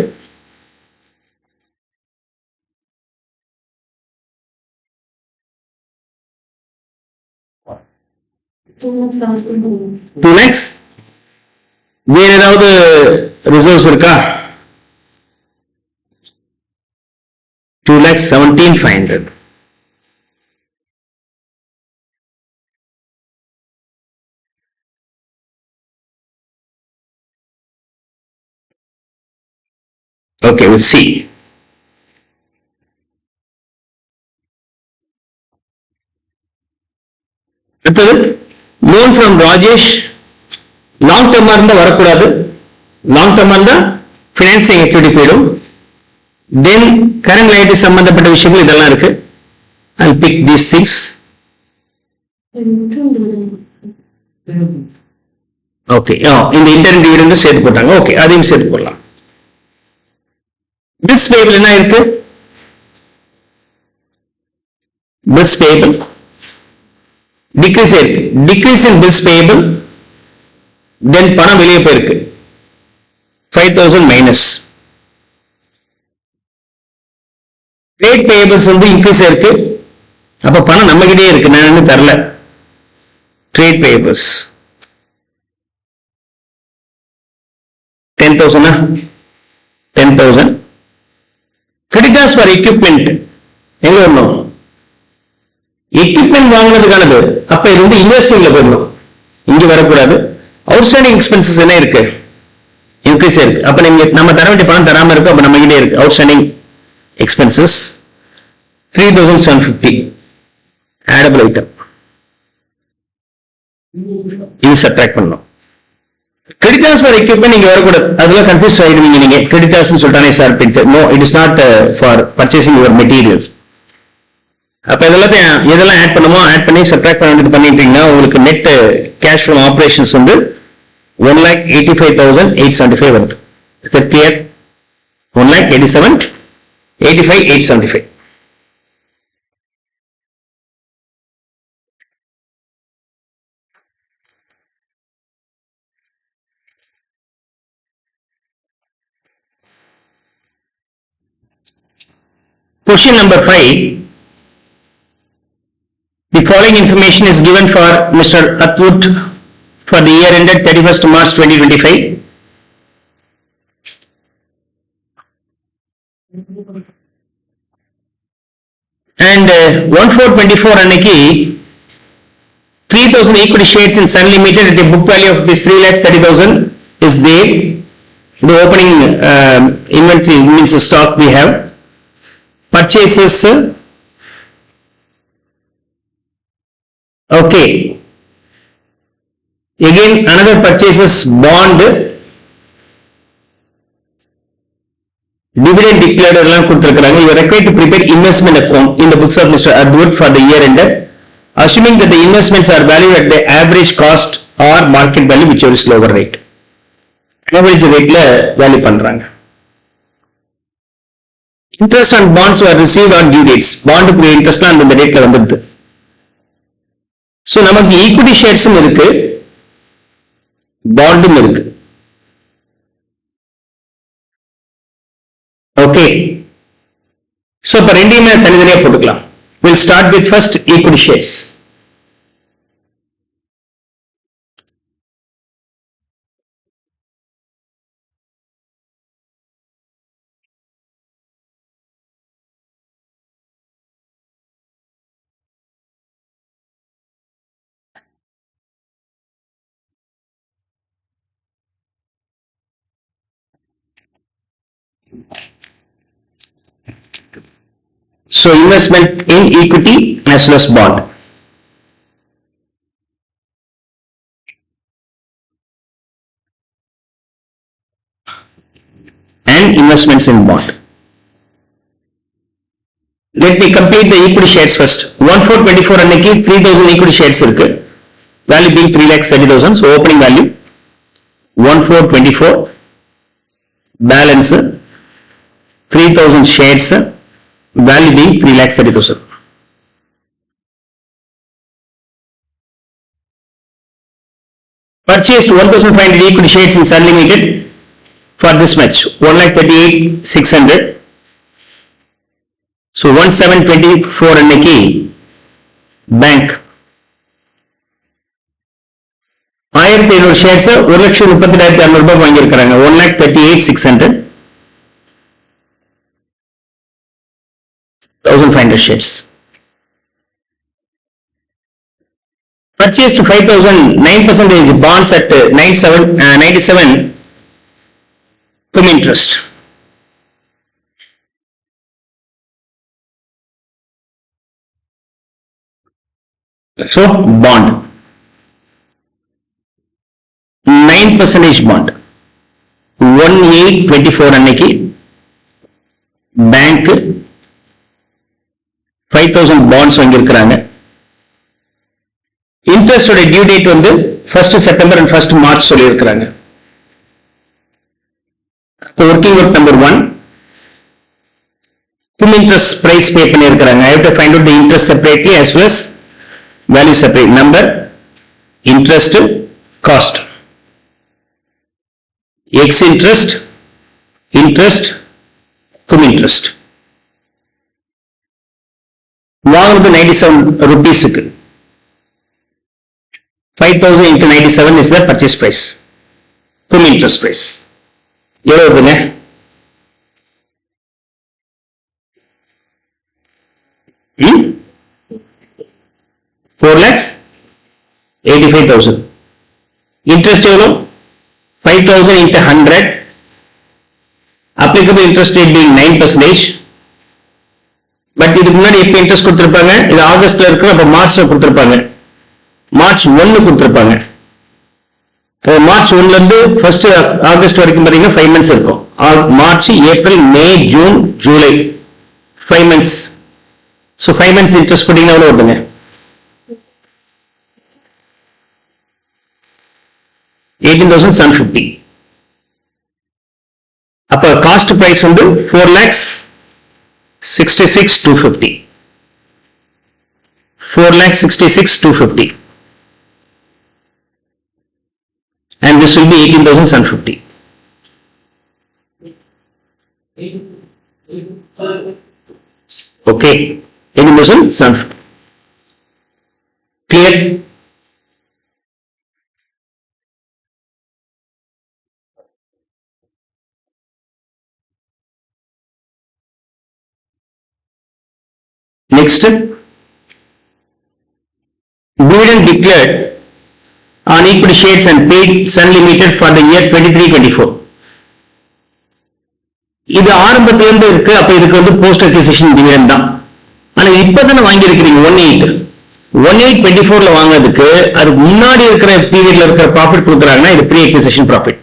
$2 lakhs வேற ஏதாவது ரிசர்வ்ஸ் இருக்கா? 2,17,500. Okay, we'll see. அடுத்தது loan from Rajesh. Long derma இருந்தா வரக்கூடாது. லாங் டர்மா இருந்தா ஃபினான்சிங் ஆக்டிவிட்டி போயிடும். தென் கரண்ட் லைபிலிட்டி சம்பந்தப்பட்ட விஷயங்கள் இதெல்லாம் இருக்கு. I'll pick these things. Okay, இந்த இன்டர்ன் டிவிடெண்ட் சேர்த்து போட்டாங்க. ஓகே, அதையும் சேர்த்து போடலாம். பில்ஸ் பேபிள் என்ன இருக்கு? பில்ஸ் பேபிள் டிக்ரீஸ் இருக்கு. Decrease in bills payable. Then பணம் வெளியே போயிருக்கு 5,000 மைனஸ். ட்ரேட் பேயபிள்ஸ் வந்து இன்க்ரீஸ் இருக்கு. அப்ப பணம் நம்ம கிட்டே இருக்கு, நான் தரல. Trade payables 10,000. 10,000. Creditors for equipment எங்க வரணும்? எக்யூப்மெண்ட் வாங்கினதுக்கானது. அப்ப இது வந்து இன்வெஸ்டிங்ல போயிடணும், இங்க வரக்கூடாது. அவுட்ஸ்டாண்டிங் எக்ஸ்பென்சஸ் என்ன இருக்கு? இன்க்ரீஸ் இருக்கு. அப்ப நம்ம தர வேண்டிய பணம் தராம இருக்கு. அப்ப நம்ம கிட்டே இருக்கு அவுட்ஸ்டாண்டிங் எக்ஸ்பென்சஸ் 3,750. ஆடபிள் ஐட்டம் இது சப்ட்ராக்ட் பண்ணணும். கிரெடிட்டர்ஸ் ஃபார் எக்யூப்மெண்ட் இங்க வரக்கூடாது. அதெல்லாம் கன்ஃபியூஸ் ஆயிடுவீங்க நீங்க. கிரெடிட்டர்ஸ் சொல்லிட்டானே சார் பின்ட்டு. No, it is not for purchasing your materials. அப்ப இதெல்லாம் ஆட் பண்ணுமோ ஆட் பண்ணி சப்ட்ராக்ட் பண்ணிட்டீங்கன்னா உங்களுக்கு நெட் கேஷ் ஃப்ரம் ஆபரேஷன்ஸ் வந்து 1,85,875 வருது. Is that clear? 1,87,85,875. Question number 5. The following information is given for Mr. Atwood for the year ended 31st March 2025. And 1/4/24 அன்னைக்கு 3,000 equity shares in Sun Limited at a book value of this 3,30,000 is there. The opening inventory means stock we have. Purchases. Okay. Again another purchases bond. Dividend declared எல்லாம் கொடுத்திருக்காங்க. You are required to prepare investment account in the books of Mr. Atwood for the year ended, assuming that the investments are valued at the average cost or market value, whichever is lower rate. Average rateல value பண்றாங்க. Interest on bonds were received on due dates. Bond க்கு interest அந்த டேட்ல வந்துருது. So நமக்கு equity ஷேர்ஸும் இருக்கு, பாண்டும் இருக்கு. Okay, so இப்ப ரெண்டையுமே தனித்தனியா போட்டுக்கலாம். We'll start with first equity shares. So investment in equity as well as bond. And investments in bond. Let me complete the equity shares first. 1/4/24 அன்னைக்கு 3,000 equity shares இருக்கு. Value being 3,30,000. So opening value 1/4/24. Balance 3,000 shares. Value being 3,30,000. Purchased 1,500 equity shares in Sun Limited for this much 1,38,600. So 1/7/24 அன்னைக்கு bank 1500 shares 1,32,600 ரூபாய் வாங்கியிருக்காங்க. 1,38,600 1,500 shares. Purchased 5,000 9% bonds at 97 cum interest. So bond 9% bond 1824 அன்னைக்கு பேங்க் 5,000 bonds வாங்கியிருக்கிறாங்க. Interest due date வந்து 1st September and 1st March சொல்லியிருக்கிறாங்க. Working work number 1 cum interest price பே பண்ணியிருக்கிறாங்க. I have to find out the interest separately as well as value separate. Number, interest, cost. X interest, cum interest. வாங்குறது 97 rupees. 5,000 into 97 is the purchase price. Cum interest price. எவ்வளவு வருதுங்க? Hmm? 4,85,000. Interest எவ்வளவு? 5,000 into 100. Applicable interest rate being 9%. But இதுக்கு முன்னாடி எப்ப interest கொடுத்திருப்பாங்க? இது ஆகஸ்ட்ல இருக்கு, அப்ப மார்ச்ல கொடுத்திருப்பாங்க. மார்ச் 1 கொடுத்திருப்பாங்க. மார்ச் 1ல இருந்து 1st ஆகஸ்ட் வரைக்கும் பாத்தீங்கன்னா 5 months இருக்கும். March, April, May, June, July 5 months. So 5 months interest போட்டீங்கன்னா எவ்வளவு வருதுங்க? 18,750. அப்ப காஸ்ட் பிரைஸ் வந்து 4,66,250. 4,66,250. And this will be 18,750. Okay, 18,750. Clear? Next, dividend declared on equity shares and paid Sun Limited for the year 23-24. இது ஆரம்பத்துல இருந்து இருக்கு. அப்ப இதுக்கு வந்து போஸ்ட் அக்விசிஷன் டிவிடெண்ட் தான். ஆனா இப்பதானே வாங்கி இருக்கிறீங்க 1824ல வாங்குறதுக்கு அதுக்கு முன்னாடி இருக்கிற பீரியட்ல இருக்கிற ப்ராஃபிட் கொடுக்குறாங்கன்னா இது ப்ரீ அக்விசிஷன் ப்ராஃபிட்.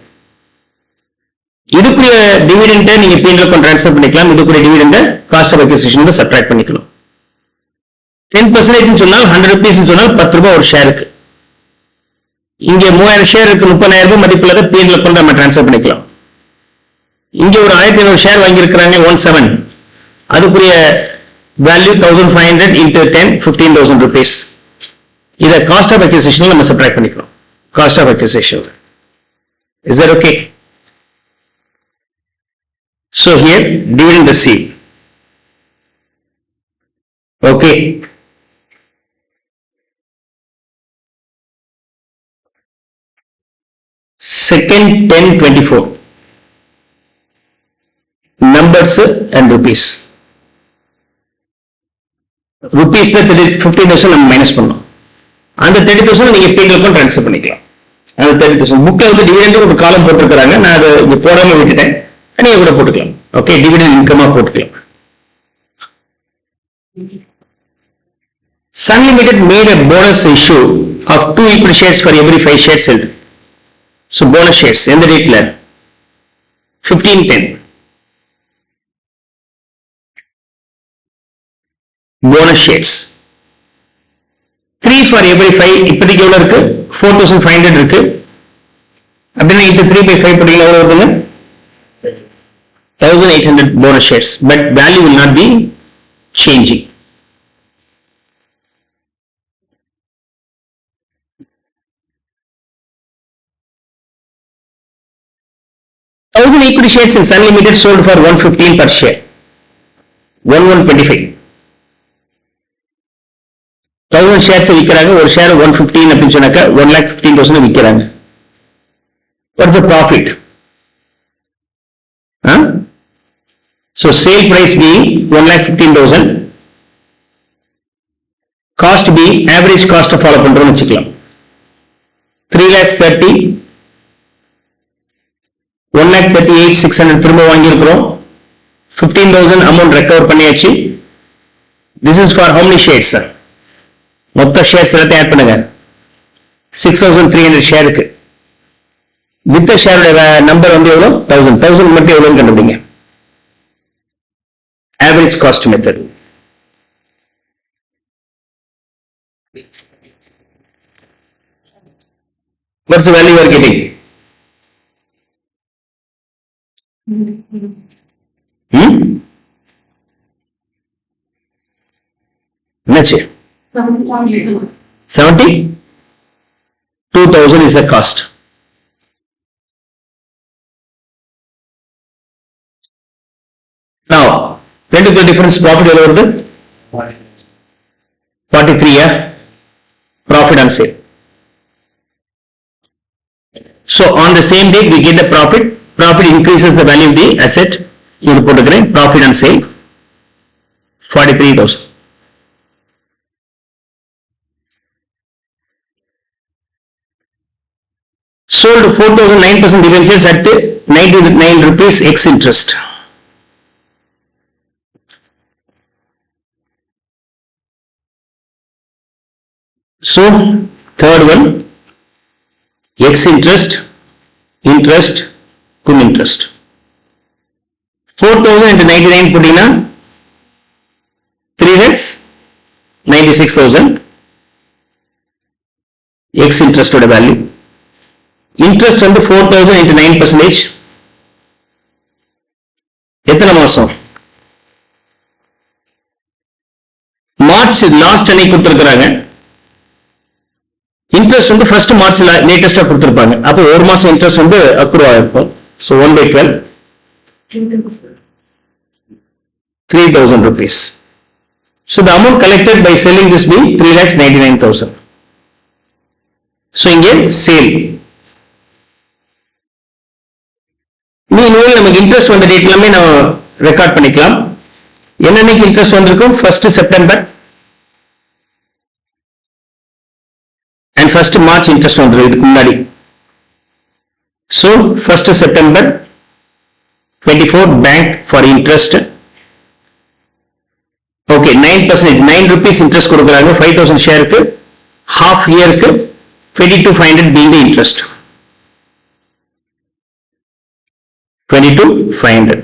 இதுக்குரிய டிவிடெண்டை நீங்க P&L அக்கவுண்ட் ட்ரான்ஸ்ஃபர் பண்ணிக்கலாம். இதுக்குரிய டிவிடெண்டை காஸ்ட் ஆஃப் அக்விசிஷன் சப்ட்ராக்ட் பண்ணிக்கலாம். 10% சொன்னால் 100 rupees சொன்னால் 10 ரூபாய் ஒரு ஷேருக்கு. இங்க 3000 ஷேர் இருக்கு, 30,000 ரூபாய் மதிப்புல P&L அக்கவுண்ட் நம்ம ட்ரான்ஸ்ஃபர் பண்ணிக்கலாம். இங்க ஒரு 1500 ஷேர் வாங்கி இருக்கிறாங்க 17, அதுக்குரிய வேல்யூ 1500 into 10 15,000 rupees. இத காஸ்ட் ஆஃப் அக்விசிஷன் நம்ம சப்ட்ராக்ட் பண்ணிக்கலாம். Cost of acquisition. Is that okay? So here dividend received. Okay. Second 10/24 numbers and rupees. Rupees 15,000 நம்ம மைனஸ் பண்ணோம். அந்த 30,000 நீங்க P&L அக்கவுண்ட் ட்ரான்ஸ்ஃபர் பண்ணிக்கலாம். அந்த 30,000 புக்ல வந்து டிவிடெண்ட் ஒரு காலம் போட்டுருக்காங்க. நான் அதை இங்க போடாம விட்டுட்டேன். நீங்க கூட போட்டுக்கலாம். ஓகே, டிவிடெண்ட் இன்கமா போட்டுக்கலாம். Sun Limited made a bonus issue of 2 equity shares for every 5 shares held. So bonus shares எந்த டேட்ல 15/10 bonus shares 3 for every 5. இப்போதைக்கு எவ்வளவு இருக்கு? 4,500 இருக்கு. அப்படின்னா into 3/5 போட்டீங்கன்னா எவ்வளவு வருதுங்க? 1,800 bonus shares, but value will not be changing. Equity shares in Sun Limited sold for 115 per share. 1125. 1000 shares விக்கிறாங்க. ஒரு ஷேர் 115 அப்படின்னு சொன்னாக்க 1,15,000 விக்கிறாங்க. What's the profit? Huh? So sale price being 1,15,000. Cost be average cost follow பண்றோம்னு வச்சுக்கலாம். 3,30,000, 1,38,600 திரும்ப வாங்கியிருக்கிறோம். 15,000 amount recover பண்ணியாச்சு. This is for how many shares, sir? மொத்த shares எல்லாத்தையும் ஆட் பண்ணுங்க. 6,300 ஷேருக்கு. வித்த ஷேரோட நம்பர் வந்து எவ்வளோ? 1,000 மட்டும் எவ்வளோன்னு கண்டுபிடிங்க. Average cost method. What's the value you are getting? என்னாச்சு? 72,000 is the cost. Now, the difference profit எவ்வளவு வருது? 43, profit on sale. So on the same day we get the profit. Profit increases the value of the asset. You put a profit on sale 43,000. Sold 4,009% debentures at 99 rupees ex interest. So third one, ex interest, interest, cum interest. 4,000 into 99 putting 3 lakhs 96,000 ex interest oda value. Interest வந்து 4,000 into 9%. எத்தனை மாசம்? March last அன்னைக்கு கொடுத்திருக்காங்க. Interest வந்து first மார்ச்ல லேட்டஸ்டா கொடுத்திருப்பாங்க. அப்போ ஒரு மாசம் இன்ட்ரெஸ்ட் வந்து அக்ரூ ஆயிருக்கும். So 1/12 3,000 rupees. So the amount collected by selling this be 3,99,000. So இங்கே sale. மீன்வேல் நமக்கு இன்ட்ரெஸ்ட் வந்த டேட் எல்லாமே நம்ம ரெக்கார்ட் பண்ணிக்கலாம். என்னன்னைக்கு இன்ட்ரெஸ்ட் வந்திருக்கும்? 1st September and 1st March interest வந்துரும் இதுக்கு முன்னாடி. So 1st September 24 bank for interest. Okay, 9%, 9 rupees interest கொடுக்குறாங்க 5,000 ஷேருக்கு. half yearக்கு 22,500 being the interest. 22,500.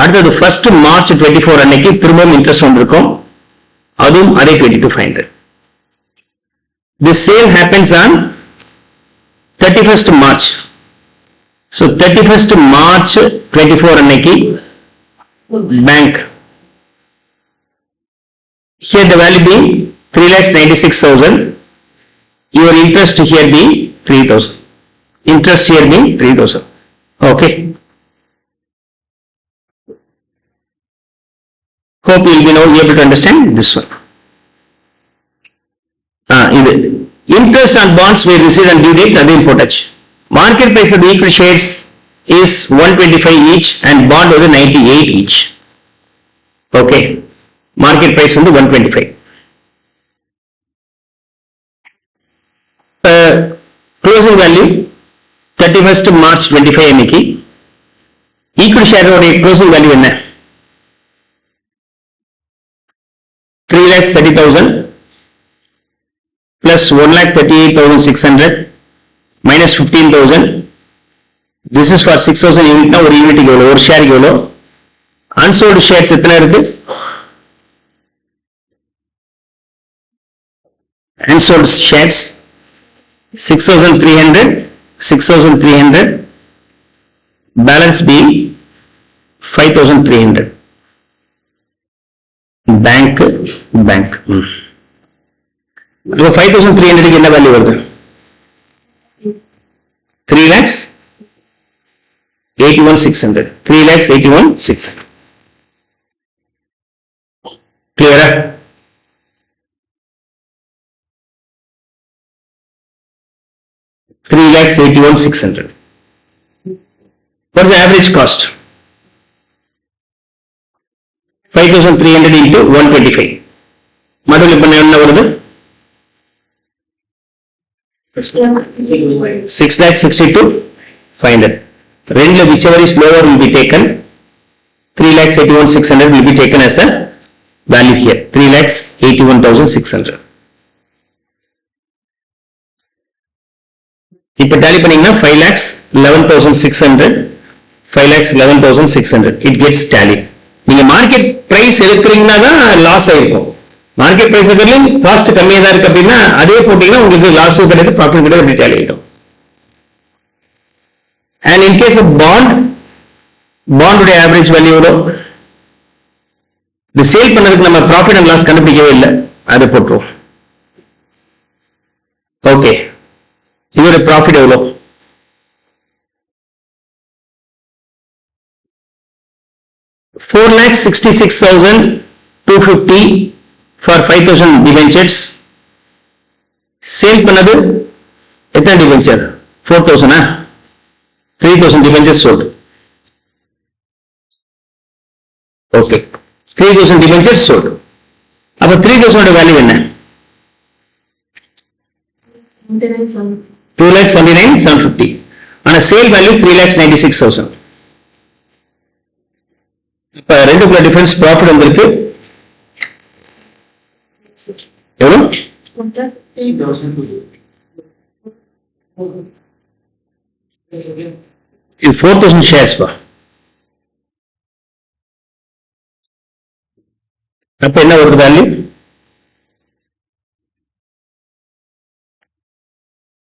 அடுத்தது 1st March 24 அன்னைக்கு திரும்பவும் இன்ட்ரெஸ்ட் வந்திருக்கும். அதுவும் அதே 22,500. This sale happens on 31st March. So 31st March 24 அன்னைக்கு bank. Here the value be 3,96,000. Your interest here be 3,000. Interest here be 3,000. Okay. Hope you will be now able to understand this one. இது interest on bonds we received on due date அதையும் போட்டாச்சு. Market price of the equity shares is 125 each and bond was 98 each. Okay. Market price வந்து 125. Closing value 31st March 25 அன்னைக்கு equity share ஓட closing value என்ன? 3,30,000 plus 1,38,600 minus 15,000. This is for 6,000 unit na ஒரு யூனிட்டுக்கு எவ்வளவு? ஒரு ஷேருக்கு எவ்வளவு? unsold shares எத்தனை இருக்கு? unsold shares 6,300 balance being 5,300. bank 5,300 க்கு என்ன வேல்யூ வருது? 3,81,600. 3,81,600. clear? 3,81,600. What is the average cost? 5,300 into 125. Madhuli panna enna varudhu? 6,62,500. Rendla whichever is lower will be taken. 3,81,600 will be taken as a value here. 3,81,600. இப்ப tally பண்ணீங்கன்னா 5,11,600 5,11,600 it gets tally. நீங்க market price எடுக்கிறீங்கன்னா தான் loss ஆயிருக்கும். Market price இருக்கிறதுல cost கம்மியா தான் இருக்கு அப்படின்னா அதே போட்டீங்கன்னா உங்களுக்கு லாஸும் கிடையாது ப்ராஃபிட் கிடையாது அப்படி tally ஆயிடும். And in case of bond உடைய ஆவரேஜ் வேல்யூ எவ்வளோ? இது சேல் பண்ணதுக்கு நம்ம ப்ராஃபிட் அண்ட் லாஸ் கண்டுபிடிக்கவே இல்லை, அதை போட்டுருவோம். ஓகே, இதோட ப்ராஃபிட் எவ்வளோ? $4,66,250 for 5,000 debentures. சேல் பண்ணது எத்தனை debenture? 4,000. 3,000 debentures sold. Okay, 3,000 debentures sold. அப்ப 3,000 வேல்யூ என்ன? 2,79,750. ஆனா சேல் வேல்யூ 3,96,000. இப்ப ரெண்டுக்குள்ள டிஃபரன்ஸ் ப்ராஃபிட் வந்திருக்கு எவ்வளவு? இது 4,000 ஷேர்ஸ் பா. அப்ப என்ன வருது வேல்யூ?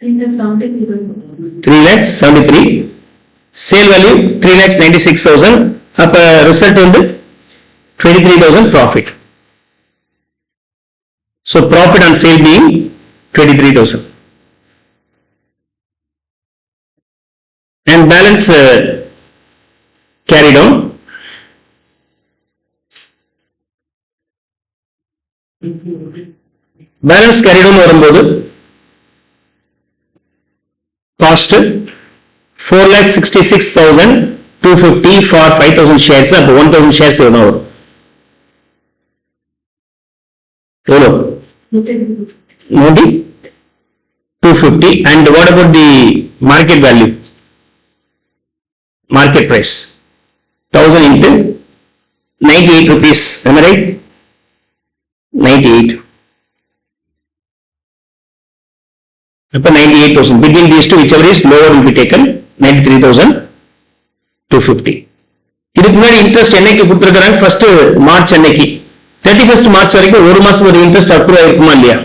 3,73,000. Sale value 3,96,000. அப்ப ரிசல்ட் வந்து 23,000 profit. So profit on sale being 23,000. And balance carried on. Balance carried on வரும்போது cost 4,66,250 for 5,000 shares. அப்ப 1,000 shares எவ்வளவு வரும்? எவ்வளவு? 250. And what about the market value? Market price 1,000 into 98 rupees. Am I right? 98. அப்ப 98,000. Between these two, whichever is lower will be taken. 93,250. இதுக்கு முன்னாடி interest என்னைக்கு கொடுத்திருக்காங்க? ஃபர்ஸ்ட் மார்ச் அன்னைக்கு 31st மார்ச் வரைக்கும் ஒரு மாசம் ஒரு இன்ட்ரெஸ்ட் அப்ரூவ் ஆயிருக்குமா இல்லையா?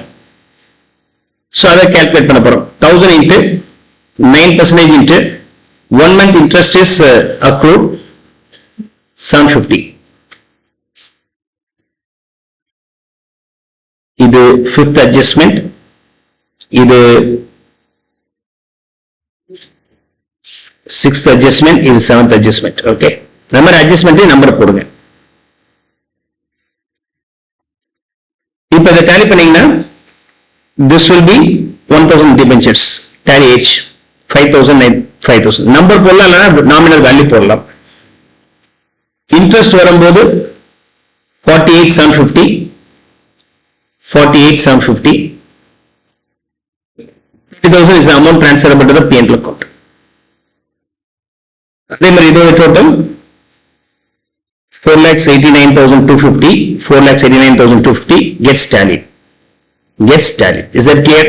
சோ அதை கால்குலேட் பண்ண போறோம். 1,000 into 9% into 1 month interest is accrued 750. இது 5th adjustment. இது 6th adjustment. இது 7th adjustment. Okay, number adjustment number போடுங்க. இப்ப இதை டேலி பண்ணீங்கன்னா this will be 1,000 debentures. Tally H 5,000 number போடலாம், இல்லைன்னா நாமினல் வேல்யூ போடலாம். இன்ட்ரெஸ்ட் வரும்போது 48,750 30,000 is the amount transferable to the P&L account. அதே மாதிரி இதோட total 4,89,250 4,89,250 gets tallied. Is that clear?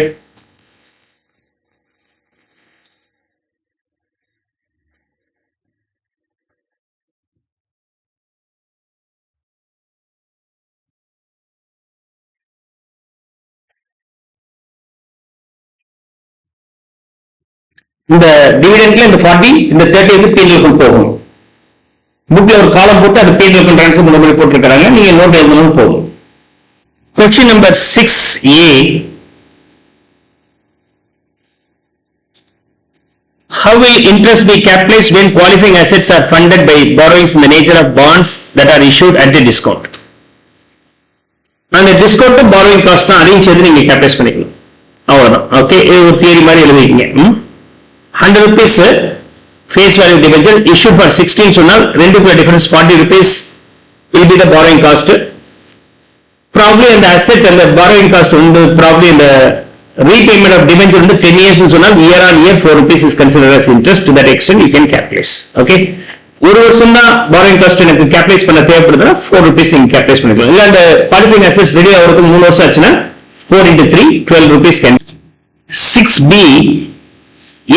இந்த டிவிடெண்ட்ல இந்த 40 இந்த 30 வந்து P&L போகும். புக்ல ஒரு காலம் போட்டு அது P&L ட்ரான்ஸ்ஃபர் பண்ண மாதிரி போட்டுருக்காங்க. நீங்க நோட் எழுதணும் போகும். Question number 6A. How will interest be capitalized when qualifying assets are funded by borrowings in the nature of bonds that are issued at a discount? அந்த டிஸ்கவுண்ட் borrowing cost தான், அதையும் சேர்த்து நீங்க கேபிட்டலைஸ் பண்ணிக்கணும். அவ்வளவுதான். Okay, இது ஒரு theory மாதிரி எழுதிக்கீங்க. 100 rupees face value debenture issued for 16 சொன்னால் ரெண்டுக்குள்ள difference 40 rupees will be the borrowing cost. Probably அந்த asset and the borrowing cost வந்து probably the repayment of debenture வந்து 10 years சொன்னால் year on year 4 rupees is considered as interest. To that extent you can calculate. Okay. ஒரு வருஷம் தான் borrowing cost எனக்கு capitalize பண்ண தேவைப்படுதுன்னா 4 rupees நீங்க capitalize பண்ணிக்கலாம். இல்ல அந்த qualifying assets ready ஆகிறதுக்கு 3 வருஷம் ஆச்சுன்னா 4 into 3 12 rupees can. 6B,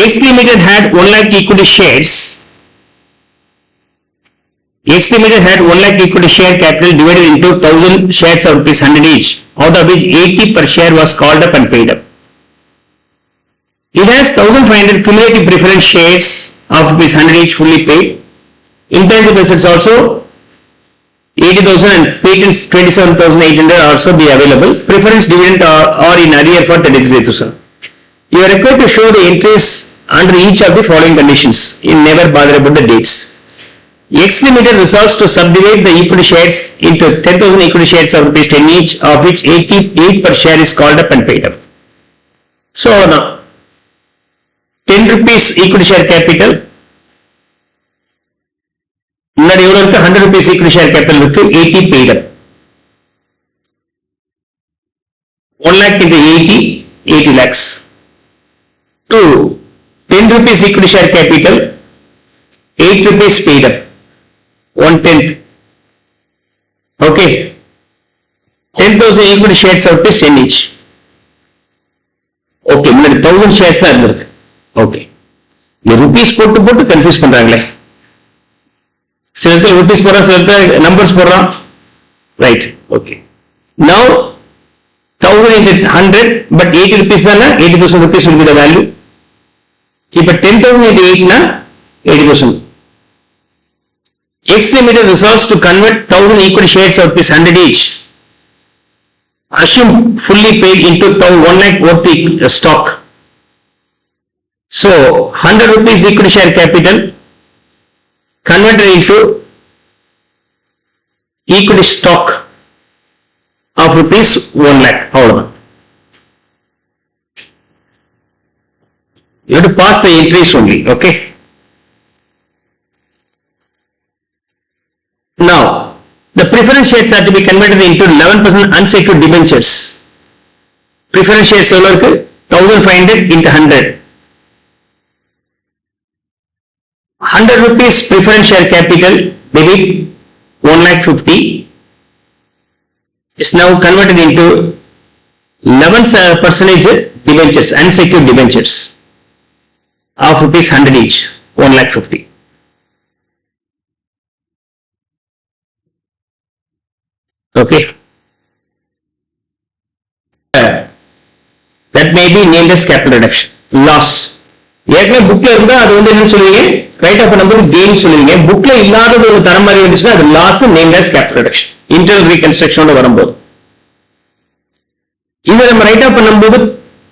X Limited had 1 lakh equity shares. X Limited had 1 lakh equity share capital divided into 1000 shares of rupees 100 each, out of which 80 per share was called up and paid up. It has 1500 cumulative preference shares of rupees 100 each fully paid. Intangible assets also 80,000 and patents 27,800 also be available. Preference dividend are in arrear for 33,000. You are required to show the entries under each of the following conditions. You never bother about the dates. X Limited resolves to subdivide the equity shares into 10,000 equity shares of rupees 10 each, of which 88 per share is called up and paid up. So now 10 rupees equity share capital. முன்னாடி எவ்வளவு இருக்கு 100 rupees equity share capital இருக்கு 80 paid up. 1 lakh into 80 lakhs. To 10 rupees equity share capital 8 rupees paid up 1/10. Okay. 10,000 equity shares of rupees 10 each. Okay. முன்னாடி 1000 shares தான் இருந்திருக்கு. Okay. இந்த rupees போட்டு confuse பண்றாங்களே. சில rupees போடுறோம் சில numbers போடுறோம். Right. Okay. Now 1000 into 100 but 80 rupees தானே 80,000 rupees will be the value. இப்ப 10,000 into 8 na 80,000. X Limited resolves to convert 1000 equity shares of rupees 100 each. Assume fully paid into 1 lakh worth stock. So 100 rupees equity share capital converted into equity stock of rupees 1 lakh. அவ்வளவுதான். You have to pass the entries only. Okay. Now the preference shares are to be converted into 11% unsecured debentures. Preference shares எவ்வளவு இருக்கு 1500 into 100. 100 rupees preference share capital debit 1,50,000 is now converted into 11% debentures, unsecured debentures of rupees 100 each, 1,50,000. Okay. That may be named as capital reduction. Loss. ஏற்கனவே புக்ல இருந்தா அது வந்து என்ன சொல்லுவீங்க right of number gain சொல்லுவீங்க. புக்ல இல்லாதது ஒரு தரம் மாதிரி வந்துச்சுன்னா அது loss named as capital reduction. Internal ரீகன்ஸ்ட்ரக்ஷனோட வரும்போது இதை நம்ம ரைட் ஆஃப் பண்ணும்போது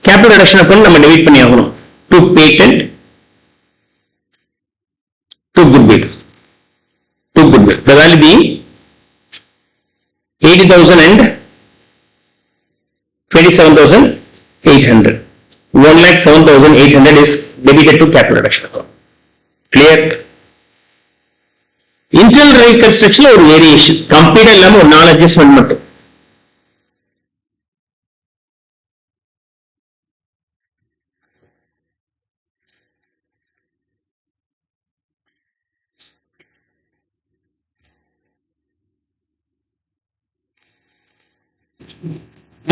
கேபிட்டல் ரிடக்ஷன் அப்போ நம்ம டிவைட் பண்ணி ஆகணும். To patent to goodwill. The value being 80,000 and 27,800. 1,07,800 is debited to capital reduction account. Clear? Internal reconstruction or variation. Complete இல்லாம ஒரு 4 adjustment மட்டும்.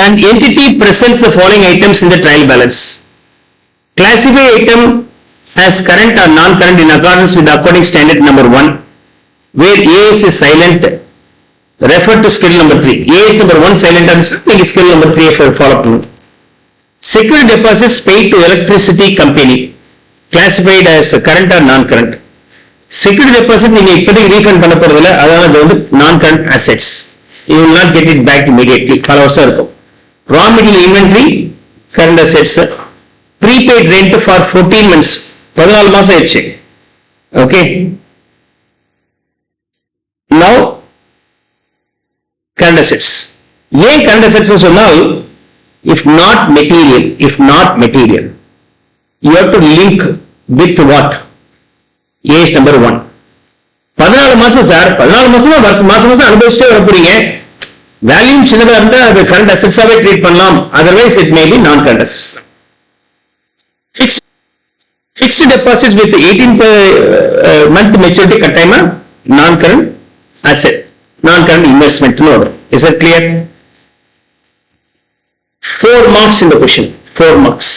An entity presents the following items in the trial balance. Classify item as current or non-current in accordance with the accounting standard number 1, where A is silent, refer to schedule number 3. A is number 1 silent and schedule number 3 for follow-up. Security deposits paid to electricity company, classified as current or non-current. Security deposit நீங்க இப்போதைக்கு refund பண்ண போறதில்ல, அதாவது வந்து non-current assets. You will not get it back immediately. பல வருஷம் இருக்கும். Raw material inventory, current assets. Prepaid rent for 14 months. 14 மாசம் ஆயிடுச்சு. Okay. Now, current assets. ஏன் current assets சொன்னால், if not material, you have to link with what? Age number 1. 14 மாசம் sir, 14 மாசமா மாசம் மாசம் அனுபவிச்சுட்டே வர போறீங்க. வேல்யூம் சின்னதா இருந்தா அது கரண்ட் அசெட்ஸாவே ட்ரீட் பண்ணலாம். அதர்வைஸ் இட் மே பி நான் current assets. Fixed deposits with 18 month maturity கட்டாயமா நான் கரண்ட் அசெட், நான் current investment. Is that clear? 4 marks in the question. 4 marks.